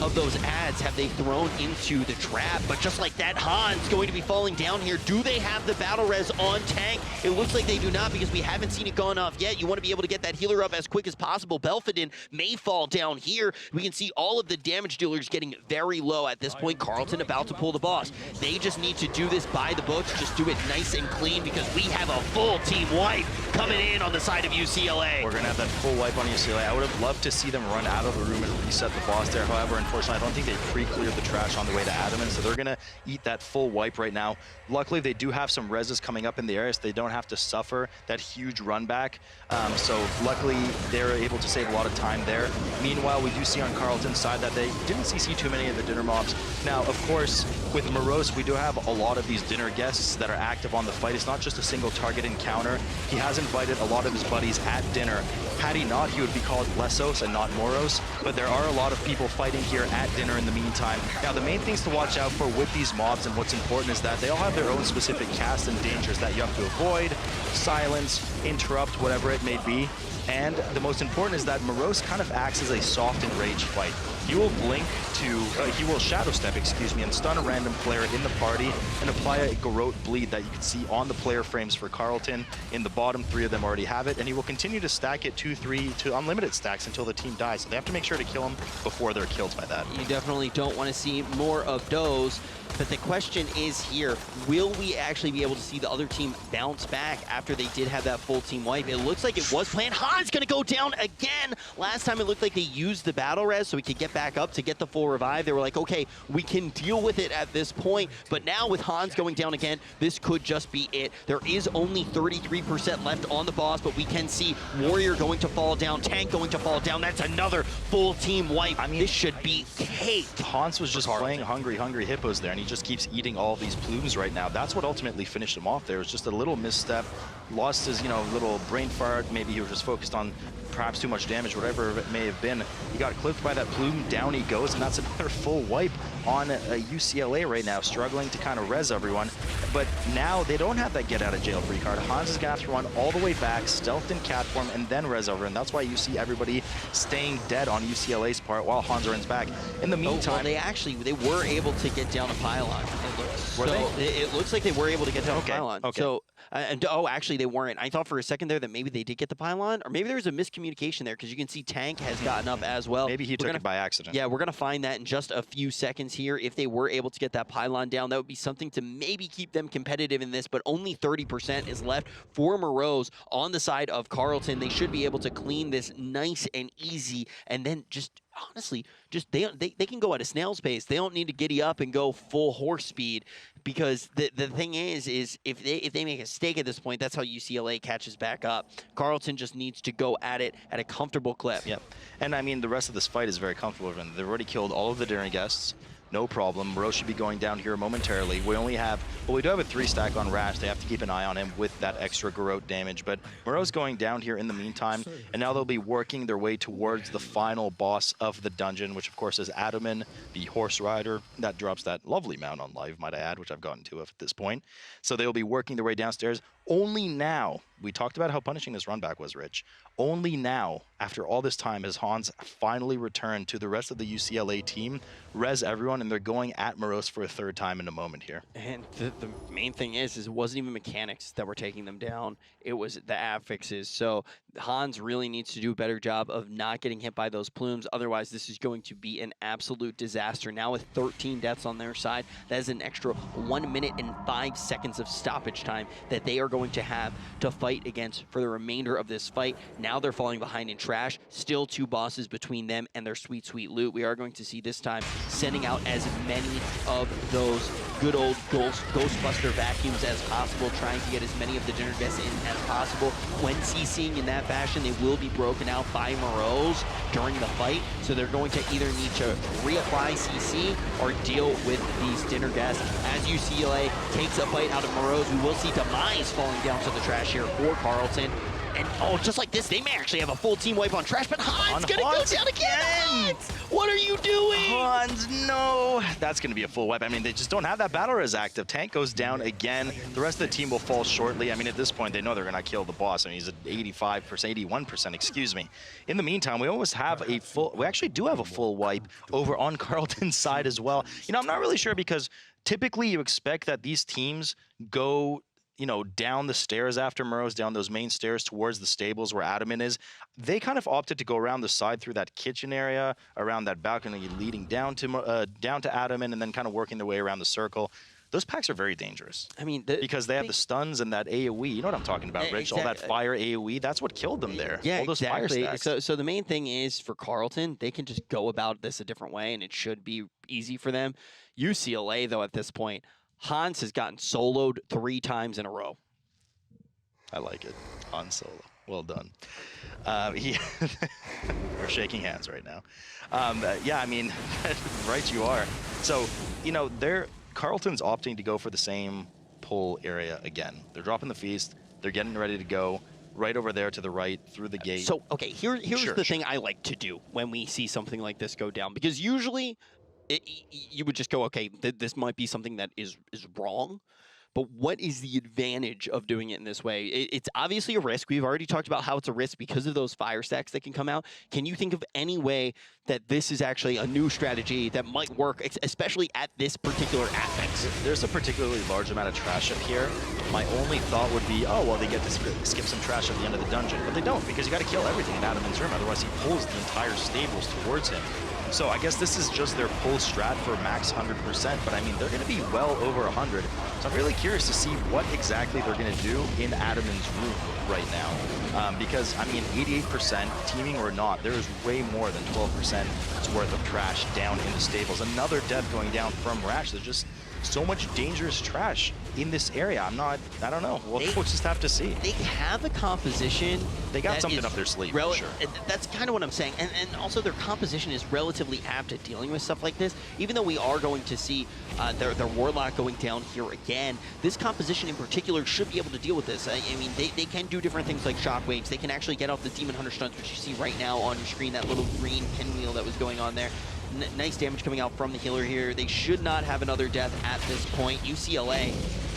of those ads have they thrown into the trap, but just like that, Han's going to be falling down here. Do they have the battle res on tank? It looks like they do not, because we haven't seen it gone off yet. You want to be able to get that healer up as quick as possible. Belfodin may fall down here. We can see all of the damage dealers getting very low at this point. Carleton about to pull the boss. They just need to do this by the books, just do it nice and clean, because we have a full team wipe coming in on the side of UCLA. We're going to have that full wipe on UCLA. I would have loved to see them run out of the room and reset the boss there. However, unfortunately, I don't think they pre-cleared the trash on the way to Adamant, so they're going to eat that full wipe right now. Luckily, they do have some reses coming up in the area, so they don't have to suffer that huge run back. So luckily, they're able to save a lot of time there. Meanwhile, we do see on Carleton's side that they didn't see too many of the dinner mobs. Now, of course, with Morose, we do have a lot of these dinner guests that are active on the fight. It's not just a single target encounter. He has invited a lot of his buddies at dinner. Had he not, he would be called Lesos and not Moros, but there are a lot of people fighting here at dinner in the meantime. Now, the main things to watch out for with these mobs and what's important is that they all have their own specific casts and dangers that you have to avoid, silence, interrupt, whatever it may be. And the most important is that Morose kind of acts as a soft and rage fight. he will blink to, he will shadow step, excuse me, and stun a random player in the party and apply a Garrote bleed that you can see on the player frames for Carleton. In the bottom, 3 of them already have it, and he will continue to stack it 2, 3 to unlimited stacks until the team dies. So they have to make sure to kill him before they're killed by that. You definitely don't want to see more of those. But the question is here, will we actually be able to see the other team bounce back after they did have that full team wipe? It looks like it was planned. Han's going to go down again. Last time it looked like they used the battle res so we could get back up to get the full revive. They were like, okay, we can deal with it at this point. But now with Hans going down again, this could just be it. There is only 33% left on the boss, but we can see Warrior going to fall down, Tank going to fall down. That's another full team wipe. I mean, this should be cake. Hans was just playing hungry hippos there, and he just keeps eating all these plumes right now. That's what ultimately finished him off there. It was just a little misstep, lost his, little brain fart. Maybe he was just focused on perhaps too much damage, whatever it may have been. He got clipped by that plume, down he goes, and that's another full wipe on UCLA right now, struggling to kind of res everyone. But now they don't have that get out of jail free card. Hans is gonna have to run all the way back, stealthed in cat form, and then res over, and that's why you see everybody staying dead on UCLA's part while Hans runs back. In the meantime, they were able to get down a pylon. It looks like they were able to get down a pylon. Okay. So, actually they weren't. I thought for a second there that maybe they did get the pylon, or maybe there was a miscommunication there, because you can see Tank has gotten up as well. Maybe he took it by accident. Yeah, we're gonna find that in just a few seconds here. If they were able to get that pylon down, that would be something to maybe keep them competitive in this, but only 30% is left for Morose on the side of Carleton. They should be able to clean this nice and easy, and then just honestly, just they can go at a snail's pace. They don't need to giddy up and go full horse speed, because the thing is if they make a mistake at this point, that's how UCLA catches back up. Carleton just needs to go at it at a comfortable clip. Yep. And I mean, the rest of this fight is very comfortable for them. They've already killed all of the dinner guests. No problem. Morose should be going down here momentarily. We only have, well, we do have a 3-stack on Rash. They have to keep an eye on him with that extra Garrote damage. But Morose going down here in the meantime, and now they'll be working their way towards the final boss of the dungeon, which of course is Adaman, the horse rider. That drops that lovely mount on live, might I add, which I've gotten to at this point. So they'll be working their way downstairs. Only now, we talked about how punishing this run back was, Rich. Only now, after all this time, has Hans finally returned to the rest of the UCLA team, res everyone, and they're going at Morose for a 3rd time in a moment here. And the main thing is it wasn't even mechanics that were taking them down. It was the affixes. So Hans really needs to do a better job of not getting hit by those plumes. Otherwise, this is going to be an absolute disaster. Now with 13 deaths on their side, that is an extra 1 minute and 5 seconds of stoppage time that they are going to have to fight against for the remainder of this fight. Now they're falling behind in trash. Still 2 bosses between them and their sweet, sweet loot. We are going to see this time sending out as many of those good old Ghostbuster vacuums as possible, trying to get as many of the dinner guests in as possible. When CCing in that fashion, they will be broken out by Morose during the fight, so they're going to either need to reapply CC or deal with these dinner guests. As UCLA takes a bite out of Morose, we will see Demise falling down to the trash here for Carleton. And oh, just like this, they may actually have a full team wipe on trash, but Hans gonna go down again! Hans, what are you doing? Hans, no! That's gonna be a full wipe. I mean, they just don't have that battle res active. Tank goes down again. The rest of the team will fall shortly. I mean, at this point, they know they're gonna kill the boss. I mean, he's at 85%, 81%, excuse me. In the meantime, we almost have a full, we actually do have a full wipe over on Carleton's side as well. You know, I'm not really sure, because typically you expect that these teams go, you know, down the stairs after Morose, down those main stairs towards the stables where Adaman is. They kind of opted to go around the side through that kitchen area, around that balcony leading down to Adaman, and then kind of working their way around the circle. Those packs are very dangerous. I mean, because they have the stuns and that AoE. You know what I'm talking about, Rich? All that fire AoE. That's what killed them there. Yeah, all those exactly. Fire stacks. So the main thing is for Carleton, they can just go about this a different way, and it should be easy for them. UCLA, though, at this point, Hans has gotten soloed 3 times in a row. I like it. Han Solo. Well done. We're shaking hands right now. Yeah, I mean, right you are. So, you know, Carleton's opting to go for the same pull area again. They're dropping the feast. They're getting ready to go right over there to the right through the gate. So, okay, here's the thing I like to do when we see something like this go down, because usually you would just go, okay, this might be something that is wrong. but what is the advantage of doing it in this way? It's obviously a risk. We've already talked about how it's a risk because of those fire stacks that can come out. Can you think of any way that this is actually a new strategy that might work, especially at this particular affix? There's a particularly large amount of trash up here. My only thought would be, oh, well, they get to skip some trash at the end of the dungeon. But they don't, because you got to kill everything in Adaman's room, otherwise he pulls the entire stables towards him. So I guess this is just their pull strat for max 100%, but I mean, they're going to be well over 100. So I'm really curious to see what exactly they're going to do in Adaman's room right now. Because, I mean, 88%, teaming or not, there is way more than 12% worth of trash down in the stables. Another death going down from Rash. There's just so much dangerous trash in this area. I don't know. We'll just have to see. They have a composition. They got something up their sleeve, for sure. That's kind of what I'm saying. And also their composition is relatively apt at dealing with stuff like this. Even though we are going to see their Warlock going down here again, this composition in particular should be able to deal with this. I mean, they can do different things like shockwaves. They can actually get off the Demon Hunter stunts, which you see right now on your screen, that little green pinwheel that was going on there. Nice damage coming out from the healer here. They should not have another death at this point. UCLA,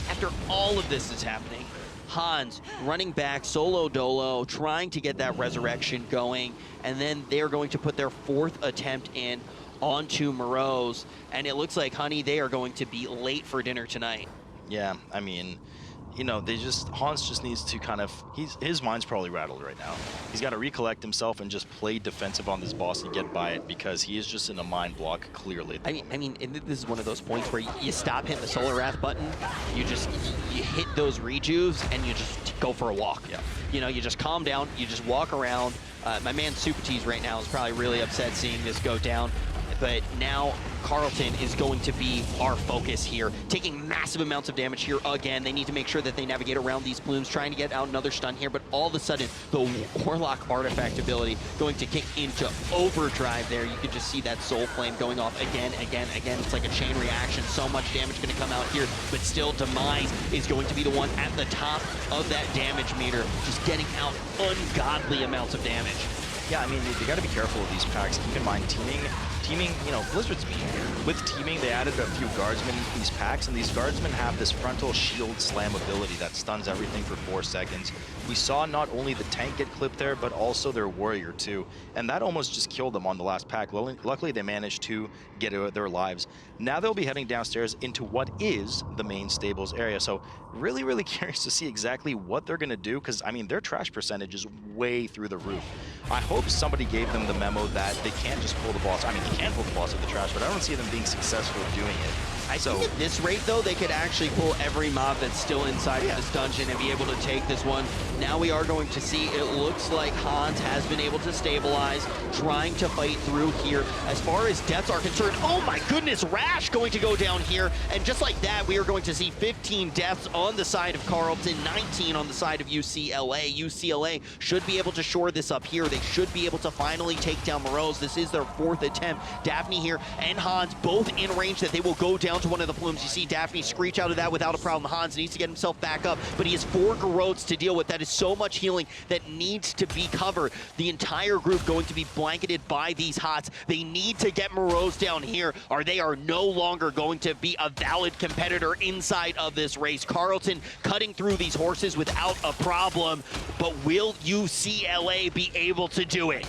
after all of this is happening, Hans running back solo dolo, trying to get that resurrection going, and then they're going to put their fourth attempt in onto Morose, and it looks like, honey, they are going to be late for dinner tonight. Yeah, I mean, you know, Hans just needs to kind of, his mind's probably rattled right now. He's got to recollect himself and just play defensive on this boss and get by it, because he is just in a mind block, clearly. I mean, this is one of those points where you stop hitting the Solar Wrath button, you hit those rejuves, and you just go for a walk. Yeah. You know, you just calm down, you just walk around. My man Supatees right now is probably really upset seeing this go down. But now Carleton is going to be our focus here, taking massive amounts of damage here again. They need to make sure that they navigate around these plumes, trying to get out another stun here, but all of a sudden, the Warlock artifact ability going to kick into overdrive there. You can just see that Soul Flame going off again. It's like a chain reaction. So much damage going to come out here, but still Demise is going to be the one at the top of that damage meter, just getting out ungodly amounts of damage. Yeah, I mean, they got to be careful with these packs. Keep in mind, teaming, you know, Blizzard's mean. With teaming, they added a few guardsmen into these packs, and these guardsmen have this frontal shield slam ability that stuns everything for 4 seconds. We saw not only the tank get clipped there, but also their warrior too, and that almost just killed them on the last pack. Luckily, they managed to get their lives. Now they'll be heading downstairs into what is the main stables area, so really, really curious to see exactly what they're going to do, because, I mean, their trash percentage is way through the roof. I hope somebody gave them the memo that they can't just pull the boss. I mean, they can pull the boss of the trash, but I don't see them being successful doing it. I think at this rate, though, they could actually pull every mob that's still inside of this dungeon and be able to take this one. Now we are going to see, it looks like Hans has been able to stabilize, trying to fight through here. As far as deaths are concerned, oh my goodness, Rash going to go down here. And just like that, we are going to see 15 deaths on the side of Carleton, 19 on the side of UCLA. UCLA should be able to shore this up here. They should be able to finally take down Morose. This is their 4th attempt. Daphne here and Hans both in range that they will go down to one of the plumes. You see Daphne screech out of that without a problem. Hans needs to get himself back up, but he has 4 Garrotes to deal with. That is so much healing that needs to be covered. The entire group going to be blanketed by these hots. They need to get Morose down here, or they are no longer going to be a valid competitor inside of this race. Carleton cutting through these horses without a problem, but will UCLA be able to do it?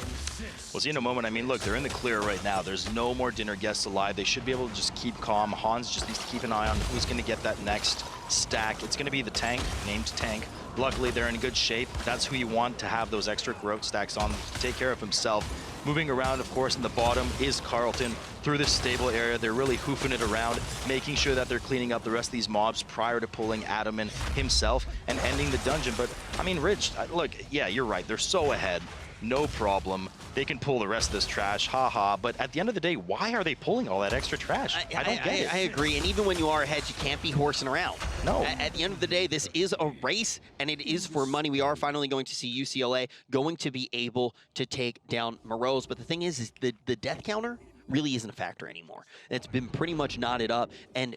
We'll see in a moment. I mean, look, they're in the clear right now. There's no more dinner guests alive. They should be able to just keep calm. Hans just needs to keep an eye on who's going to get that next stack. It's going to be the tank, named Tank. Luckily, they're in good shape. That's who you want to have those extra Garrote stacks on to take care of himself. Moving around, of course, in the bottom is Carleton through this stable area. They're really hoofing it around, making sure that they're cleaning up the rest of these mobs prior to pulling Adaman himself and ending the dungeon. But, I mean, Rich, look, yeah, you're right. They're so ahead. No problem. They can pull the rest of this trash, haha. But at the end of the day, why are they pulling all that extra trash? I don't get it. I agree, and even when you are ahead, you can't be horsing around. No. At the end of the day, this is a race, and it is for money. We are finally going to see UCLA going to be able to take down Morose. But the thing is the death counter really isn't a factor anymore. It's been pretty much knotted up, and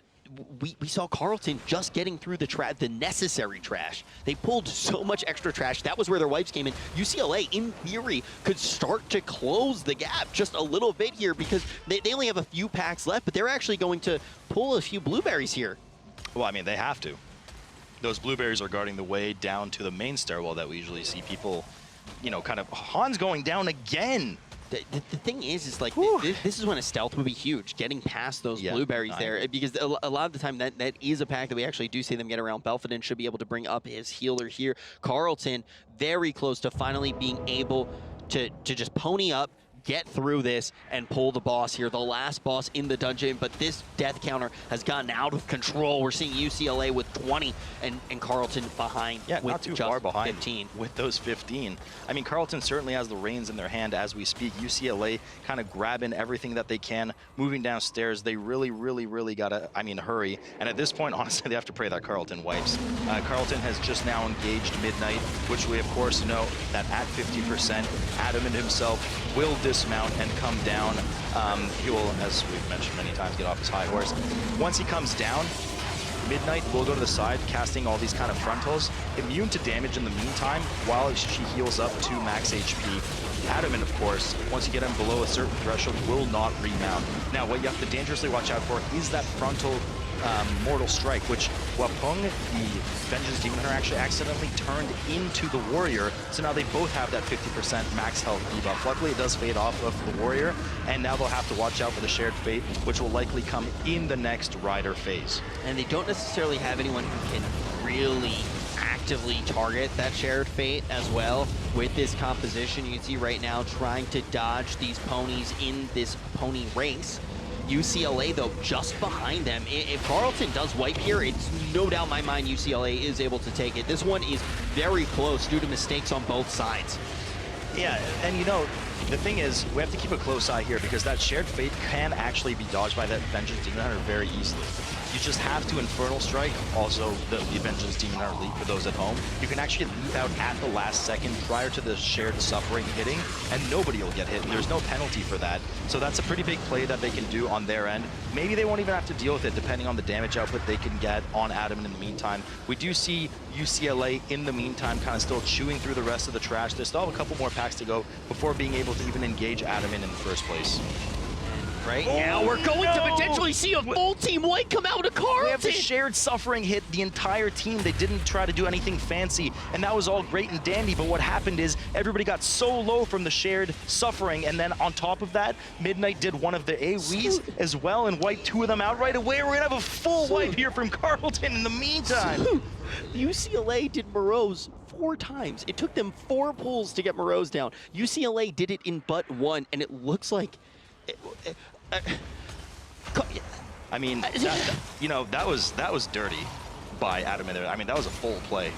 we saw Carleton just getting through the necessary trash. They pulled so much extra trash. That was where their wipes came in. UCLA, in theory, could start to close the gap just a little bit here, because they only have a few packs left, but they're actually going to pull a few blueberries here. Well, I mean, they have to. those blueberries are guarding the way down to the main stairwell that we usually see people, you know, kind of... Han's going down again! The thing is like, this is when a stealth would be huge, getting past those blueberries there, because a lot of the time that is a pack that we actually do see them get around. Belfodin should be able to bring up his healer here. Carleton very close to finally being able to just pony up, get through this, and pull the boss here, the last boss in the dungeon. But this death counter has gotten out of control. We're seeing UCLA with 20 and Carleton behind with not too just far behind 15. With those 15. I mean, Carleton certainly has the reins in their hand as we speak. UCLA kind of grabbing everything that they can, moving downstairs. They really, really, really got to, I mean, hurry. And at this point, honestly, they have to pray that Carleton wipes. Carleton has just now engaged Midnight, which we, of course, know that at 50%, Adamant himself will dismount and come down. He will, as we've mentioned many times, get off his high horse. Once he comes down, Midnight will go to the side, casting all these kind of frontals, immune to damage in the meantime, while she heals up to max HP. Adamant, of course, once you get him below a certain threshold, will not remount. Now, what you have to dangerously watch out for is that frontal Mortal Strike, which Wapung, the Vengeance Demon Hunter, actually accidentally turned into the Warrior, so now they both have that 50% max health debuff. Luckily, it does fade off of the Warrior, and now they'll have to watch out for the Shared Fate, which will likely come in the next Rider phase. And they don't necessarily have anyone who can really actively target that Shared Fate as well with this composition. You can see right now trying to dodge these ponies in this pony race. UCLA, though, just behind them. If Carleton does wipe here, it's no doubt in my mind UCLA is able to take it. This one is very close due to mistakes on both sides. Yeah, and you know, the thing is, we have to keep a close eye here because that Shared Fate can actually be dodged by that Vengeance Demon Hunter very easily. You just have to Infernal Strike, also the Vengeance Demon Hunter leap for those at home. You can actually leap out at the last second prior to the Shared Suffering hitting, and nobody will get hit. There's no penalty for that. So that's a pretty big play that they can do on their end. Maybe they won't even have to deal with it depending on the damage output they can get on Adam in the meantime. We do see UCLA in the meantime kind of still chewing through the rest of the trash. They still have a couple more packs to go before being able to even engage Adam in the first place. Right now, we're going to potentially see a full team white come out of Carleton. They have the Shared Suffering hit the entire team. They didn't try to do anything fancy, and that was all great and dandy, but what happened is everybody got so low from the Shared Suffering, and then on top of that, Midnight did one of the AoEs as well and wiped two of them out right away. We're gonna have a full wipe here from Carleton in the meantime. UCLA did Morose 4 times. It took them 4 pulls to get Morose down. UCLA did it in but 1, and it looks like... I mean, you know, that was dirty by Adam. I mean, that was a full play.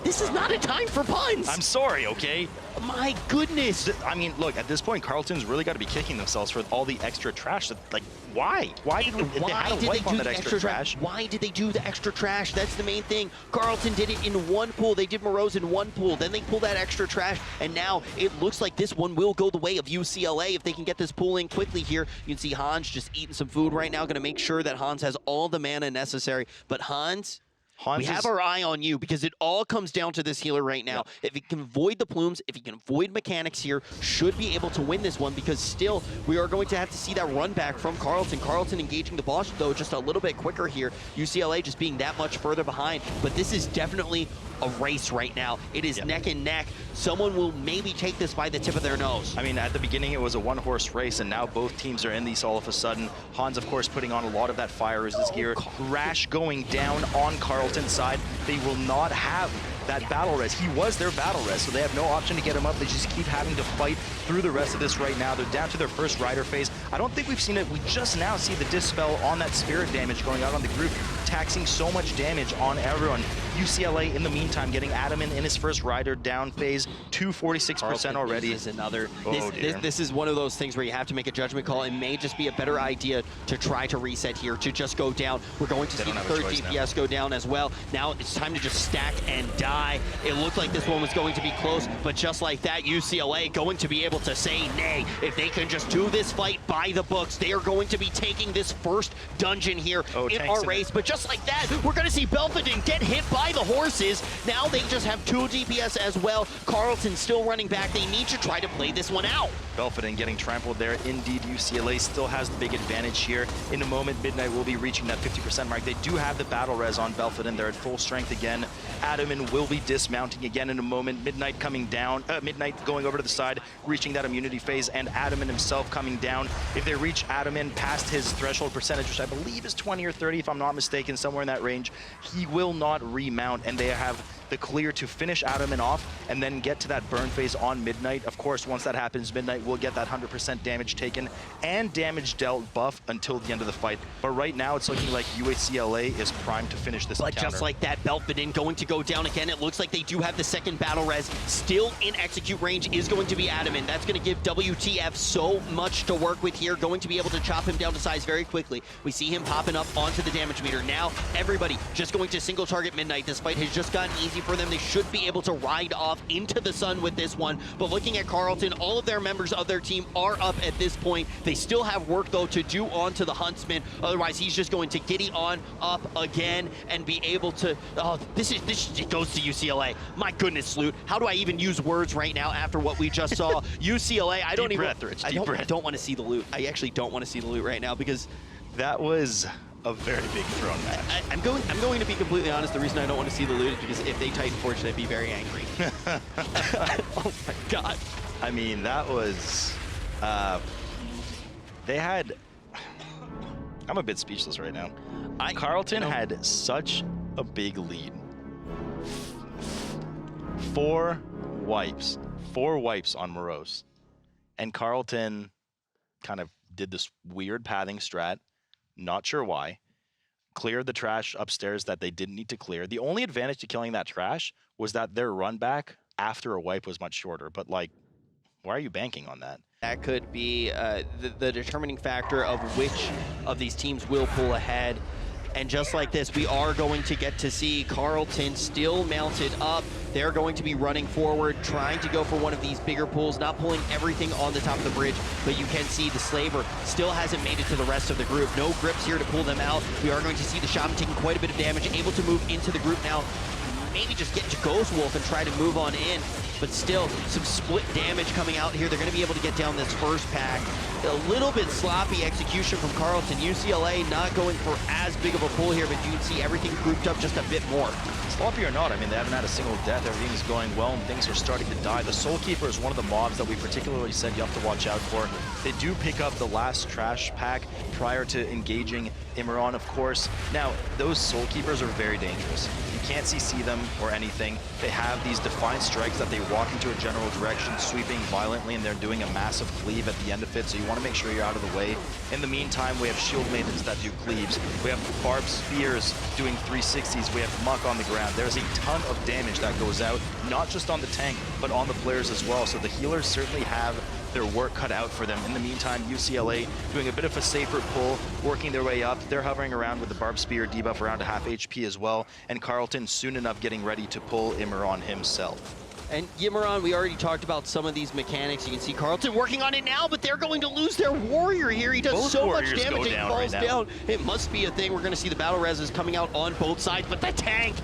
This is not a time for puns. I'm sorry, okay? My goodness. I mean, look, at this point, Carleton's really got to be kicking themselves for all the extra trash. That, like, why? Why did they had to wipe on that extra trash? Why did they do the extra trash? That's the main thing. Carleton did it in 1 pool. They did Morose in 1 pool. Then they pulled that extra trash, and now it looks like this one will go the way of UCLA if they can get this pool in quickly here. You can see Hans just eating some food right now, going to make sure that Hans has all the mana necessary. But Hans, we have our eye on you because it all comes down to this healer right now. Yep. If he can avoid the plumes, if he can avoid mechanics here, should be able to win this one because still we are going to have to see that run back from Carleton. Carleton engaging the boss though just a little bit quicker here. UCLA just being that much further behind, but this is definitely a race right now. It is neck and neck. Someone will maybe take this by the tip of their nose. I mean, at the beginning it was a 1-horse race, and now both teams are in these all of a sudden. Hans, of course, putting on a lot of that fire resist gear. Rash going down on Carleton's side. They will not have that battle res. He was their battle res, so they have no option to get him up. They just keep having to fight through the rest of this right now. They're down to their first Rider phase. I don't think we've seen it. We just now see the Dispel on that Spirit damage going out on the group, taxing so much damage on everyone. UCLA, in the meantime, getting Adam in his first Rider down phase, 246% already. This is another. This is one of those things where you have to make a judgment call. It may just be a better idea to try to reset here, to just go down. We're going to see the third DPS go down as well. Now it's time to just stack and die. It looked like this one was going to be close, but just like that, UCLA going to be able to say nay. If they can just do this fight by the books, they are going to be taking this first dungeon here in our race. But just just like that, we're gonna see Belfodin get hit by the horses. Now they just have 2 DPS as well. Carleton still running back. They need to try to play this one out. Belfodin getting trampled there. Indeed, UCLA still has the big advantage here. In a moment, Midnight will be reaching that 50% mark. They do have the battle res on Belfodin. They're at full strength again. Adaman will be dismounting again in a moment. Midnight coming down. Midnight going over to the side, reaching that immunity phase, and Adaman himself coming down. If they reach Adaman past his threshold percentage, which I believe is 20 or 30, if I'm not mistaken, somewhere in that range, he will not remount, and they have the clear to finish Adaman off and then get to that burn phase on Midnight. Of course, once that happens, Midnight will get that 100% damage taken and damage dealt buff until the end of the fight. But right now, it's looking like UCLA is primed to finish this encounter. But just like that, Belfodin going to go down again. It looks like they do have the second battle res. Still in execute range is going to be Adaman. That's going to give WTF so much to work with here. Going to be able to chop him down to size very quickly. We see him popping up onto the damage meter. Now, everybody just going to single target Midnight. This fight has just gotten easy for them. They should be able to ride off into the sun with this one. But looking at Carleton, all of their members of their team are up at this point. They still have work, though, to do onto the Huntsman. Otherwise, he's just going to giddy on up again and be able to... Oh, this goes to UCLA. My goodness, Sloot. How do I even use words right now after what we just saw? UCLA, I don't even... Deep breath, Rich. I don't want to see the loot. I actually don't want to see the loot right now because... That was a very big throne match. I'm going to be completely honest. The reason I don't want to see the loot is because if they Titan Fortune, I'd be very angry. Oh my god. I mean, that was... they had... I'm a bit speechless right now. Carleton had such a big lead. 4 wipes. 4 wipes on Morose. And Carleton kind of did this weird pathing strat. Not sure why. Cleared the trash upstairs that they didn't need to clear. The only advantage to killing that trash was that their run back after a wipe was much shorter. But, like, why are you banking on that? That could be the determining factor of which of these teams will pull ahead. And just like this, we are going to get to see Carleton still mounted up. They're going to be running forward, trying to go for one of these bigger pulls, not pulling everything on the top of the bridge, but you can see the Slaver still hasn't made it to the rest of the group. No grips here to pull them out. We are going to see the Shaman taking quite a bit of damage, able to move into the group now. Maybe just get to Ghost Wolf and try to move on in, but still some split damage coming out here. They're going to be able to get down this first pack. A little bit sloppy execution from Carleton. UCLA not going for as big of a pull here, but you can see everything grouped up just a bit more. Sloppy or not, I mean, they haven't had a single death. Everything is going well, and things are starting to die. The Soul Keeper is one of the mobs that we particularly said you have to watch out for. They do pick up the last trash pack prior to engaging Imran, of course. Now, those Soul Keepers are very dangerous. You can't CC them or anything. They have these defined strikes that they walk into a general direction, sweeping violently, and they're doing a massive cleave at the end of it, so you want to make sure you're out of the way. In the meantime, we have Shield Maidens that do cleaves. We have Barbed Spears doing 360s. We have Muck on the ground. There's a ton of damage that goes out, not just on the tank, but on the players as well. So the healers certainly have their work cut out for them. In the meantime, UCLA doing a bit of a safer pull, working their way up. They're hovering around with the Barbed Spear debuff around to half HP as well. And Carleton soon enough getting ready to pull Imran himself. And Imran, we already talked about some of these mechanics. You can see Carleton working on it now, but they're going to lose their warrior here. He does Both so warriors much damage, go he down falls right now. down. It must be a thing. We're going to see the battle reses coming out on both sides, but the tank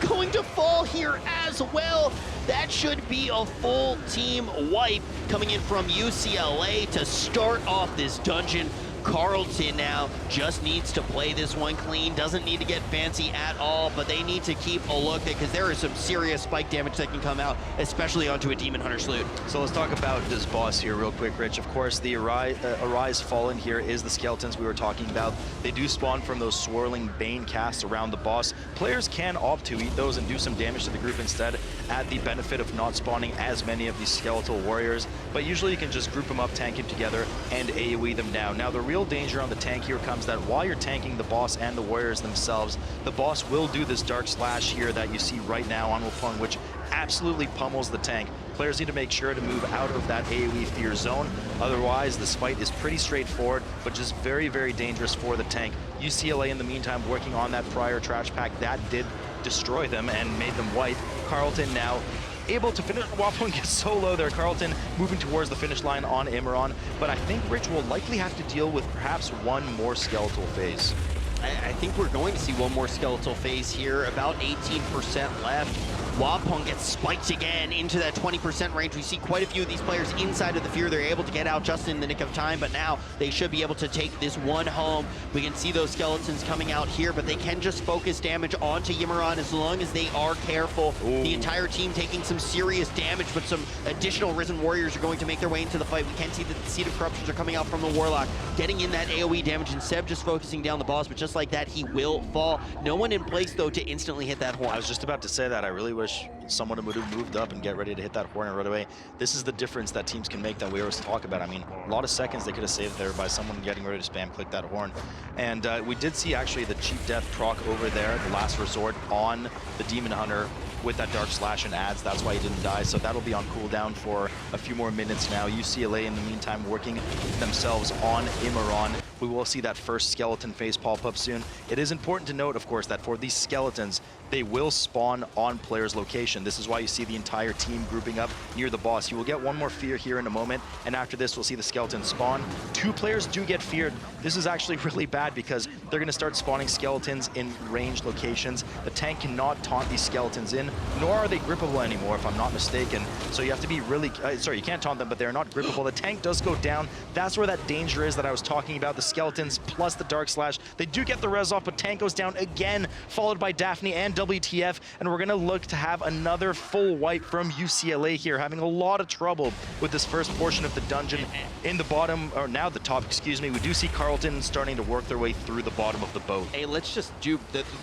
going to fall here as well. That should be a full team wipe coming in from UCLA to start off this dungeon. Carleton now just needs to play this one clean, doesn't need to get fancy at all, but they need to keep a look because there is some serious spike damage that can come out, especially onto a Demon Hunter Sloot. So let's talk about this boss here real quick, Rich. Of course, the Arise Fallen here is the skeletons we were talking about. They do spawn from those swirling Bane casts around the boss. Players can opt to eat those and do some damage to the group instead at the benefit of not spawning as many of these skeletal warriors, but usually you can just group them up, tank them together, and AoE them down. Now, the real danger on the tank here comes that while you're tanking the boss and the warriors themselves, the boss will do this dark slash here that you see right now on Wukong, which absolutely pummels the tank. Players need to make sure to move out of that AoE fear zone. Otherwise, this fight is pretty straightforward, but just very, very dangerous for the tank. UCLA, in the meantime, working on that prior trash pack that did destroy them and made them white. Carleton now able to finish. Wapung gets so low there. Carleton moving towards the finish line on Imran, but I think Rich will likely have to deal with perhaps one more skeletal phase. I think we're going to see one more skeletal phase here, about 18% left. Wapung gets spiked again into that 20% range. We see quite a few of these players inside of the fear. They're able to get out just in the nick of time, but now they should be able to take this one home. We can see those skeletons coming out here, but they can just focus damage onto Yimmeron as long as they are careful. Ooh. The entire team taking some serious damage, but some additional Risen Warriors are going to make their way into the fight. We can see that the Seed of Corruptions are coming out from the Warlock, getting in that AoE damage, and Seb just focusing down the boss, but just like that, he will fall. No one in place, though, to instantly hit that horn. I was just about to say that. I really wish someone would have moved up and get ready to hit that horn right away. This is the difference that teams can make that we always talk about. I mean, a lot of seconds they could have saved there by someone getting ready to spam click that horn. And we did see actually the Cheap Death proc over there, the last resort on the Demon Hunter with that Dark Slash and adds. That's why he didn't die. So that'll be on cooldown for a few more minutes now. UCLA in the meantime working themselves on Imran. We will see that first skeleton phase pop up soon. It is important to note, of course, that for these skeletons, they will spawn on player's location. This is why you see the entire team grouping up near the boss. You will get one more fear here in a moment, and after this, we'll see the skeleton spawn. 2 players do get feared. This is actually really bad because they're gonna start spawning skeletons in ranged locations. The tank cannot taunt these skeletons in, nor are they grippable anymore, if I'm not mistaken. So you have to be really, sorry, you can't taunt them, but they're not grippable. The tank does go down. That's where that danger is that I was talking about. The skeletons plus the Dark Slash. They do get the res off, but tank goes down again, followed by Daphne and WTF, and we're gonna look to have another full wipe from UCLA here, having a lot of trouble with this first portion of the dungeon. In the bottom, or now the top, excuse me, we do see Carleton starting to work their way through the bottom of the boat. Hey, let's just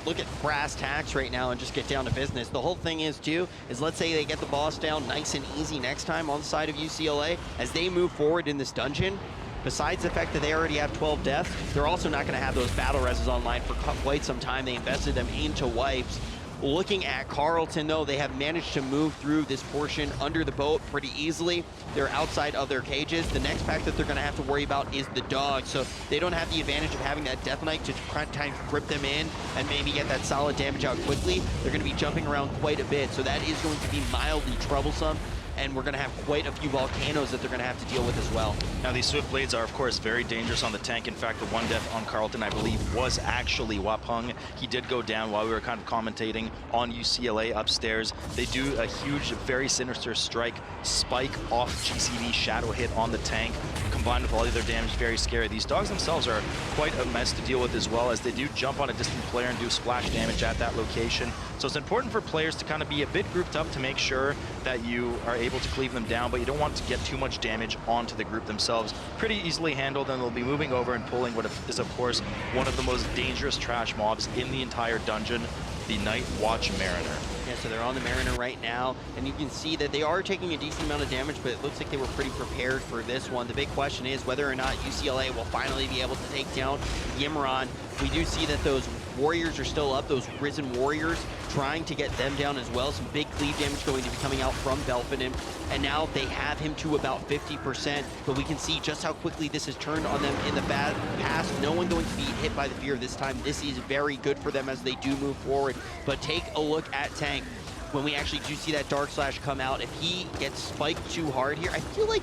look at brass tacks right now and just get down to business. The whole thing is, too, is let's say they get the boss down nice and easy next time on the side of UCLA. As they move forward in this dungeon, besides the fact that they already have 12 deaths, they're also not going to have those battle reses online for quite some time. They invested them into wipes. Looking at Carleton, though, they have managed to move through this portion under the boat pretty easily. They're outside of their cages. The next pack that they're going to have to worry about is the dog. So they don't have the advantage of having that Death Knight to try to grip them in and maybe get that solid damage out quickly. They're going to be jumping around quite a bit, so that is going to be mildly troublesome. And we're going to have quite a few volcanoes that they're going to have to deal with as well. Now, these Swift Blades are, of course, very dangerous on the tank. In fact, the one death on Carleton, I believe, was actually Wapung. He did go down while we were kind of commentating on UCLA upstairs. They do a huge, very sinister strike, spike off GCV shadow hit on the tank, combined with all the other damage, very scary. These dogs themselves are quite a mess to deal with as well, as they do jump on a distant player and do splash damage at that location. So it's important for players to kind of be a bit grouped up to make sure that you are able to cleave them down, but you don't want to get too much damage onto the group themselves. Pretty easily handled, and they'll be moving over and pulling what is, of course, one of the most dangerous trash mobs in the entire dungeon, the Night Watch Mariner. Yeah, so they're on the Mariner right now, and you can see that they are taking a decent amount of damage, but it looks like they were pretty prepared for this one. The big question is whether or not UCLA will finally be able to take down Yimmeron. We do see that those warriors are still up, those Risen Warriors, trying to get them down as well. Some big cleave damage going to be coming out from Belfinin, and now they have him to about 50%, but we can see just how quickly this has turned on them in the past. No one going to be hit by the fear this time. This is very good for them as they do move forward, but take a look at Tank. When we actually do see that Dark Slash come out, if he gets spiked too hard here, I feel like,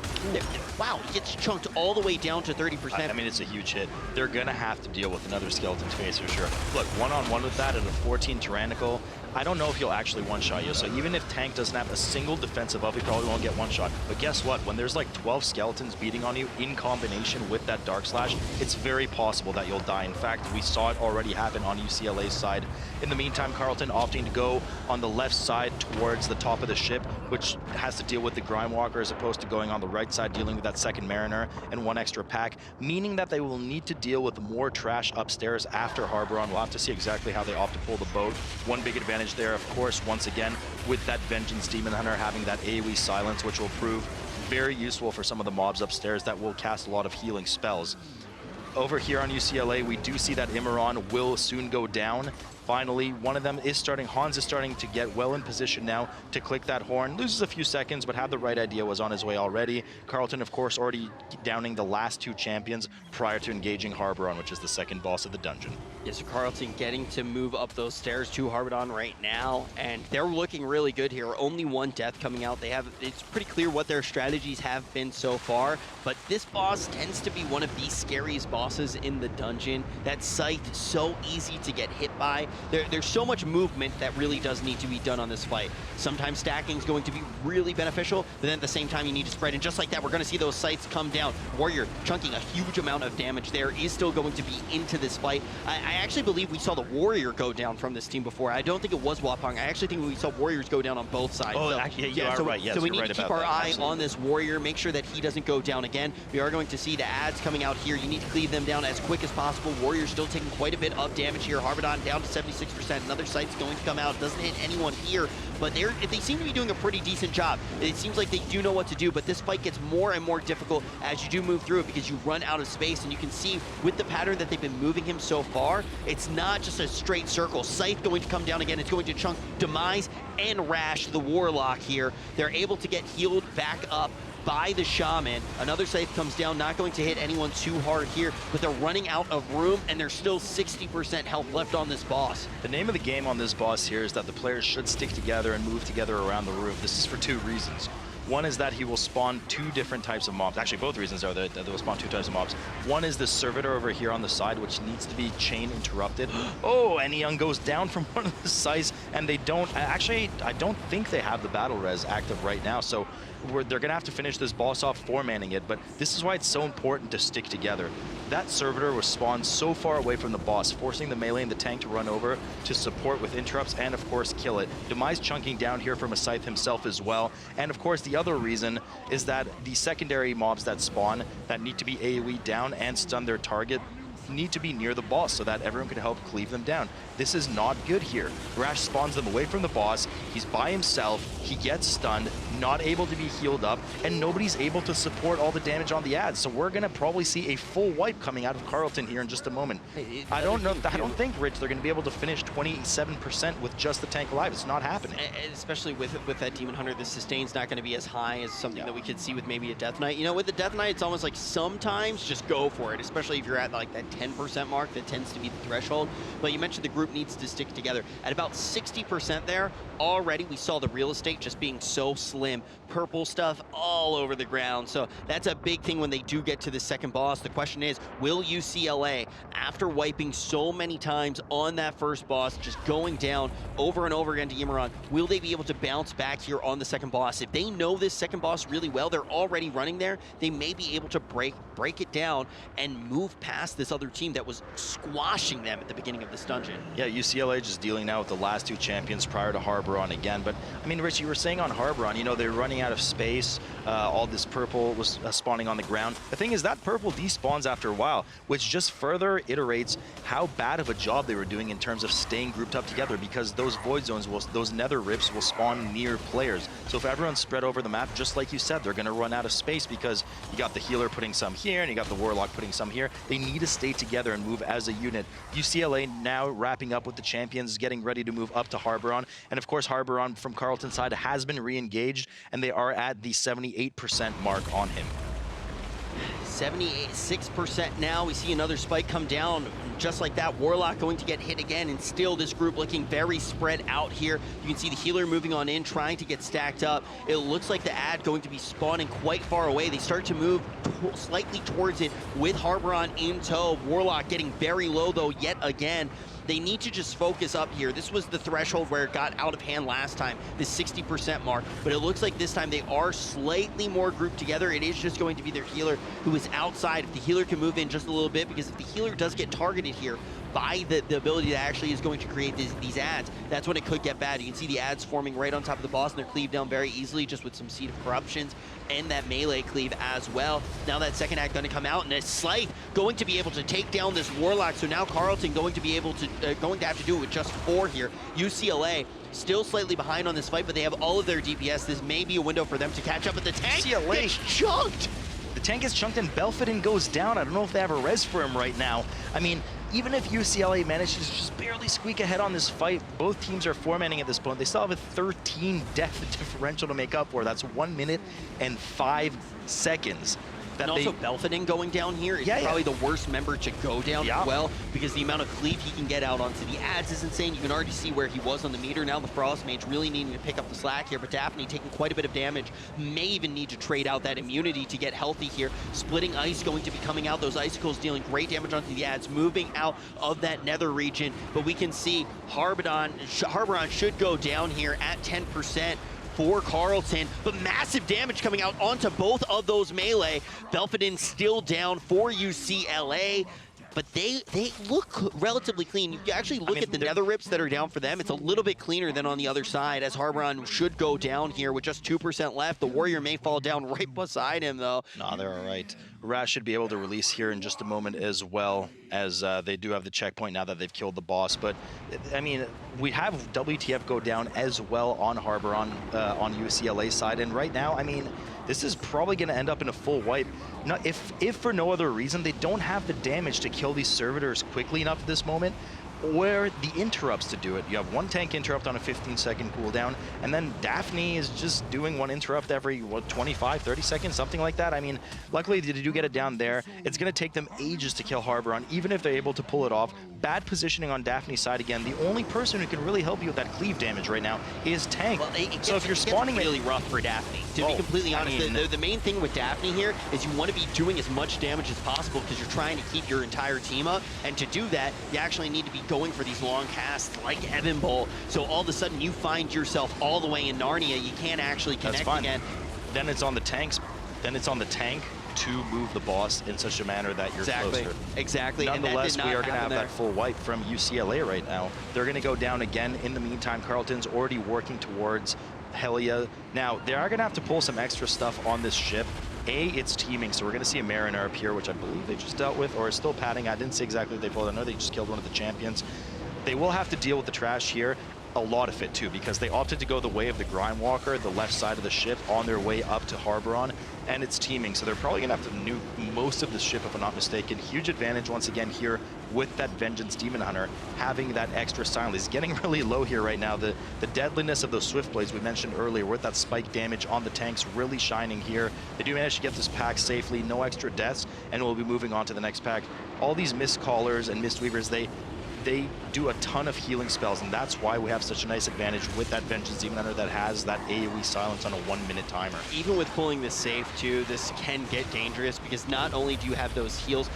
wow, he gets chunked all the way down to 30%. I mean, it's a huge hit. They're going to have to deal with another skeleton phase for sure. Look, one-on-one with that at a 14 Tyrannical, I don't know if he'll actually one-shot you. So even if Tank doesn't have a single defensive buff, he probably won't get one-shot. But guess what? When there's like 12 skeletons beating on you in combination with that Dark Slash, it's very possible that you'll die. In fact, we saw it already happen on UCLA's side. In the meantime, Carleton opting to go on the left side towards the top of the ship, which has to deal with the Grimewalker as opposed to going on the right side, dealing with that second Mariner and one extra pack, meaning that they will need to deal with more trash upstairs after Harboron. We'll have to see exactly how they opt to pull the boat. One big advantage there, of course, once again, with that Vengeance Demon Hunter having that AoE silence, which will prove very useful for some of the mobs upstairs that will cast a lot of healing spells. over here on UCLA, we do see that Imran will soon go down. Finally, one of them is starting, Hans is starting to get well in position now to click that horn. Loses a few seconds, but had the right idea, was on his way already. Carleton, of course, already downing the last 2 champions prior to engaging Harboron, which is the second boss of the dungeon. Yeah, so Carleton getting to move up those stairs to Harboron right now, and they're looking really good here. Only 1 death coming out. It's pretty clear what their strategies have been so far, but this boss tends to be one of the scariest bosses in the dungeon. That scythe, so easy to get hit by. There's so much movement that really does need to be done on this fight. Sometimes stacking is going to be really beneficial, but then at the same time you need to spread. And just like that, we're going to see those scythes come down. Warrior chunking a huge amount of damage there, is still going to be into this fight. I actually believe we saw the Warrior go down from this team before. I don't think it was Wapong. I actually think we saw Warriors go down on both sides. Oh, so, actually, you are right. Yes, so we you're need right to keep about our that. eye Absolutely. on this Warrior, make sure that he doesn't go down again. We are going to see the ads coming out here. You need to cleave them down as quick as possible. Warrior's still taking quite a bit of damage here. Harboron down to 76%. Another site's going to come out. Doesn't hit anyone here, but they seem to be doing a pretty decent job. It seems like they do know what to do, but this fight gets more and more difficult as you do move through it because you run out of space, and you can see with the pattern that they've been moving him so far, it's not just a straight circle. Scythe going to come down again. It's going to chunk Demise and Rash, the Warlock here. They're able to get healed back up by the Shaman. Another scythe comes down, not going to hit anyone too hard here, but they're running out of room, and there's still 60% health left on this boss. The name of the game on this boss here is that the players should stick together and move together around the room. This is for 2 reasons. One is that he will spawn 2 different types of mobs. Actually, both reasons are that they will spawn 2 types of mobs. One is the servitor over here on the side, which needs to be chain interrupted. Oh, and he goes down from one of the scythes, and they don't... Actually, I don't think they have the battle res active right now, so they're going to have to finish this boss off 4-manning it, but this is why it's so important to stick together. That servitor was spawned so far away from the boss, forcing the melee and the tank to run over to support with interrupts and, of course, kill it. Demise chunking down here from a scythe himself as well. And, of course, the other reason is that the secondary mobs that spawn that need to be AoE down and stun their target need to be near the boss so that everyone can help cleave them down. This is not good here. Rash spawns them away from the boss. He's by himself. He gets stunned, not able to be healed up, and nobody's able to support all the damage on the ads. So we're going to probably see a full wipe coming out of Carleton here in just a moment. I don't think, Rich, they're going to be able to finish 27% with just the tank alive. It's not happening. And especially with that Demon Hunter, the sustain's not going to be as high as something that we could see with maybe a Death Knight. You know, with the Death Knight, it's almost like sometimes just go for it, especially if you're at like that 10% mark. That tends to be the threshold. But you mentioned the group needs to stick together. At about 60% there, already we saw the real estate just being so slim. Purple stuff all over the ground. So that's a big thing when they do get to the second boss. The question is, will UCLA, after wiping so many times on that first boss, just going down over and over again to Imran, will they be able to bounce back here on the second boss? If they know this second boss really well, they're already running there, they may be able to break it down and move past this other team that was squashing them at the beginning of this dungeon. Yeah, UCLA just dealing now with the last 2 champions prior to Harboron again. But, I mean, Rich, you were saying on Harboron, you know, they're running out of space. All this purple was spawning on the ground. The thing is that purple despawns after a while, which just further iterates how bad of a job they were doing in terms of staying grouped up together, because those void zones, those nether rips will spawn near players. So if everyone's spread over the map, just like you said, they're going to run out of space because you got the healer putting some here and you got the warlock putting some here. They need to stay together and move as a unit. UCLA now wrapping up with the champions, getting ready to move up to Harboron. And of course, Harboron from Carleton's side has been re-engaged, and they are at the 78% mark on him. 76% now. We see another spike come down just like that. Warlock going to get hit again, and still this group looking very spread out here. You can see the healer moving on in, trying to get stacked up. It looks like the ad going to be spawning quite far away. They start to move slightly towards it with Harboron in tow. Warlock getting very low though yet again. They need to just focus up here. This was the threshold where it got out of hand last time, the 60% mark, but it looks like this time they are slightly more grouped together. It is just going to be their healer who is outside. If the healer can move in just a little bit, because if the healer does get targeted here by the ability that actually is going to create these ads, that's when it could get bad. You can see the ads forming right on top of the boss, and they're cleaved down very easily just with some Seed of Corruptions and that melee cleave as well. Now that second act going to come out, and a Scythe going to be able to take down this Warlock. So now Carleton going to be able to have to do it with just 4 here. UCLA still slightly behind on this fight, but they have all of their DPS. This may be a window for them to catch up, but the tank gets chunked. The tank gets chunked and Belfodin goes down. I don't know if they have a res for him right now. I mean, even if UCLA manages to just barely squeak ahead on this fight, both teams are foremanning at this point. They still have a 13 death differential to make up for. That's 1 minute and 5 seconds. And also Belfodin going down here is probably the worst member to go down as well, because the amount of cleave he can get out onto the ads is insane. You can already see where he was on the meter. Now the Frost Mage really needing to pick up the slack here, but Daphne taking quite a bit of damage. May even need to trade out that immunity to get healthy here. Splitting Ice going to be coming out. Those icicles dealing great damage onto the ads, moving out of that nether region. But we can see Harberon should go down here at 10%. For Carleton, but massive damage coming out onto both of those melee. Belfodin still down for UCLA, but they look relatively clean. You actually look at the nether rips that are down for them, it's a little bit cleaner than on the other side, as Harberon should go down here with just 2% left. The Warrior may fall down right beside him, though. No, they're all right. Raz should be able to release here in just a moment, as well as they do have the checkpoint now that they've killed the boss. But, I mean, we have WTF go down as well on Harberon on UCLA side, and right now, I mean, this is probably going to end up in a full wipe. Now, if for no other reason, they don't have the damage to kill these servitors quickly enough at this moment, or the interrupts to do it. You have one tank interrupt on a 15-second cooldown, and then Daphne is just doing one interrupt every, what, 25, 30 seconds, something like that. I mean, luckily they do get it down there. It's going to take them ages to kill Harberon, even if they're able to pull it off. Bad positioning on Daphne's side again. The only person who can really help you with that cleave damage right now is Tank. Well, so if you're spawning really rough for Daphne, to be completely honest. I mean, the main thing with Daphne here is you want to be doing as much damage as possible, because you're trying to keep your entire team up, and to do that, you actually need to be going for these long casts like Evan Bowl. So all of a sudden you find yourself all the way in Narnia. You can't actually connect again. Then it's on the tanks. Then it's on the tank to move the boss in such a manner that you're closer. Exactly. Nonetheless, we are going to have that full wipe from UCLA right now. They're going to go down again. In the meantime, Carleton's already working towards Helia. Now, they are going to have to pull some extra stuff on this ship. It's teaming, so we're going to see a Mariner up here, which I believe they just dealt with, or is still padding. I didn't see exactly what they pulled. I know they just killed one of the champions. They will have to deal with the trash here, a lot of it too, because they opted to go the way of the Grindwalker, the left side of the ship, on their way up to Harberon, and it's teaming, so they're probably going to have to nuke most of the ship, if I'm not mistaken. Huge advantage once again here with that Vengeance Demon Hunter, having that extra silence. He's getting really low here right now. The deadliness of those Swift Blades we mentioned earlier, with that spike damage on the tanks really shining here. They do manage to get this pack safely, no extra deaths, and we'll be moving on to the next pack. All these Mist Callers and Mist Weavers, they do a ton of healing spells, and that's why we have such a nice advantage with that Vengeance Demon Hunter that has that AoE silence on a 1-minute timer. Even with pulling this safe too, this can get dangerous, because not only do you have those heals,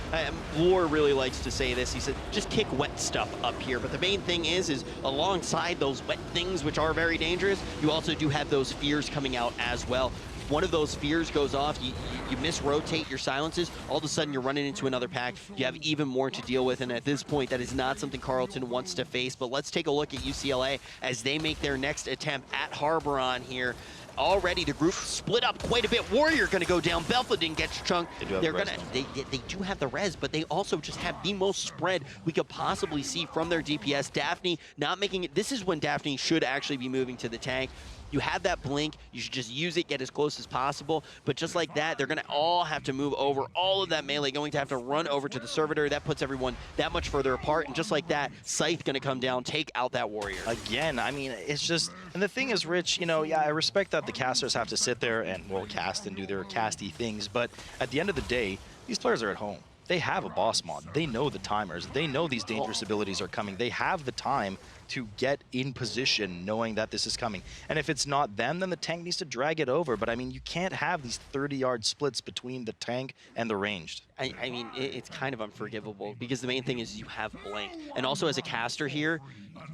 Lair really likes to say this, he said, just kick wet stuff up here, but the main thing is alongside those wet things, which are very dangerous, you also do have those fears coming out as well. One of those fears goes off, you misrotate your silences, all of a sudden you're running into another pack, you have even more to deal with, and at this point that is not something Carleton wants to face. But let's take a look at UCLA as they make their next attempt at Harberon here. Already the group split up quite a bit. Warrior gonna go down, Belfodin gets chunked. They do have the res, but they also just have the most spread we could possibly see from their DPS. Daphne not making it, this is when Daphne should actually be moving to the tank. You have that blink, you should just use it, get as close as possible, but just like that, they're gonna all have to move over. All of that melee going to have to run over to the servitor. That puts everyone that much further apart, and just like that, Scythe gonna come down, take out that Warrior. Again, I mean, it's just, and the thing is, Rich, you know, yeah, I respect that the casters have to sit there and, well, cast and do their casty things, but at the end of the day, these players are at home. They have a boss mod. They know the timers. They know these dangerous abilities are coming. They have the time to get in position knowing that this is coming. And if it's not them, then the tank needs to drag it over. But I mean, you can't have these 30-yard splits between the tank and the ranged. I mean, it's kind of unforgivable, because the main thing is you have blink. And also as a caster here,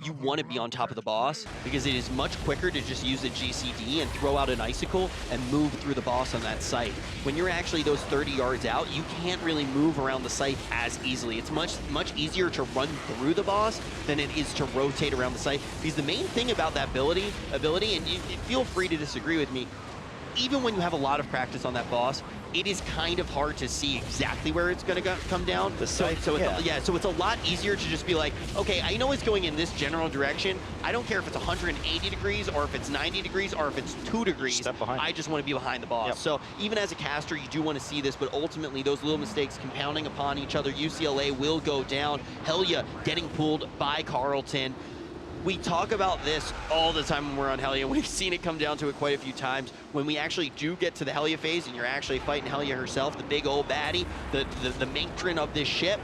you want to be on top of the boss, because it is much quicker to just use a GCD and throw out an icicle and move through the boss on that site. When you're actually those 30 yards out, you can't really move around the site as easily. It's much easier to run through the boss than it is to rotate around the site, because the main thing about that ability, and you feel free to disagree with me, even when you have a lot of practice on that boss, it is kind of hard to see exactly where it's going to come down. So it's a lot easier to just be like, okay, I know it's going in this general direction. I don't care if it's 180 degrees or if it's 90 degrees or if it's 2 degrees. Step behind. I just want to be behind the boss. Yep. So even as a caster, you do want to see this, but ultimately those little mistakes compounding upon each other. UCLA will go down. Helya getting pulled by Carleton. We talk about this all the time when we're on Helya. We've seen it come down to it quite a few times. When we actually do get to the Helya phase and you're actually fighting Helya herself, the big old baddie, the matron of this ship,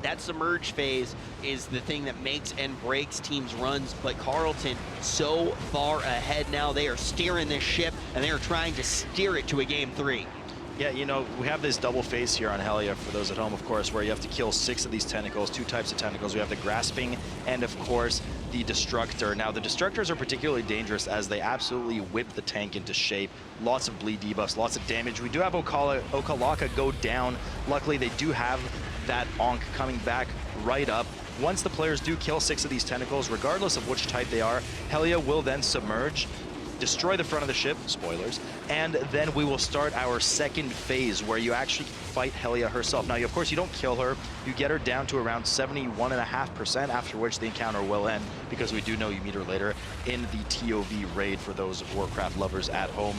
that submerge phase is the thing that makes and breaks teams' runs. But Carleton so far ahead now. They are steering this ship and they are trying to steer it to a game 3. Yeah, you know, we have this double phase here on Helya, for those at home, of course, where you have to kill 6 of these tentacles, 2 types of tentacles. We have the grasping and, of course, the destructor. Now, the destructors are particularly dangerous as they absolutely whip the tank into shape. Lots of bleed debuffs, lots of damage. We do have Okalaka go down. Luckily, they do have that Onk coming back right up. Once the players do kill 6 of these tentacles, regardless of which type they are, Helya will then submerge, destroy the front of the ship, spoilers, and then we will start our second phase where you actually fight Helya herself. Now, of course, you don't kill her. You get her down to around 71.5%, after which the encounter will end, because we do know you meet her later in the TOV raid for those Warcraft lovers at home.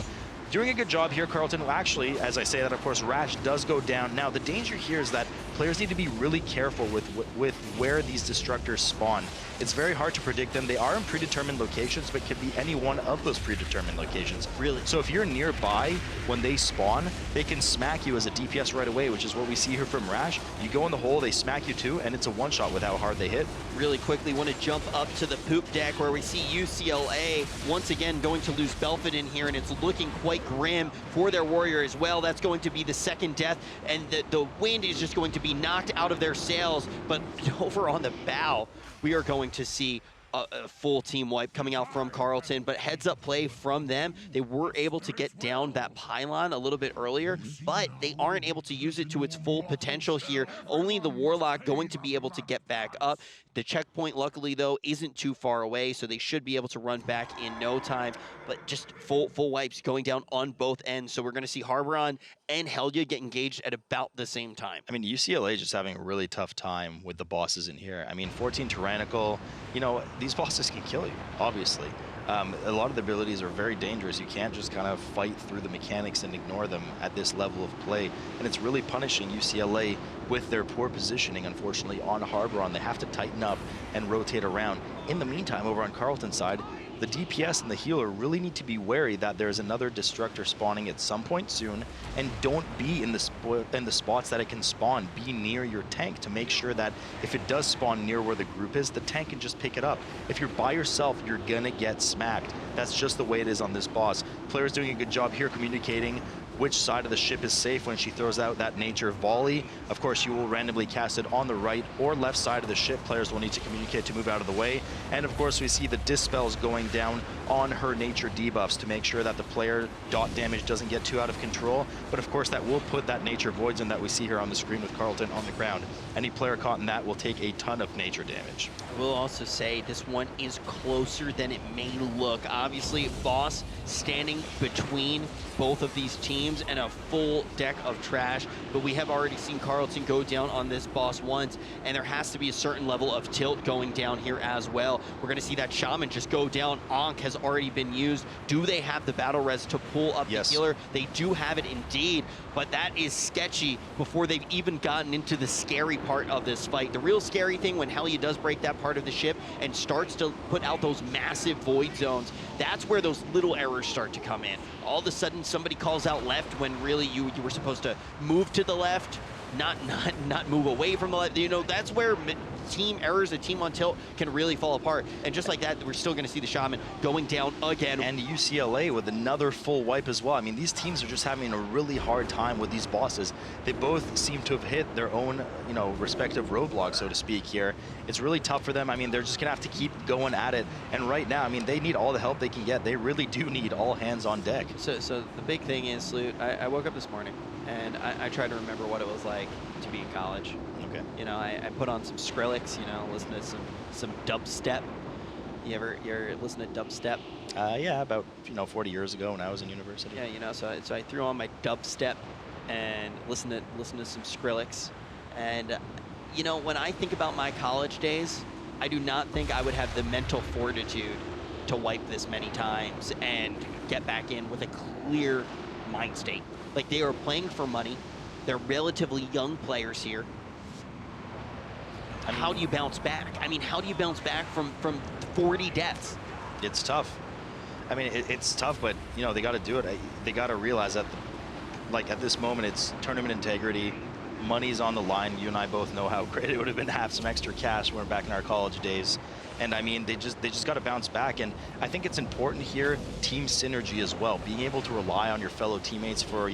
Doing a good job here, Carleton. Actually, as I say that, of course, Rash does go down. Now, the danger here is that players need to be really careful with where these destructors spawn. It's very hard to predict them. They are in predetermined locations, but can be any one of those predetermined locations. Really? So if you're nearby when they spawn, they can smack you as a DPS right away, which is what we see here from Rash. You go in the hole, they smack you too, and it's a one-shot with how hard they hit. Really quickly, want to jump up to the poop deck where we see UCLA once again going to lose Belfit in here, and it's looking quite grim for their warrior as well. That's going to be the second death, and the wind is just going to be knocked out of their sails. But over on the bow, we are going to see a full team wipe coming out from Carleton, but heads up play from them. They were able to get down that pylon a little bit earlier, but they aren't able to use it to its full potential here. Only the Warlock going to be able to get back up. The checkpoint, luckily, though, isn't too far away, so they should be able to run back in no time. But just full wipes going down on both ends. So we're going to see Harboron and Helya get engaged at about the same time. I mean, UCLA is just having a really tough time with the bosses in here. I mean, 14 Tyrannical, you know, these bosses can kill you, obviously. A lot of the abilities are very dangerous. You can't just kind of fight through the mechanics and ignore them at this level of play. And it's really punishing UCLA with their poor positioning, unfortunately, on Harboron. They have to tighten up and rotate around. In the meantime, over on Carleton's side, the DPS and the healer really need to be wary that there's another destructor spawning at some point soon, and don't be in the spots that it can spawn. Be near your tank to make sure that if it does spawn near where the group is, the tank can just pick it up. If you're by yourself, you're gonna get smacked. That's just the way it is on this boss. Player's doing a good job here communicating which side of the ship is safe when she throws out that nature volley. Of course, you will randomly cast it on the right or left side of the ship. Players will need to communicate to move out of the way. And of course, we see the dispels going down on her nature debuffs to make sure that the player dot damage doesn't get too out of control. But of course, that will put that nature void zone that we see here on the screen with Carleton on the ground. Any player caught in that will take a ton of nature damage. I will also say this one is closer than it may look. Obviously, boss standing between both of these teams and a full deck of trash, but we have already seen Carleton go down on this boss once, and there has to be a certain level of tilt going down here as well. We're gonna see that shaman just go down. Ankh has already been used. Do they have the battle res to pull up the healer? They do have it indeed, but that is sketchy before they've even gotten into the scary part of this fight. The real scary thing when Helya does break that part of the ship and starts to put out those massive void zones, that's where those little errors start to come in. All of a sudden somebody calls out left when really you were supposed to move to the left, not move away from the left. You know, that's where team errors, a team on tilt can really fall apart. And just like that, we're still going to see the shaman going down again. And UCLA with another full wipe as well. I mean, these teams are just having a really hard time with these bosses. They both seem to have hit their own, you know, respective roadblocks, so to speak here. It's really tough for them. I mean, they're just going to have to keep going at it. And right now, I mean, they need all the help they can get. They really do need all hands on deck. So the big thing is, Salute, I woke up this morning and I tried to remember what it was like to be in college. Okay. You know, I put on some Skrillex, you know, listen to some dubstep. You ever listen to dubstep? Yeah, about 40 years ago when I was in university. Yeah, so I threw on my dubstep and listen to some Skrillex. And when I think about my college days, I do not think I would have the mental fortitude to wipe this many times and get back in with a clear mind state. Like, they are playing for money. They're relatively young players here. I mean, how do you bounce back? I mean, how do you bounce back from 40 deaths? It's tough. I mean, it's tough, but they got to do it. They got to realize that, at this moment, it's tournament integrity. Money's on the line. You and I both know how great it would have been to have some extra cash when we're back in our college days. And I mean, they just got to bounce back. And I think it's important here, team synergy as well. Being able to rely on your fellow teammates for,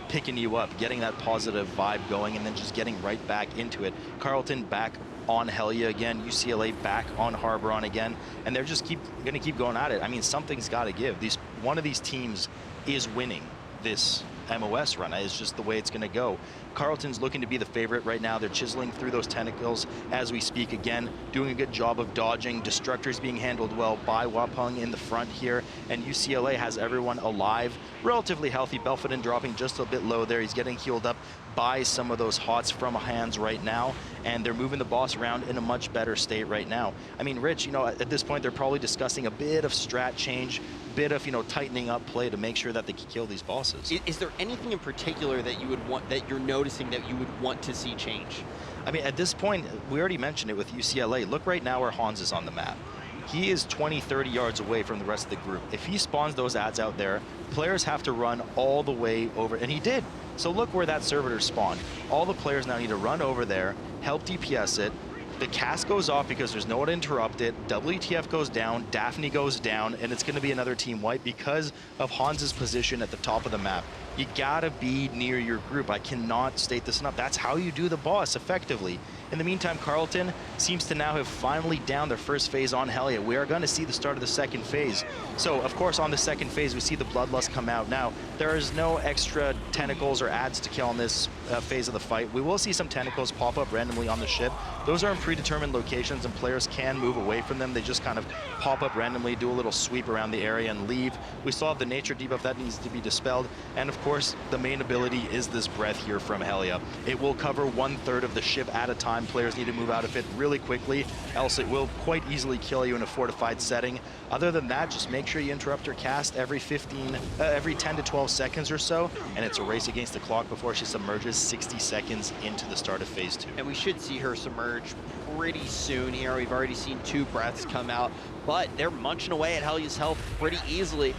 picking you up, getting that positive vibe going, and then just getting right back into it. Carleton back on Helia again, UCLA back on Harboron again, and they're just going to keep going at it. I mean, something's got to give. One of these teams is winning this MOS run. It's just the way it's going to go. Carleton's looking to be the favorite right now. They're chiseling through those tentacles as we speak again, doing a good job of dodging. Destructors being handled well by Wapung in the front here, and UCLA has everyone alive, relatively healthy. Belfodin dropping just a bit low there. He's getting healed up by some of those hots from hands right now, and they're moving the boss around in a much better state right now. I mean, Rich, at this point, they're probably discussing a bit of strat change, bit of, tightening up play to make sure that they can kill these bosses. Is there anything in particular that you would want, that you're noticing that you would want to see change? I mean, at this point, we already mentioned it with UCLA. Look right now where Hans is on the map. He is 20, 30 yards away from the rest of the group. If he spawns those ads out there, players have to run all the way over, and he did. So look where that servitor spawned. All the players now need to run over there, help DPS it. The cast goes off because there's no one to interrupt it. WTF goes down, Daphne goes down, and it's going to be another team wipe because of Hans's position at the top of the map. You gotta be near your group. I cannot state this enough. That's how you do the boss effectively. In the meantime, Carleton seems to now have finally downed their first phase on Helia. We are going to see the start of the second phase. So, of course, on the second phase, we see the Bloodlust come out. Now, there is no extra tentacles or ads to kill on this phase of the fight. We will see some tentacles pop up randomly on the ship. Those are in predetermined locations, and players can move away from them. They just kind of pop up randomly, do a little sweep around the area, and leave. We still have the nature debuff that needs to be dispelled. And, of course, the main ability is this breath here from Helia. It will cover 1/3 of the ship at a time. Players need to move out of it really quickly, else it will quite easily kill you in a fortified setting. Other than that, just make sure you interrupt her cast every 10 to 12 seconds or so, and it's a race against the clock before she submerges 60 seconds into the start of phase 2. And we should see her submerge pretty soon here. We've already seen 2 breaths come out, but they're munching away at Helia's health pretty easily.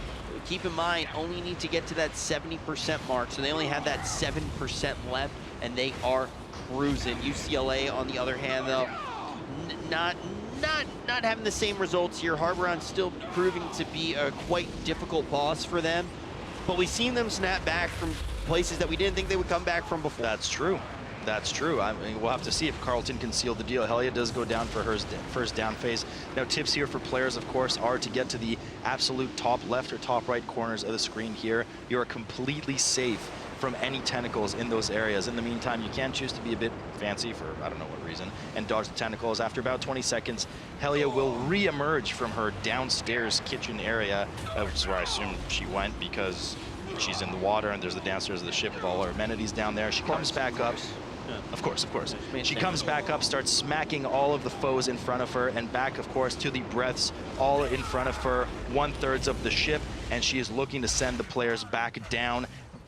Keep in mind, only need to get to that 70% mark, so they only have that 7% left, and they are cruising. UCLA, on the other hand, though, not having the same results here. Harboron still proving to be a quite difficult boss for them, but we've seen them snap back from places that we didn't think they would come back from before. That's true. That's true. I mean, we'll have to see if Carleton can seal the deal. Helia does go down for her first down phase. Now, tips here for players, of course, are to get to the absolute top left or top right corners of the screen here. You are completely safe from any tentacles in those areas. In the meantime, you can choose to be a bit fancy for I don't know what reason and dodge the tentacles. After about 20 seconds, Helia will re-emerge from her downstairs kitchen area, which is where I assume she went because she's in the water and there's the downstairs of the ship with all her amenities down there. She comes back up. Yeah. Of course. She comes back up, starts smacking all of the foes in front of her, and back, of course, to the breaths, all in front of her, 1/3 of the ship, and she is looking to send the players back down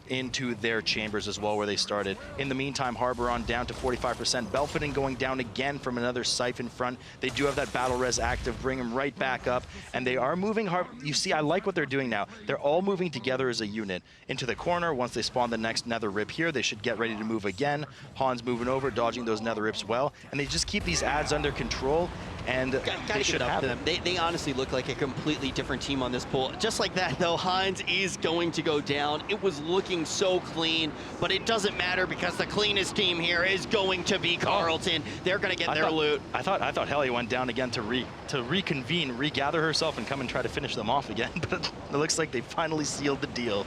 into their chambers as well where they started. In the meantime, Harboron down to 45%. Belfodin going down again from another siphon front. They do have that battle res active, bring them right back up, and they are moving hard. You see, I like what they're doing now. They're all moving together as a unit into the corner. Once they spawn the next nether rip here, they should get ready to move again. Hans moving over, dodging those nether rips well, and they just keep these ads under control, and they should have them. They honestly look like a completely different team on this pool. Just like that, though, Hans is going to go down. It was looking so clean, but it doesn't matter because the cleanest team here is going to be Carleton. They're going to get their loot. I thought Helia went down again to reconvene, regather herself, and come and try to finish them off again. But it looks like they finally sealed the deal.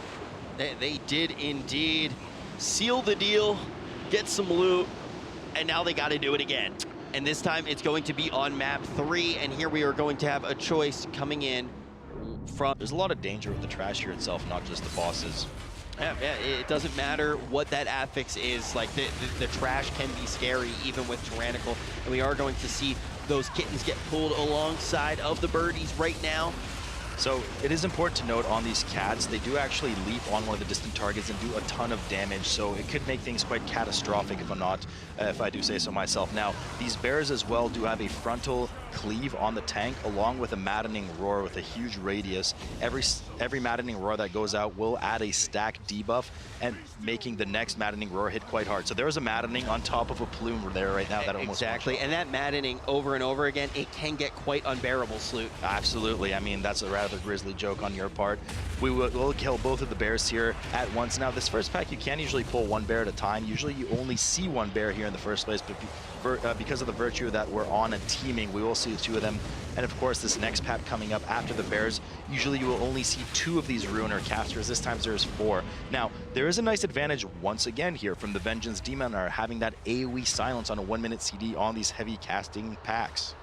They did indeed seal the deal, get some loot, and now they got to do it again. And this time it's going to be on map 3, and here we are going to have a choice coming in from... There's a lot of danger with the trash here itself, not just the bosses. Yeah, it doesn't matter what that affix is. Like, the trash can be scary, even with Tyrannical. And we are going to see those kittens get pulled alongside of the birdies right now. So it is important to note on these cats, they do actually leap on one of the distant targets and do a ton of damage, so it could make things quite catastrophic if I do say so myself. Now, these bears as well do have a frontal cleave on the tank, along with a maddening roar with a huge radius. Every maddening roar that goes out will add a stack debuff, and making the next maddening roar hit quite hard. So there's a maddening on top of a plume there right now that almost exactly, and that maddening over and over again, it can get quite unbearable, Sloot. Absolutely. I mean, that's a rather grisly joke on your part. We'll kill both of the bears here at once. Now, this first pack, you can usually pull one bear at a time. Usually you only see one bear here in the first place, but because of the virtue that we're on and teaming, we will see 2 of them. And of course, this next pack coming up after the bears, usually you will only see 2 of these ruiner casters. This time there's 4. Now, there is a nice advantage once again here from the Vengeance Demoner, having that AoE silence on a 1-minute CD on these heavy casting packs.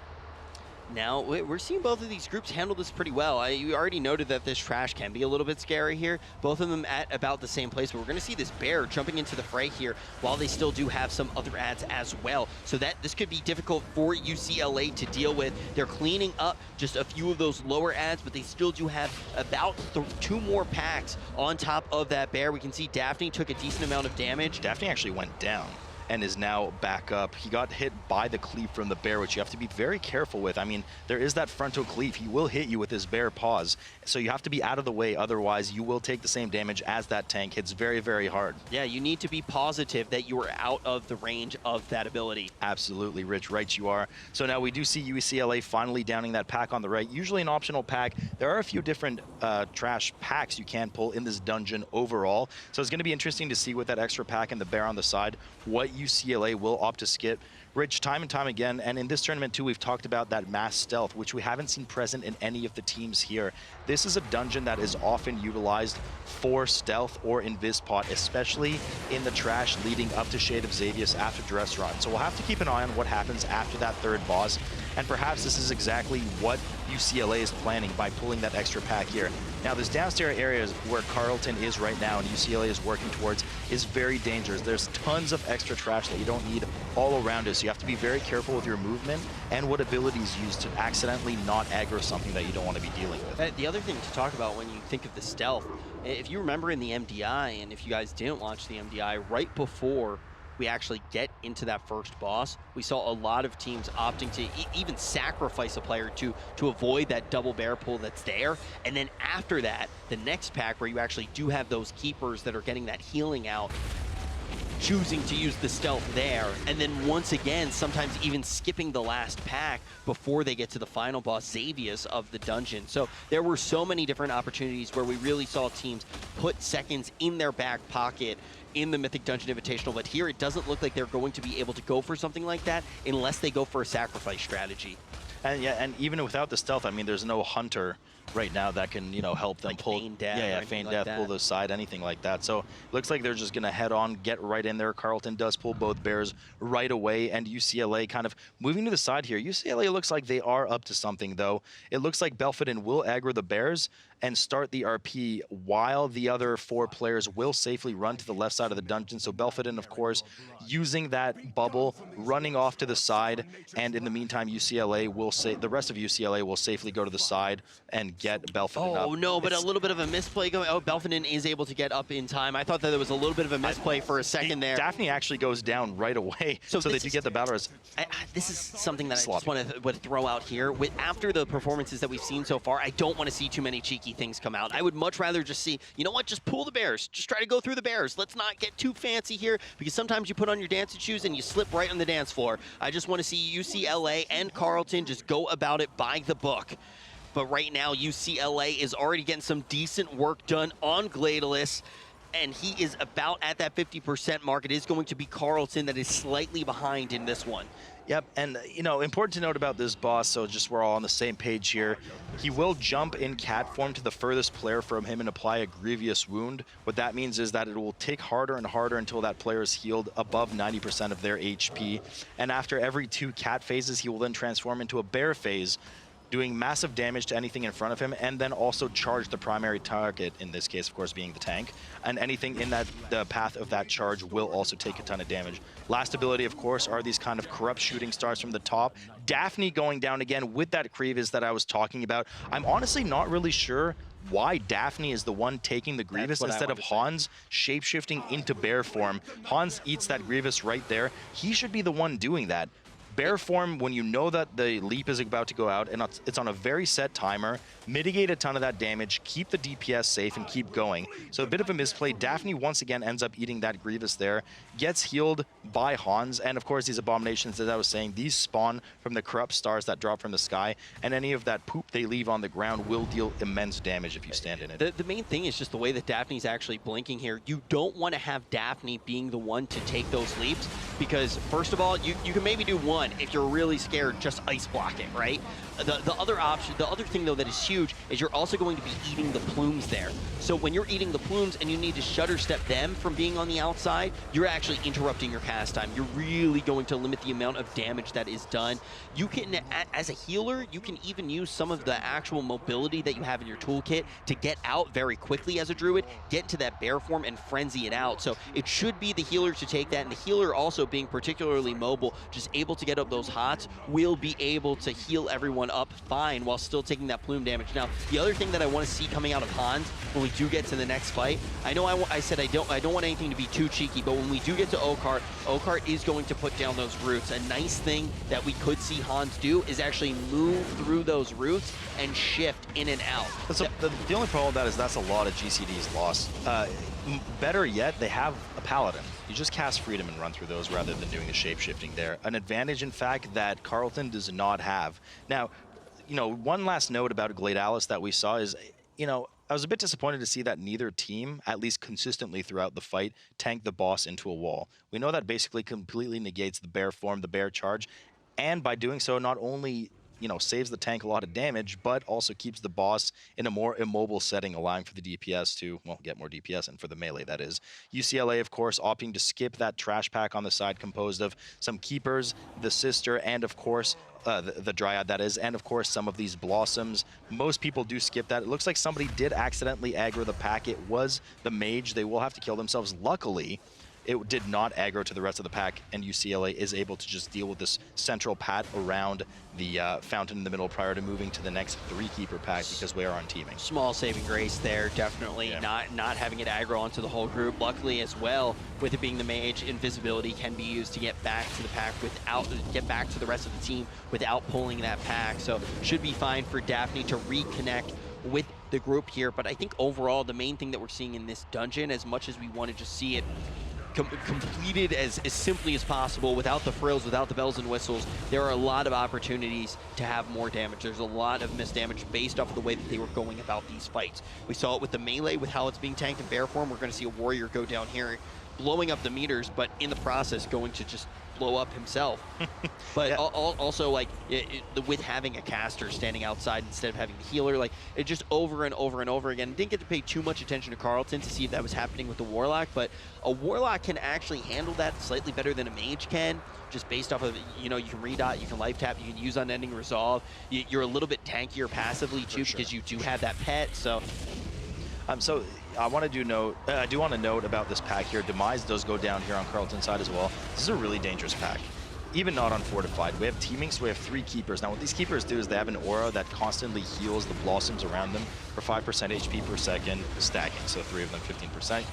Now, we're seeing both of these groups handle this pretty well. You already noted that this trash can be a little bit scary here. Both of them at about the same place, but we're going to see this bear jumping into the fray here while they still do have some other ads as well. So that this could be difficult for UCLA to deal with. They're cleaning up just a few of those lower ads, but they still do have about 2 more packs on top of that bear. We can see Daphne took a decent amount of damage. Daphne actually went down and is now back up. He got hit by the cleave from the bear, which you have to be very careful with. I mean, there is that frontal cleave. He will hit you with his bear paws, so you have to be out of the way, otherwise you will take the same damage as that tank. Hits very, very hard. Yeah, you need to be positive that you are out of the range of that ability. Absolutely, Rich, right you are. So now we do see UCLA finally downing that pack on the right. Usually an optional pack. There are a few different trash packs you can pull in this dungeon overall, so it's going to be interesting to see with that extra pack and the bear on the side, what UCLA will opt to skip. Rich, time and time again, and in this tournament too, we've talked about that mass stealth, which we haven't seen present in any of the teams here. This is a dungeon that is often utilized for stealth or invis-pot, especially in the trash leading up to Shade of Xavius after Dress Run. So we'll have to keep an eye on what happens after that 3rd boss, and perhaps this is exactly what UCLA is planning by pulling that extra pack here. Now, this downstairs area where Carleton is right now and UCLA is working towards is very dangerous. There's tons of extra trash that you don't need all around us. So you have to be very careful with your movement and what abilities used to accidentally not aggro something that you don't want to be dealing with. The other thing to talk about when you think of the stealth, if you remember in the MDI, and if you guys didn't watch the MDI, right before we actually get into that first boss, we saw a lot of teams opting to even sacrifice a player to avoid that double bear pull that's there. And then after that, the next pack where you actually do have those keepers that are getting that healing out, choosing to use the stealth there, and then once again, sometimes even skipping the last pack before they get to the final boss, Xavius of the dungeon. So there were so many different opportunities where we really saw teams put seconds in their back pocket in the Mythic Dungeon Invitational, but here it doesn't look like they're going to be able to go for something like that unless they go for a sacrifice strategy. And yeah, and even without the stealth, I mean, there's no hunter right now that can, you know, help them like pull. Feign Death, yeah, Feign Death, pull the side, anything like that. So looks like they're just gonna head on, get right in there. Carleton does pull both bears right away, and UCLA kind of moving to the side here. UCLA looks like they are up to something, though. It looks like Belfodin will aggro the bears and start the RP while the other 4 players will safely run to the left side of the dungeon. So Belfodin, of course, using that bubble, running off to the side, and in the meantime, UCLA will the rest of UCLA will safely go to the side and get Belfodin up. Oh no, but a little bit of a misplay going. Oh, Belfodin is able to get up in time. I thought that there was a little bit of a misplay for a second there. Daphne actually goes down right away, so they do get the battle res. This is something that I just want to throw out here. After the performances that we've seen so far, I don't want to see too many cheeky things come out. I would much rather just see, you know what, just pull the bears. Just try to go through the bears. Let's not get too fancy here, because sometimes you put on your dancing shoes and you slip right on the dance floor. I just want to see UCLA and Carleton just go about it by the book. But right now, UCLA is already getting some decent work done on Gladylus, and he is about at that 50% mark. It is going to be Carleton that is slightly behind in this one. Yep, and you know, important to note about this boss, so just we're all on the same page here, he will jump in cat form to the furthest player from him and apply a grievous wound. What that means is that it will take harder and harder until that player is healed above 90% of their HP. And after every 2 cat phases, he will then transform into a bear phase, doing massive damage to anything in front of him, and then also charge the primary target, in this case, of course, being the tank. And anything in the path of that charge will also take a ton of damage. Last ability, of course, are these kind of corrupt shooting stars from the top. Daphne going down again with that Grievous that I was talking about. I'm honestly not really sure why Daphne is the one taking the Grievous instead of Hans shapeshifting into bear form. Hans eats that Grievous right there. He should be the one doing that. Bear form, when you know that the leap is about to go out and it's on a very set timer, mitigate a ton of that damage, keep the DPS safe, and keep going. So a bit of a misplay. Daphne once again ends up eating that Grievous there, gets healed by Hans, and of course these abominations, as I was saying, these spawn from the corrupt stars that drop from the sky, and any of that poop they leave on the ground will deal immense damage if you stand in it. The main thing is just the way that Daphne's actually blinking here. You don't want to have Daphne being the one to take those leaps, because first of all, you can maybe do one. If you're really scared, just ice block it, right? The other option, the other thing though that is huge is you're also going to be eating the plumes there. So when you're eating the plumes and you need to shutter step them from being on the outside, you're actually interrupting your cast time. You're really going to limit the amount of damage that is done. You can, as a healer, you can even use some of the actual mobility that you have in your toolkit to get out very quickly as a druid, get into that bear form and frenzy it out. So it should be the healer to take that, and the healer also being particularly mobile, just able to get up those hots, will be able to heal everyone up fine while still taking that plume damage. Now, the other thing that I want to see coming out of Hans when we do get to the next fight, I know I said I don't want anything to be too cheeky, but when we do get to Darkheart is going to put down those roots. A nice thing that we could see Hans do is actually move through those roots and shift in and out. So the only problem with that is that's a lot of GCDs lost. Better yet, they have a Paladin. You just cast Freedom and run through those rather than doing the shape-shifting there. An advantage, in fact, that Carleton does not have. Now, you know, one last note about Gladalis that we saw is, you know, I was a bit disappointed to see that neither team, at least consistently throughout the fight, tanked the boss into a wall. We know that basically completely negates the bear form, the bear charge, and by doing so, not only, you know, saves the tank a lot of damage, but also keeps the boss in a more immobile setting, allowing for the DPS to, well, get more DPS, and for the melee, that is. UCLA, of course, opting to skip that trash pack on the side composed of some keepers, the sister, and of course, the Dryad, that is, and of course some of these blossoms. Most people do skip that. It looks like somebody did accidentally aggro the pack. It was the mage. They will have to kill themselves. Luckily, it did not aggro to the rest of the pack, and UCLA is able to just deal with this central pat around the fountain in the middle prior to moving to the next 3-keeper pack, because we are on teaming. Small saving grace there, definitely. Yeah. Not having it aggro onto the whole group. Luckily as well, with it being the mage, invisibility can be used to get back to the pack without, get back to the rest of the team without pulling that pack. So should be fine for Daphne to reconnect with the group here. But I think overall, the main thing that we're seeing in this dungeon, as much as we want to just see it completed as simply as possible, without the frills, without the bells and whistles, there are a lot of opportunities to have more damage. There's a lot of missed damage based off of the way that they were going about these fights. We saw it with the melee, with how it's being tanked in bear form. We're going to see a warrior go down here, blowing up the meters, but in the process going to just blow up himself. But yeah. Also, like, with having a caster standing outside instead of having the healer, like, it just over and over and over again. Didn't get to pay too much attention to Carleton to see if that was happening with the Warlock, but a Warlock can actually handle that slightly better than a Mage can, just based off of, you know, you can redot, you can life tap, you can use Unending Resolve. You're a little bit tankier passively too, because you do have that pet, so. So I want to I do want to note about this pack here. Demise does go down here on Carleton's side as well. This is a really dangerous pack, even not unfortified. We have teaming, so we have 3 keepers. Now what these keepers do is they have an aura that constantly heals the blossoms around them for 5% HP per second, stacking. So 3 of them 15%.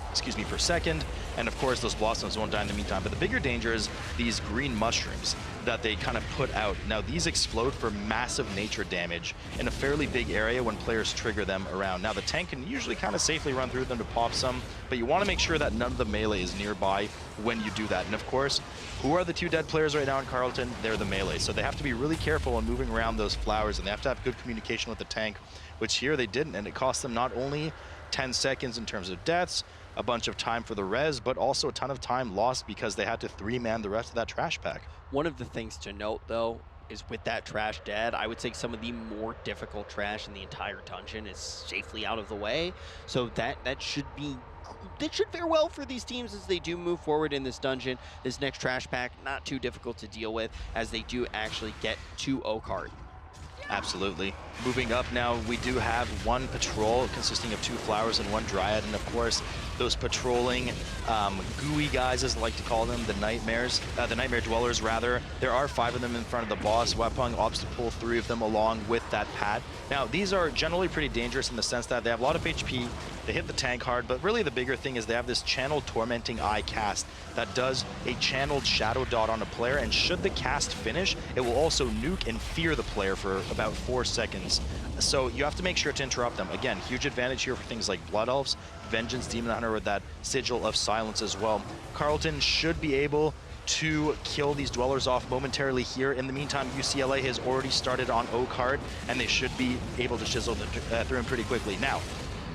Excuse me, per second, and of course those blossoms won't die in the meantime. But the bigger danger is these green mushrooms that they kind of put out. Now these explode for massive nature damage in a fairly big area when players trigger them around. Now the tank can usually kind of safely run through them to pop some, but you want to make sure that none of the melee is nearby when you do that. And of course, who are the 2 dead players right now in Carleton? They're the melee. So they have to be really careful when moving around those flowers, and they have to have good communication with the tank, which here they didn't, and it cost them not only 10 seconds in terms of deaths, a bunch of time for the res, but also a ton of time lost because they had to 3-man the rest of that trash pack. One of the things to note, though, is with that trash dead, I would say some of the more difficult trash in the entire dungeon is safely out of the way. So that should fare well for these teams as they do move forward in this dungeon. This next trash pack, not too difficult to deal with as they do actually get to Oakheart. Absolutely. Moving up now, we do have one patrol consisting of 2 flowers and 1 dryad, and of course, those patrolling gooey guys, as I like to call them, the nightmare dwellers rather. There are 5 of them in front of the boss. Webpung opts to pull 3 of them along with that pad. Now, these are generally pretty dangerous in the sense that they have a lot of HP, they hit the tank hard, but really the bigger thing is they have this channeled tormenting eye cast that does a channeled shadow dot on a player, and should the cast finish, it will also nuke and fear the player for about 4 seconds. So you have to make sure to interrupt them. Again, huge advantage here for things like Blood Elves, Vengeance Demon Hunter with that Sigil of Silence as well. Carleton should be able to kill these dwellers off momentarily here. In the meantime, UCLA has already started on Oakheart, and they should be able to chisel through him pretty quickly. Now,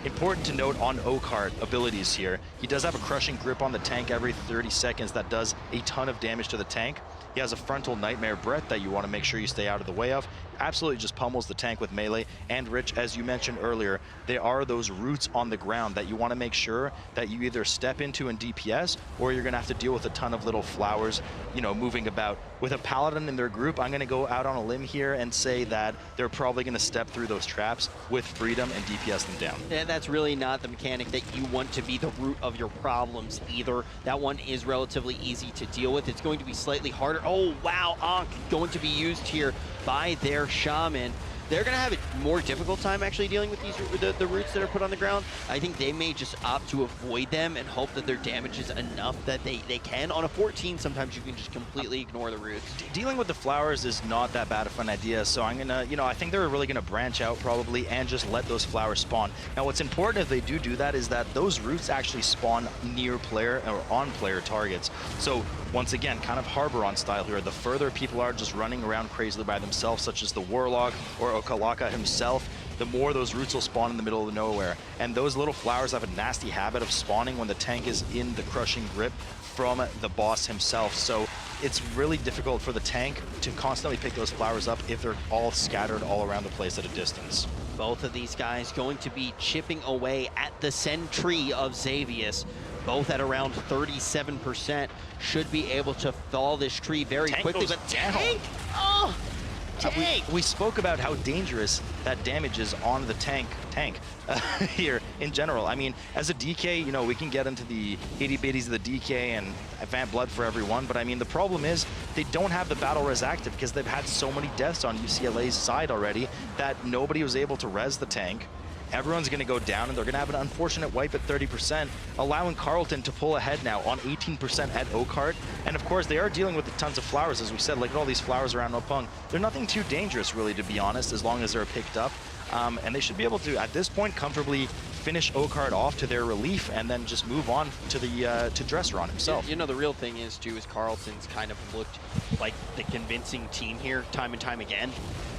important to note on Oakheart abilities here, he does have a crushing grip on the tank every 30 seconds that does a ton of damage to the tank. He has a frontal nightmare breath that you want to make sure you stay out of the way of. Absolutely just pummels the tank with melee. And Rich, as you mentioned earlier, there are those roots on the ground that you want to make sure that you either step into in DPS, or you're going to have to deal with a ton of little flowers, you know, moving about. With a paladin in their group, I'm going to go out on a limb here and say that they're probably going to step through those traps with freedom and DPS them down. And that's really not the mechanic that you want to be the root of your problems either. That one is relatively easy to deal with. It's going to be slightly harder. Oh, wow, Ankh going to be used here by their shaman. They're going to have a more difficult time actually dealing with these the roots that are put on the ground. I think they may just opt to avoid them and hope that their damage is enough that they can. On a 14, sometimes you can just completely ignore the roots. Dealing with the flowers is not that bad of an idea, so I'm gonna, I think they're really gonna branch out probably and just let those flowers spawn. Now, what's important if they do that is that those roots actually spawn near player or on player targets. So once again, kind of Harboron style here. The further people are just running around crazily by themselves, such as the Warlock or Okalaka himself, the more those roots will spawn in the middle of nowhere. And those little flowers have a nasty habit of spawning when the tank is in the crushing grip from the boss himself. So it's really difficult for the tank to constantly pick those flowers up if they're all scattered all around the place at a distance. Both of these guys going to be chipping away at the sentry of Xavius. Both at around 37%, should be able to fall this tree very quickly. But tank! Oh! Tank! We spoke about how dangerous that damage is on the tank here in general. I mean, as a DK, we can get into the itty-bitties of the DK and Vamp Blood for everyone, but I mean, the problem is they don't have the battle res active because they've had so many deaths on UCLA's side already that nobody was able to res the tank. Everyone's going to go down, and they're going to have an unfortunate wipe at 30%, allowing Carleton to pull ahead now on 18% at Oakheart. And of course, they are dealing with tons of flowers, as we said. Look at all these flowers around Webpung. They're nothing too dangerous, really, to be honest, as long as they're picked up. And they should be able to, at this point, comfortably finish Oakheart off to their relief and then just move on to the to Dresseron himself. The real thing is, too, is Carleton's kind of looked like the convincing team here time and time again.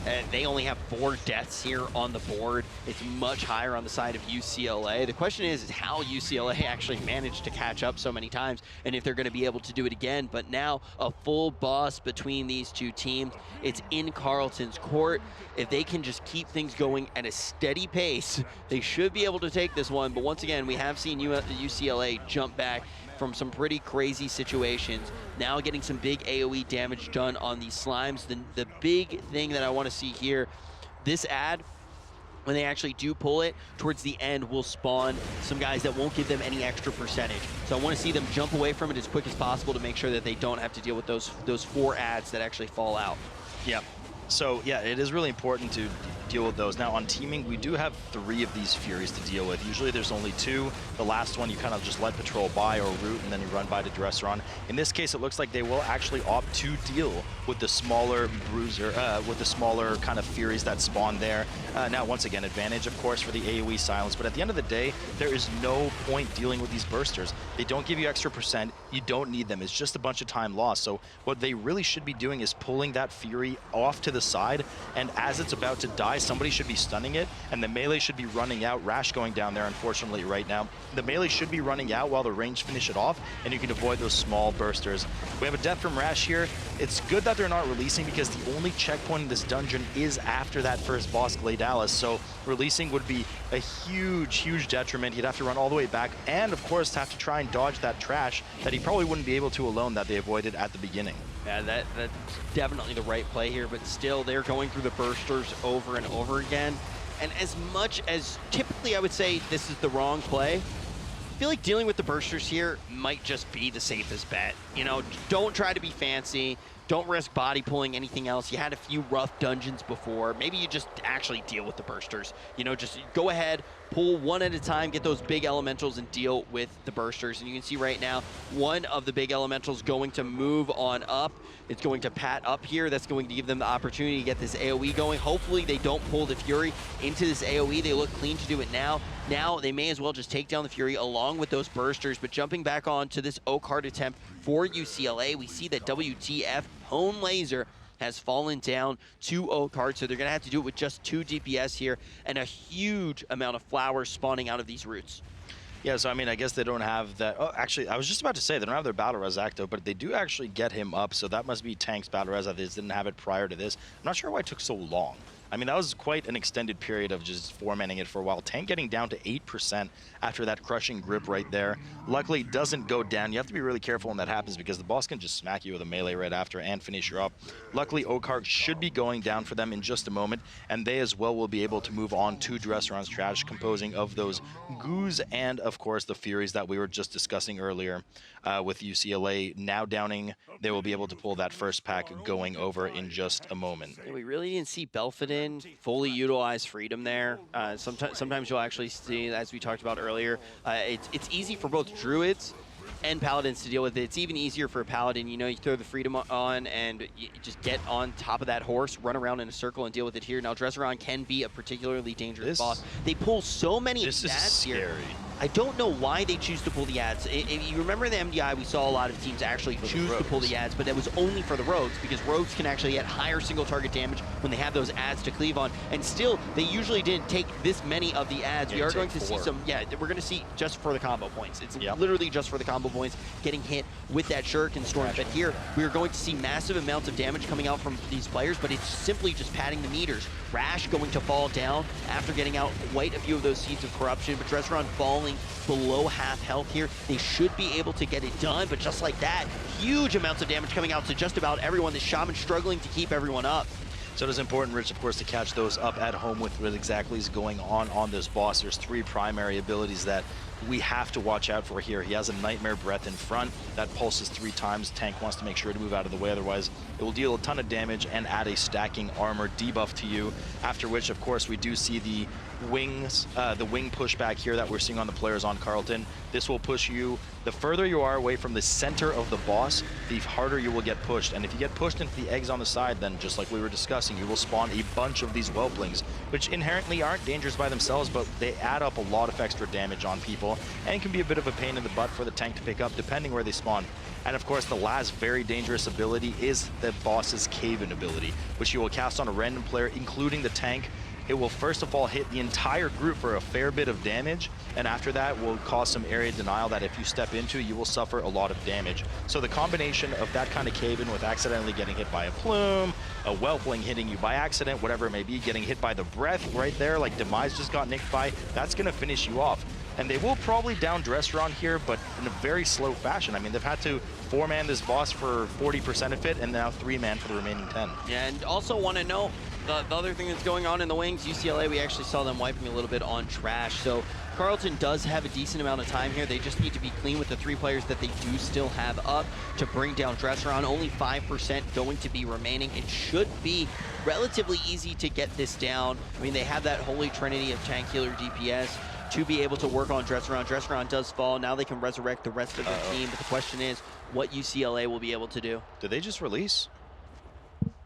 And they only have 4 deaths here on the board. It's much higher on the side of UCLA. The question is how UCLA actually managed to catch up so many times and if they're going to be able to do it again. But now a full boss between these two teams. It's in Carleton's court. If they can just keep things going at a steady pace, they should be able to take this one. But once again, we have seen UCLA jump back from some pretty crazy situations. Now getting some big AoE damage done on these slimes. The big thing that I want to see here, this ad, when they actually do pull it, towards the end will spawn some guys that won't give them any extra percentage. So I want to see them jump away from it as quick as possible to make sure that they don't have to deal with those 4 ads that actually fall out. Yeah. So yeah, it is really important to deal with those. Now on teaming, we do have 3 of these Furies to deal with. Usually there's only 2. The last one you kind of just let patrol by or root, and then you run by to Dresseron. In this case, it looks like they will actually opt to deal with the smaller bruiser, with the smaller kind of Furies that spawn there. Now, once again, advantage, of course, for the AoE silence, but at the end of the day, there is no point dealing with these bursters. They don't give you extra percent. You don't need them. It's just a bunch of time lost. So what they really should be doing is pulling that Fury off to the side, and as it's about to die, somebody should be stunning it, and the melee should be running out. Rash going down there, unfortunately, right now. The melee should be running out while the range finish it off, and you can avoid those small bursters. We have a death from Rash here. It's good that they're not releasing because the only checkpoint in this dungeon is after that first boss, Gladealis, so releasing would be a huge, huge detriment. He'd have to run all the way back and, of course, have to try and dodge that trash that he probably wouldn't be able to alone that they avoided at the beginning. Yeah, that's definitely the right play here, but still they're going through the bursters over and over again. And as much as typically I would say this is the wrong play, I feel like dealing with the bursters here might just be the safest bet. You know, don't try to be fancy. Don't risk body pulling anything else. You had a few rough dungeons before. Maybe you just actually deal with the bursters. You know, just go ahead, pull one at a time, get those big elementals and deal with the bursters. And you can see right now, one of the big elementals going to move on up. It's going to pat up here. That's going to give them the opportunity to get this AoE going. Hopefully they don't pull the Fury into this AoE. They look clean to do it now. Now they may as well just take down the Fury along with those bursters. But jumping back on to this Oak-Heart attempt for UCLA, we see that WTF Hone Laser has fallen down to Oak-Heart, so they're going to have to do it with just 2 DPS here and a huge amount of flowers spawning out of these roots. Yeah, so I mean, I guess they don't have that. Oh, actually, I was just about to say they don't have their Battle Res Acto, but they do actually get him up, so that must be Tank's Battle Res that they didn't have it prior to this. I'm not sure why it took so long. I mean, that was quite an extended period of just formatting it for a while. Tank getting down to 8% after that crushing grip right there. Luckily, it doesn't go down. You have to be really careful when that happens because the boss can just smack you with a melee right after and finish you up. Luckily, Oak-Heart should be going down for them in just a moment, and they as well will be able to move on to Dresseron's trash, composing of those goos and, of course, the Furies that we were just discussing earlier with UCLA now downing. They will be able to pull that first pack going over in just a moment. Yeah, we really didn't see Belfodin fully utilize freedom there. Sometimes you'll actually see, as we talked about earlier, it's easy for both druids and paladins to deal with it. It's even easier for a paladin. You know, you throw the freedom on and you just get on top of that horse, run around in a circle and deal with it here. Now Dresseron can be a particularly dangerous boss. They pull so many ads here. I don't know why they choose to pull the ads. If you remember the MDI, we saw a lot of teams actually choose to pull the ads, but that was only for the rogues because rogues can actually get higher single target damage when they have those ads to cleave on. And still, they usually didn't take this many of the ads. We are going to see some, we're going to see just for the combo points. It's literally just for the combo points getting hit with that Shuriken Storm. But here, we are going to see massive amounts of damage coming out from these players, but it's simply just padding the meters. Rash going to fall down after getting out quite a few of those Seeds of Corruption, but Dresseron falling below half health here. They should be able to get it done, but just like that, huge amounts of damage coming out to just about everyone. The Shaman struggling to keep everyone up. So it is important, Rich, of course, to catch those up at home with what exactly is going on this boss. There's 3 primary abilities that we have to watch out for here. He has a Nightmare Breath in front that pulses 3 times. Tank wants to make sure to move out of the way, otherwise it will deal a ton of damage and add a stacking armor debuff to you. After which, of course, we do see the wings, the wing pushback here that we're seeing on the players on Carleton. This will push you, the further you are away from the center of the boss, the harder you will get pushed. And if you get pushed into the eggs on the side, then just like we were discussing, you will spawn a bunch of these whelplings, which inherently aren't dangerous by themselves, but they add up a lot of extra damage on people, and it can be a bit of a pain in the butt for the tank to pick up, depending where they spawn. And of course, the last very dangerous ability is the boss's Cave-In ability, which you will cast on a random player, including the tank. It will first of all hit the entire group for a fair bit of damage, and after that will cause some area denial that if you step into, you will suffer a lot of damage. So the combination of that kind of cave-in with accidentally getting hit by a plume, a whelpling hitting you by accident, whatever it may be, getting hit by the breath right there, like Demise just got nicked by, that's going to finish you off. And they will probably down Dresseron here, but in a very slow fashion. I mean, they've had to 4-man this boss for 40% of it, and now 3-man for the remaining 10. Yeah, and also want to note, the other thing that's going on in the wings, UCLA, we actually saw them wiping a little bit on trash. So Carleton does have a decent amount of time here. They just need to be clean with the 3 players that they do still have up to bring down Dresseron. Only 5% going to be remaining. It should be relatively easy to get this down. I mean, they have that holy trinity of tank, healer, DPS to be able to work on Dresseron. Dresseron does fall. Now they can resurrect the rest of their team. But the question is what UCLA will be able to do. Did they just release?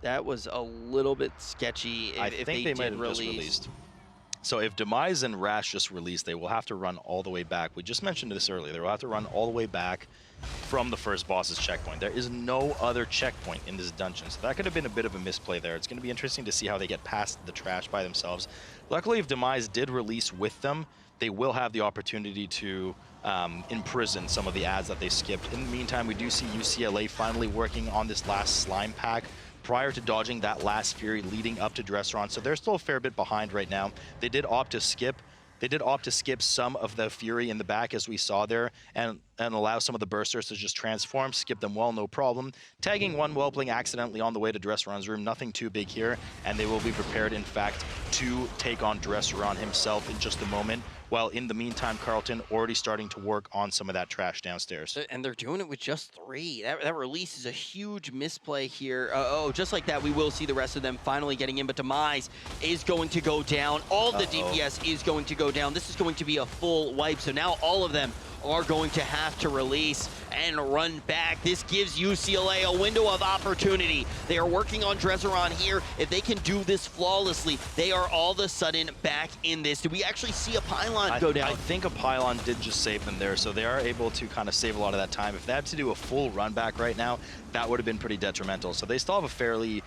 That was a little bit sketchy. I think they might have just released. So if Demise and Rash just release, they will have to run all the way back. We just mentioned this earlier. They will have to run all the way back from the first boss's checkpoint. There is no other checkpoint in this dungeon, so that could have been a bit of a misplay there. It's going to be interesting to see how they get past the trash by themselves. Luckily, if Demise did release with them, they will have the opportunity to imprison some of the ads that they skipped. In the meantime, we do see UCLA finally working on this last slime pack prior to dodging that last Fury leading up to Dressron. So they're still a fair bit behind right now. They did opt to skip. They did opt to skip some of the Fury in the back, as we saw there, and allow some of the bursters to just transform, skip them well, no problem. Tagging one Whelpling accidentally on the way to Dressron's room, nothing too big here, and they will be prepared, in fact, to take on Dressron himself in just a moment. While in the meantime, Carleton already starting to work on some of that trash downstairs. And they're doing it with just 3. That release is a huge misplay here. Just like that, we will see the rest of them finally getting in, but Demise is going to go down. All the DPS is going to go down. This is going to be a full wipe, so now all of them are going to have to release and run back. This gives UCLA a window of opportunity. They are working on Dressron here. If they can do this flawlessly, they are all of a sudden back in this. Did we actually see a pylon go down? I think a pylon did just save them there, so they are able to kind of save a lot of that time. If they had to do a full run back right now, that would have been pretty detrimental. So they still have a fairly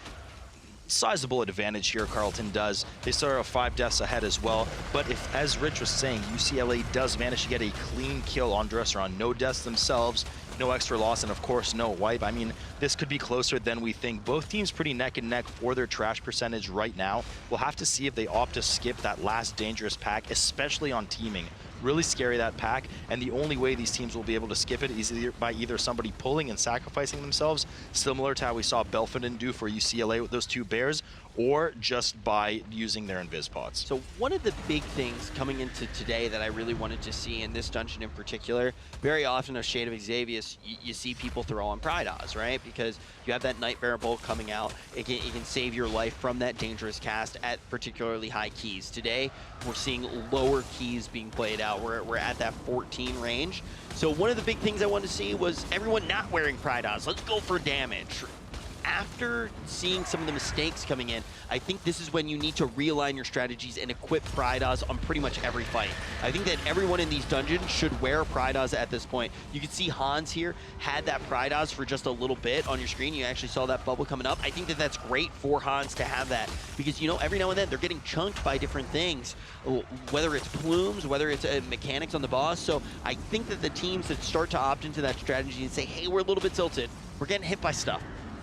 sizable advantage here, Carleton does. They still are 5 deaths ahead as well, but if, as Rich was saying, UCLA does manage to get a clean kill on Dressron, no deaths themselves, no extra loss, and of course no wipe. I mean, this could be closer than we think. Both teams pretty neck and neck for their trash percentage right now. We'll have to see if they opt to skip that last dangerous pack, especially on teaming. Really scary, that pack, and the only way these teams will be able to skip it is by either somebody pulling and sacrificing themselves, similar to how we saw Belfodin do for UCLA with those 2 bears, or just by using their invis pods. So one of the big things coming into today that I really wanted to see in this dungeon in particular, very often a Shade of Xavius, you see people throw on Pride Oz, right? Because you have that Nightmare Bolt coming out. It can save your life from that dangerous cast at particularly high keys. Today, we're seeing lower keys being played out. We're at that 14 range. So one of the big things I wanted to see was everyone not wearing Pride Oz. Let's go for damage. After seeing some of the mistakes coming in, I think this is when you need to realign your strategies and equip Pride Oz on pretty much every fight. I think that everyone in these dungeons should wear Pride Oz at this point. You can see Hans here had that Pride Oz for just a little bit on your screen. You actually saw that bubble coming up. I think that that's great for Hans to have that because, you know, every now and then they're getting chunked by different things, whether it's plumes, whether it's mechanics on the boss. So I think that the teams that start to opt into that strategy and say, hey, we're a little bit tilted, we're getting hit by stuff,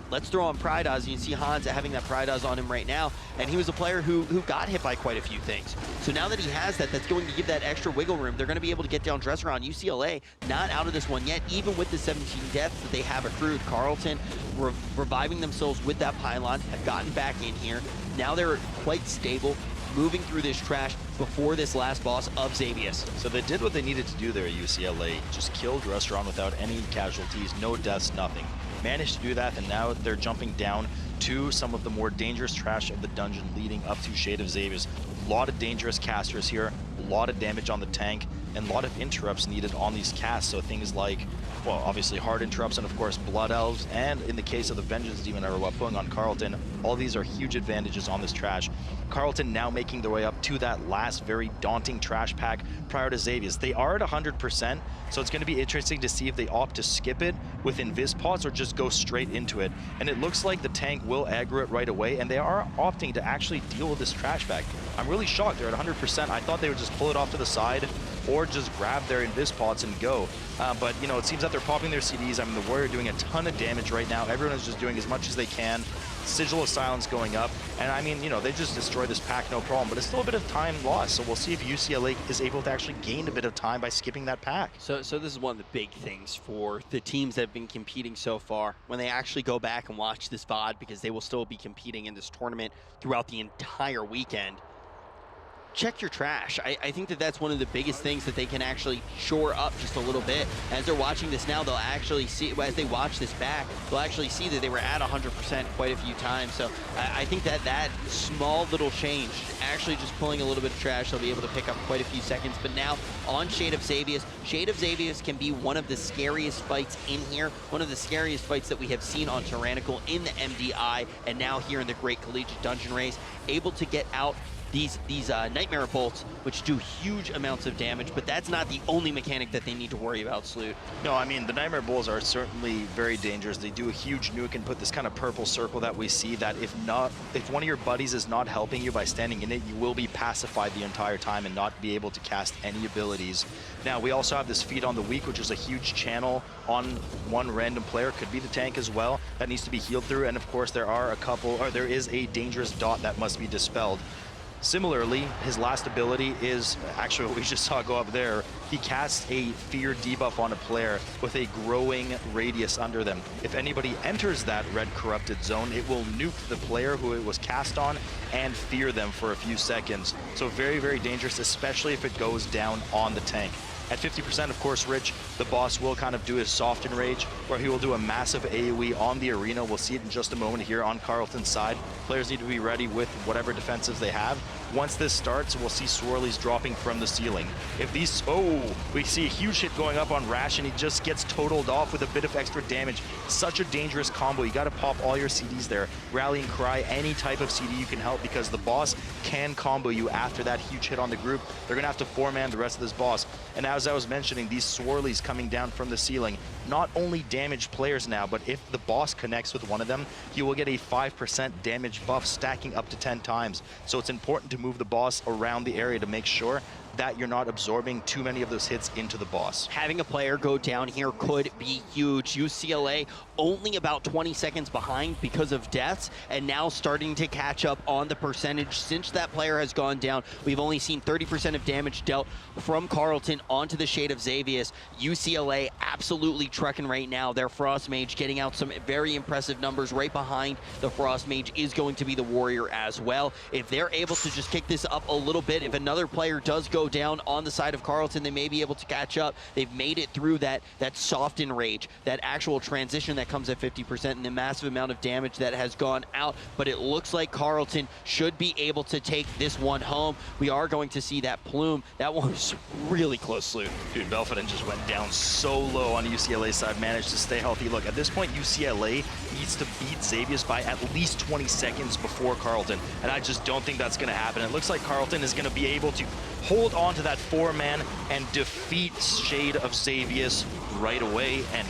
let's throw on Pride Oz. You can see Hans having that Pride Oz on him right now, and he was a player who got hit by quite a few things. So now that he has that, that's going to give that extra wiggle room. They're going to be able to get down Dressron. UCLA not out of this one yet, even with the 17 deaths that they have accrued. Carleton reviving themselves with that pylon, have gotten back in here. Now they're quite stable, moving through this trash before this last boss of Xavius. So they did what they needed to do there at UCLA, just killed Dressron without any casualties, no deaths, nothing. Managed to do that, and now they're jumping down to some of the more dangerous trash of the dungeon leading up to Shade of Xavius. A lot of dangerous casters here, a lot of damage on the tank, and a lot of interrupts needed on these casts. So things like, well, obviously hard interrupts and of course Blood Elves, and in the case of the Vengeance Demon Arrow pulling on Carleton, all these are huge advantages on this trash. Carleton now making their way up to that last very daunting trash pack prior to Xavius. They are at 100%, so it's going to be interesting to see if they opt to skip it with invis pods or just go straight into it. And it looks like the tank will aggro it right away, and they are opting to actually deal with this trash pack. I'm really shocked they're at 100%. I thought they would just pull it off to the side or just grab their invis pods and go. But, you know, it seems that they're popping their CDs. I mean, the Warrior doing a ton of damage right now. Everyone is just doing as much as they can. Sigil of Silence going up. And, I mean, you know, they just destroyed this pack, no problem. But it's still a bit of time lost. So we'll see if UCLA is able to actually gain a bit of time by skipping that pack. So this is one of the big things for the teams that have been competing so far. When they actually go back and watch this VOD, because they will still be competing in this tournament throughout the entire weekend, check your trash. I think that that's one of the biggest things that they can actually shore up just a little bit. As they're watching this now, they'll actually see, as they watch this back, they'll actually see that they were at 100% quite a few times. So I think that that small little change, actually just pulling a little bit of trash, they'll be able to pick up quite a few seconds. But now on Shade of Xavius can be one of the scariest fights in here, one of the scariest fights that we have seen on Tyrannical in the MDI, and now here in the Great Collegiate Dungeon Race, able to get out these Nightmare Bolts, which do huge amounts of damage, but that's not the only mechanic that they need to worry about, Sloot. No, I mean, the Nightmare Bulls are certainly very dangerous. They do a huge nuke and put this kind of purple circle that we see that if one of your buddies is not helping you by standing in it, you will be pacified the entire time and not be able to cast any abilities. Now, we also have this Feed on the Weak, which is a huge channel on one random player. Could be the tank as well. That needs to be healed through. And of course, there is a dangerous dot that must be dispelled. Similarly, his last ability is actually what we just saw go up there. He casts a fear debuff on a player with a growing radius under them. If anybody enters that red corrupted zone, it will nuke the player who it was cast on and fear them for a few seconds. So very, very dangerous, especially if it goes down on the tank. At 50%, of course, Rich, the boss will kind of do his soft enrage, where he will do a massive AoE on the arena. We'll see it in just a moment here on Carleton's side. Players need to be ready with whatever defensives they have. Once this starts, we'll see swirlies dropping from the ceiling. If these, we see a huge hit going up on Rash, and he just gets totaled off with a bit of extra damage. Such a dangerous combo. You got to pop all your CDs there. Rallying Cry, any type of CD you can help, because the boss can combo you after that huge hit on the group. They're going to have to four-man the rest of this boss. And as I was mentioning, these swirlies coming down from the ceiling not only damage players now, but if the boss connects with one of them, he will get a 5% damage buff stacking up to 10 times. So it's important to move the boss around the area to make sure that you're not absorbing too many of those hits into the boss. Having a player go down here could be huge. UCLA only about 20 seconds behind because of deaths, and now starting to catch up on the percentage since that player has gone down. We've only seen 30% of damage dealt from Carleton onto the Shade of Xavius. UCLA absolutely trucking right now. Their Frost Mage getting out some very impressive numbers. Right behind the Frost Mage is going to be the Warrior as well. If they're able to just kick this up a little bit, if another player does go down on the side of Carleton, they may be able to catch up. They've made it through that soft enrage, that actual transition that comes at 50%, and the massive amount of damage that has gone out. But it looks like Carleton should be able to take this one home. We are going to see that plume. That one was really close, Sloot. Dude, Belfodin just went down so low on UCLA's side, managed to stay healthy. Look, at this point, UCLA needs to beat Xavius by at least 20 seconds before Carleton, and I just don't think that's going to happen. It looks like Carleton is going to be able to hold on to that four-man and defeat Shade of Xavius right away and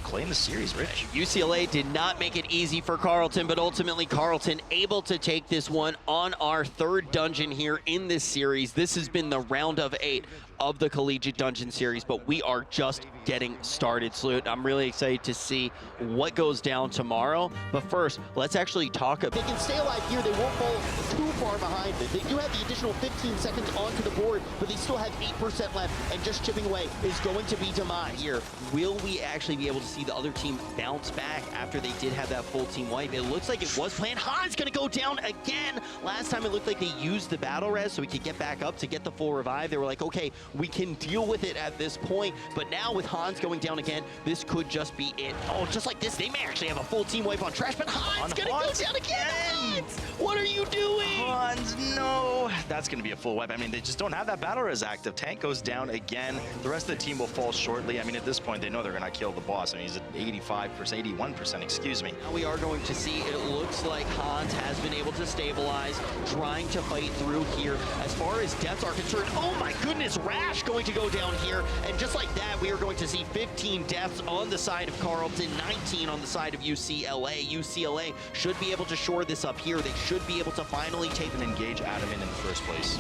claim the series, Rich. UCLA did not make it easy for Carleton, but ultimately Carleton able to take this one on our third dungeon here in this series. This has been the round of 8 of the Collegiate Dungeon series, but we are just getting started, Sloot. I'm really excited to see what goes down tomorrow. But first, let's actually talk about... They can stay alive here. They won't fall too far behind. They do have the additional 15 seconds onto the board, but they still have 8% left, and just chipping away is going to be demise. Here, will we actually be able to see the other team bounce back after they did have that full team wipe? It looks like it was planned. Han's gonna go down again. Last time it looked like they used the battle res so we could get back up to get the full revive. They were like, okay, we can deal with it at this point, but now with Hans going down again, this could just be it. Oh, just like this, they may actually have a full team wipe on Trash, but Hans gonna go down again! Hans, what are you doing? Hans, no! That's gonna be a full wipe. I mean, they just don't have that battle res active. Tank goes down again. The rest of the team will fall shortly. I mean, at this point, they know they're gonna kill the boss. I mean, he's at 85%, 81%, excuse me. Now we are going to see, it looks like Hans has been able to stabilize, trying to fight through here. As far as deaths are concerned, oh my goodness, Rash going to go down here, and just like that, we are going to see 15 deaths on the side of Carleton, 19 on the side of UCLA. UCLA should be able to shore this up here. They should be able to finally take and engage Adam in the first place.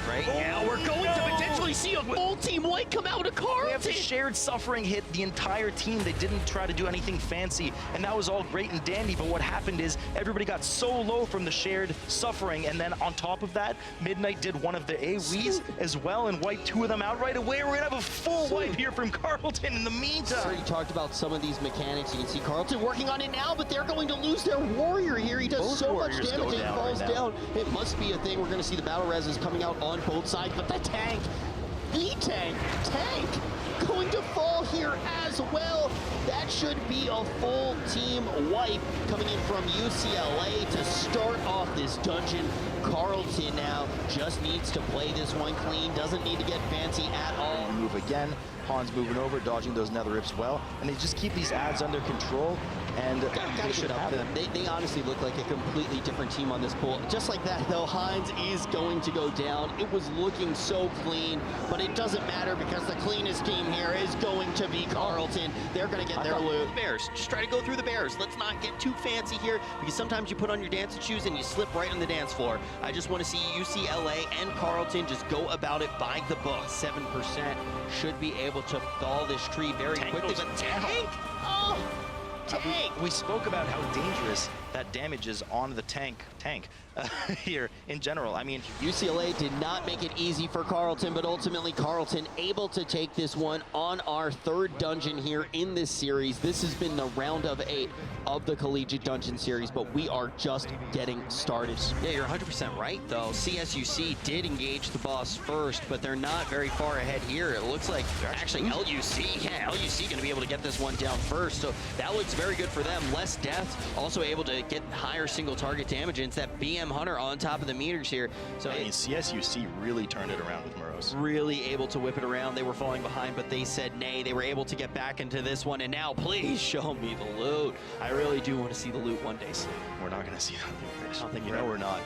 Right now, we're going to potentially see a full team wipe come out of Carleton. They have the shared suffering hit the entire team. They didn't try to do anything fancy, and that was all great and dandy, but what happened is everybody got so low from the shared suffering, and then on top of that, Midnight did one of the AoEs as well and wiped 2 of them out right away. We're gonna have a full wipe here from Carleton in the meantime. Already talked about some of these mechanics. You can see Carleton working on it now, but they're going to lose their warrior here. He does so much damage and he falls down. It must be a thing. We're going to see the battle reses coming out on both sides, but the tank going to fall here as well. That should be a full team wipe coming in from UCLA to start off this dungeon. Carleton now just needs to play this one clean, doesn't need to get fancy at all. Move again. Hans moving over, dodging those nether rips well, and they just keep these ads under control. and Gotta they should give it up have to them. them. They honestly look like a completely different team on this pool. Just like that, though, Hines is going to go down. It was looking so clean, but it doesn't matter because the cleanest team here is going to be Carleton. They're going to get their loot. Bears, just try to go through the Bears. Let's not get too fancy here because sometimes you put on your dancing shoes and you slip right on the dance floor. I just want to see UCLA and Carleton just go about it by the book. 7% should be able to thaw this tree very quickly, but Tank! Oh! Tank! We spoke about how dangerous that damage is on the tank here in general. I mean, UCLA did not make it easy for Carleton, but ultimately Carleton able to take this one on our third dungeon here in this series. This has been the round of 8 of the Collegiate Dungeon series, but we are just getting started. Yeah, you're 100% right, though. CSUC did engage the boss first, but they're not very far ahead here. It looks like actually LUC going to be able to get this one down first, so that looks very good for them. Less deaths, also able to get higher single target damage, and it's that BM Hunter on top of the meters here. So I mean, CSUC really turned it around with Muros. Really able to whip it around. They were falling behind, but they said nay. They were able to get back into this one, and now please show me the loot. I really do want to see the loot one day soon. We're not going to see that loot, Rich. I don't think you know we're not.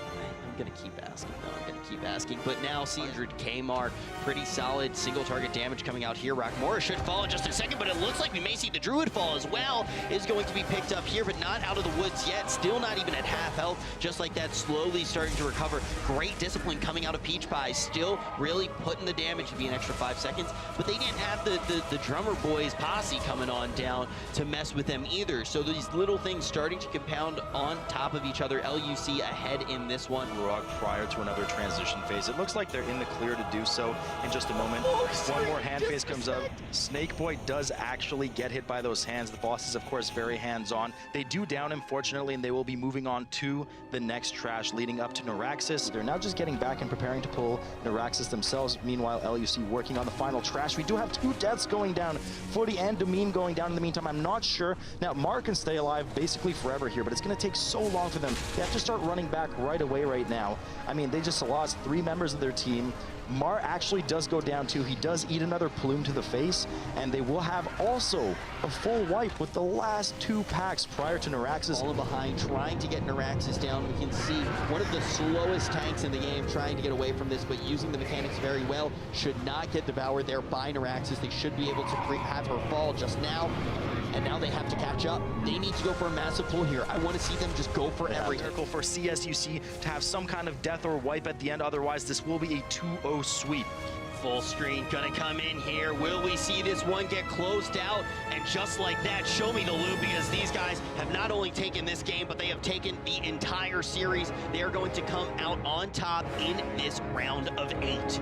I'm going to keep asking, though. I'm going to keep asking. But now, 100K mark, pretty solid single target damage coming out here. Rockmora should fall in just a second, but it looks like we may see the Druid fall as well. Is going to be picked up here, but not out of the woods yet. Still not even at half health. Just like that, slowly starting to recover. Great discipline coming out of Peach Pie. Still really putting the damage to be an extra 5 seconds. But they didn't have the drummer boys posse coming on down to mess with them either. So these little things starting to compound on top of each other. LUC ahead in this one. Prior to another transition phase. It looks like they're in the clear to do so in just a moment. One more hand phase comes up. Snake Boy does actually get hit by those hands. The boss is, of course, very hands-on. They do down him, fortunately, and they will be moving on to the next trash leading up to Neuraxis. They're now just getting back and preparing to pull Neuraxis themselves. Meanwhile, LUC working on the final trash. We do have 2 deaths going down. Footy and Domine going down in the meantime. I'm not sure. Now, Mar can stay alive basically forever here, but it's going to take so long for them. They have to start running back right away right now. I mean, they just lost 3 members of their team. Mar actually does go down too. He does eat another plume to the face, and they will have also a full wipe with the last 2 packs prior to Neuraxis. Falling behind, trying to get Neuraxis down. We can see one of the slowest tanks in the game trying to get away from this, but using the mechanics very well. Should not get devoured there by Neuraxis. They should be able to have her fall just now. And now they have to catch up. They need to go for a massive pull here. I want to see them just go for everything. Critical for CSUC to have some kind of death or wipe at the end. Otherwise, this will be a 2-0 sweep. Full screen gonna come in here. Will we see this one get closed out? And just like that, show me the loot, because these guys have not only taken this game, but they have taken the entire series. They are going to come out on top in this round of 8.